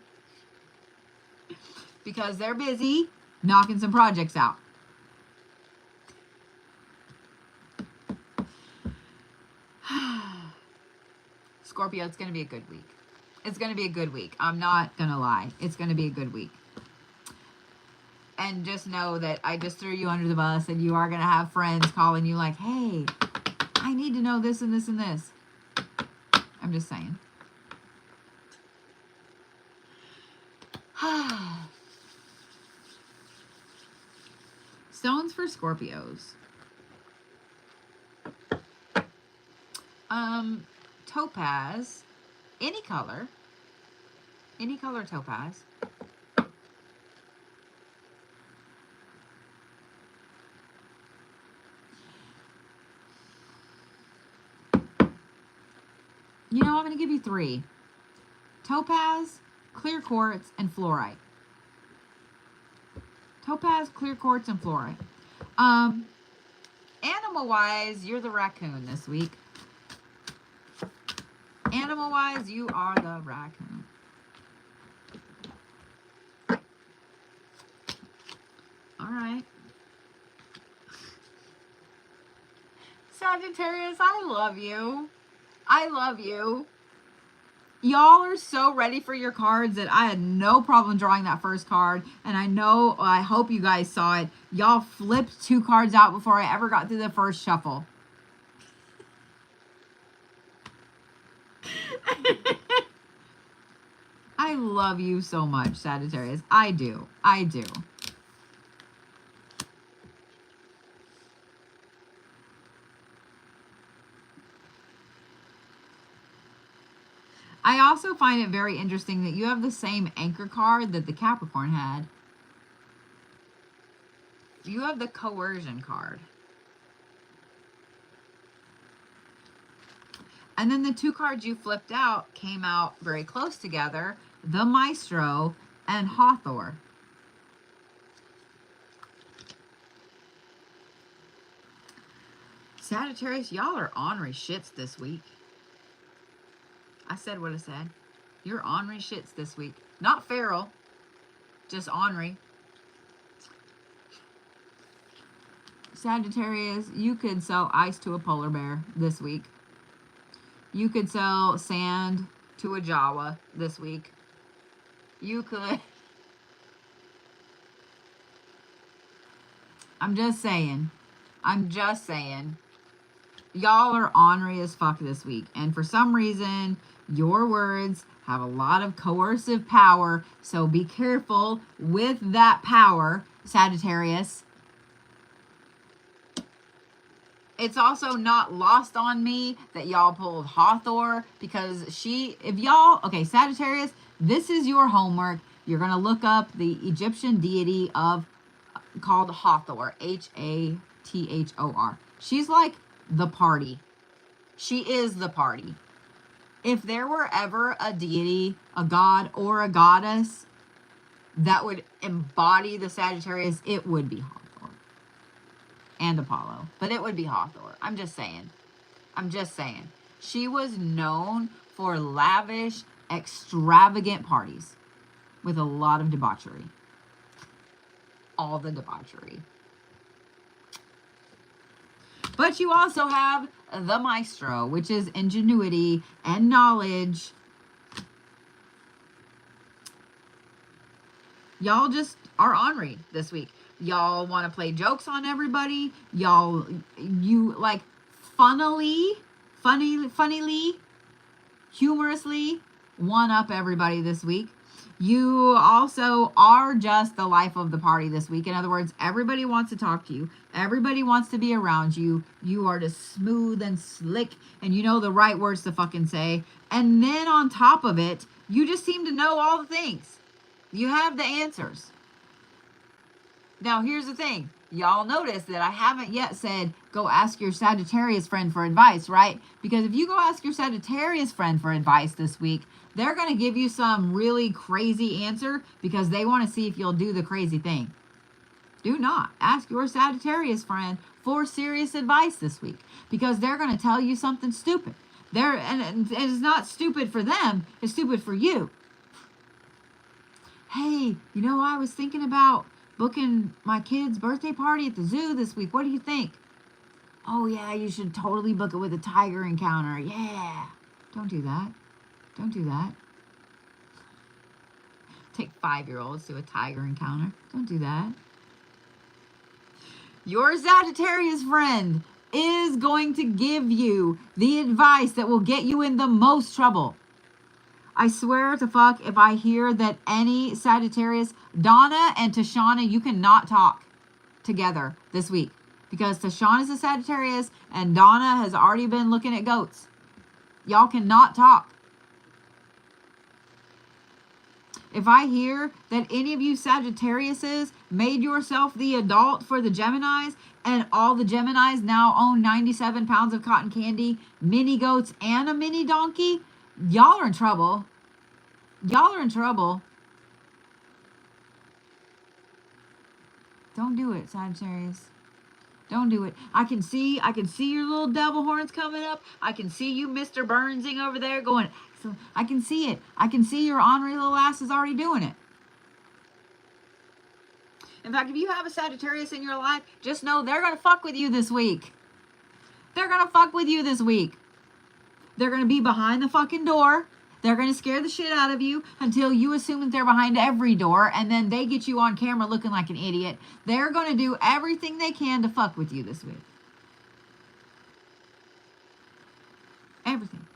Because they're busy knocking some projects out. Scorpio, it's going to be a good week. It's going to be a good week. I'm not going to lie. It's going to be a good week. And just know that I just threw you under the bus, and you are going to have friends calling you like, hey, I need to know this and this and this. I'm just saying. Stones for Scorpios. Topaz, any color topaz. You know, I'm going to give you 3. Topaz, clear quartz, and fluorite. Topaz, clear quartz, and fluorite. Animal-wise, you're the raccoon this week. Animal-wise, you are the raccoon. All right. Sagittarius, I love you. I love you. Y'all are so ready for your cards that I had no problem drawing that first card. And I hope you guys saw it. Y'all flipped 2 cards out before I ever got through the first shuffle. I love you so much, Sagittarius. I do. I do. I also find it very interesting that you have the same anchor card that the Capricorn had. You have the coercion card. And then the 2 cards you flipped out came out very close together. The Maestro and Hawthorne. Sagittarius, y'all are ornery shits this week. I said what I said. You're ornery shits this week. Not feral, just ornery. Sagittarius, you could sell ice to a polar bear this week. You could sell sand to a Jawa this week. You could. I'm just saying. Y'all are ornery as fuck this week. And for some reason, your words have a lot of coercive power. So be careful with that power, Sagittarius. It's also not lost on me that y'all pulled Hathor, because okay, Sagittarius, this is your homework. You're going to look up the Egyptian deity called Hathor, Hathor. She's like the party. She is the party. If there were ever a deity, a god, or a goddess that would embody the Sagittarius, it would be Hathor. And Apollo. But it would be Hathor. I'm just saying. She was known for lavish, extravagant parties with a lot of debauchery. All the debauchery. But you also have the Maestro, which is ingenuity and knowledge. Y'all just are ornery this week. Y'all want to play jokes on everybody. You like funnily, humorously one-up everybody this week. You also are just the life of the party this week. In other words, everybody wants to talk to you. Everybody wants to be around you. You are just smooth and slick, and you know the right words to fucking say. And then on top of it, you just seem to know all the things. You have the answers. Now, here's the thing. Y'all notice that I haven't yet said, go ask your Sagittarius friend for advice, right? Because if you go ask your Sagittarius friend for advice this week, they're going to give you some really crazy answer because they want to see if you'll do the crazy thing. Do not ask your Sagittarius friend for serious advice this week because they're going to tell you something stupid. And it's not stupid for them, it's stupid for you. Hey, I was thinking about booking my kid's birthday party at the zoo this week. What do you think? Oh, yeah, you should totally book it with a tiger encounter. Yeah. Don't do that. Take 5-year-olds to a tiger encounter. Don't do that. Your Sagittarius friend is going to give you the advice that will get you in the most trouble. I swear to fuck, if I hear that any Sagittarius, Donna and Tashana, you cannot talk together this week. Because Tashana's a Sagittarius and Donna has already been looking at goats. Y'all cannot talk. If I hear that any of you Sagittariuses made yourself the adult for the Geminis, and all the Geminis now own 97 pounds of cotton candy, mini goats, and a mini donkey, y'all are in trouble. Don't do it, Sagittarius. Don't do it. I can see your little devil horns coming up. I can see you, Mr. Burnsing over there going, I can see it. I can see your ornery little ass is already doing it. In fact, if you have a Sagittarius in your life, just know they're going to fuck with you this week. They're going to be behind the fucking door. They're going to scare the shit out of you until you assume that they're behind every door, and then they get you on camera looking like an idiot. They're going to do everything they can to fuck with you this week. Everything.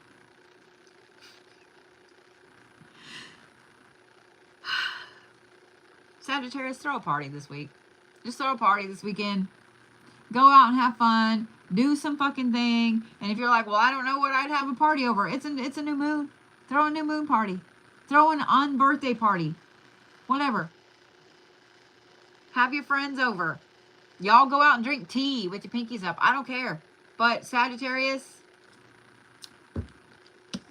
Sagittarius, throw a party this week. Just throw a party this weekend. Go out and have fun. Do some fucking thing. And if you're like, well, I don't know what I'd have a party over. It's a new moon. Throw a new moon party. Throw an unbirthday party. Whatever. Have your friends over. Y'all go out and drink tea with your pinkies up. I don't care. But Sagittarius,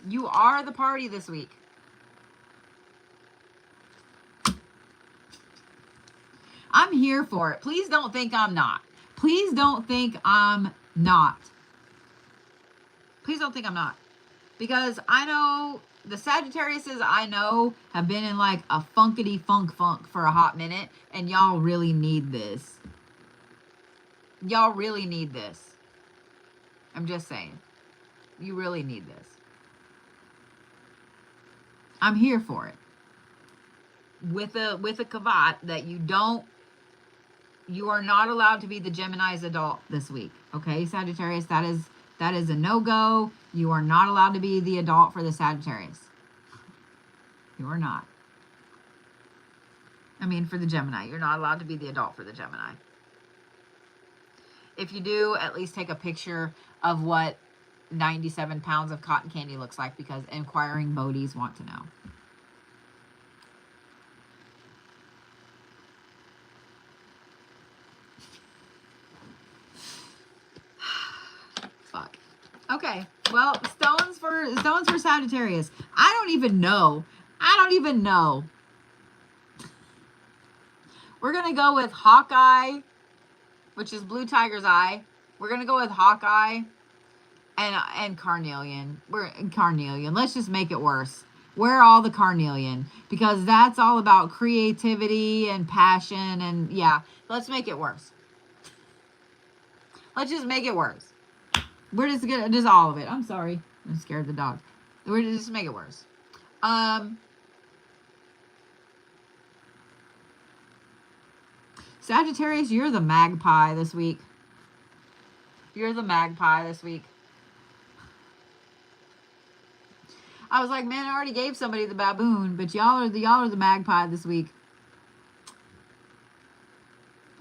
you are the party this week. I'm here for it. Please don't think I'm not. Please don't think I'm not. Because I know the Sagittariuses I know have been in like a funkety funk for a hot minute, and y'all really need this. Y'all really need this. I'm just saying. You really need this. I'm here for it. With a caveat that you are not allowed to be the Gemini's adult this week. Okay, Sagittarius, that is a no-go. You are not allowed to be the adult for the Sagittarius. You are not. I mean, for the Gemini. You're not allowed to be the adult for the Gemini. If you do, at least take a picture of what 97 pounds of cotton candy looks like, because inquiring Bodhies want to know. Fuck. Okay. Well, stones for Sagittarius. I don't even know. We're going to go with Hawkeye, which is Blue Tiger's Eye. We're going to go with Hawkeye and Carnelian. We're in Carnelian. Let's just make it worse. We're all the Carnelian, because that's all about creativity and passion, and yeah, let's make it worse. Let's just make it worse. We're just gonna just all of it. I'm sorry. I'm scared of the dog. We're just make it worse. Sagittarius, you're the magpie this week. You're the magpie this week. I was like, man, I already gave somebody the baboon, but y'all are the magpie this week.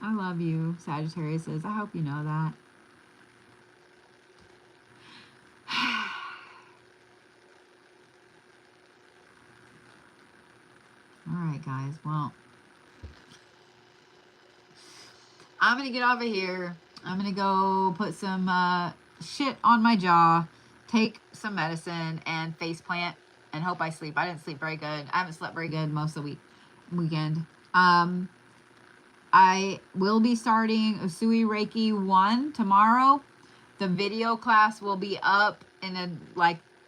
I love you, Sagittarius. I hope you know that. All right, guys. Well, I'm going to get over here. I'm going to go put some shit on my jaw, take some medicine, and face plant, and hope I sleep. I didn't sleep very good. I haven't slept very good most of the weekend. I will be starting Usui Reiki 1 tomorrow. The video class will be up in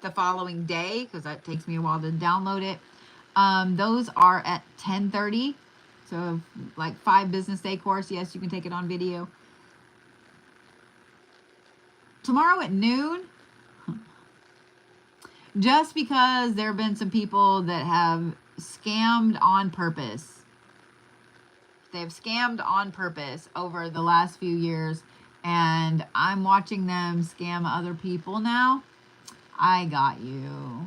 the following day, because that takes me a while to download it. Those are at 10:30. So like 5 business day course. Yes, you can take it on video. Tomorrow at noon, just because there have been some people that have scammed on purpose. They've scammed on purpose over the last few years, and I'm watching them scam other people now. I got you.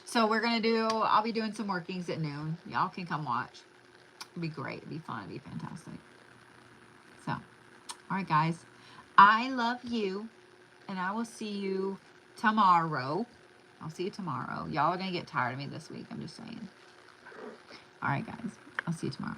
So I'll be doing some workings at noon. Y'all can come watch. It'll be great. It'll be fun. It'll be fantastic. So, all right, guys. I love you, and I will see you tomorrow. I'll see you tomorrow. Y'all are going to get tired of me this week. I'm just saying. All right, guys. I'll see you tomorrow.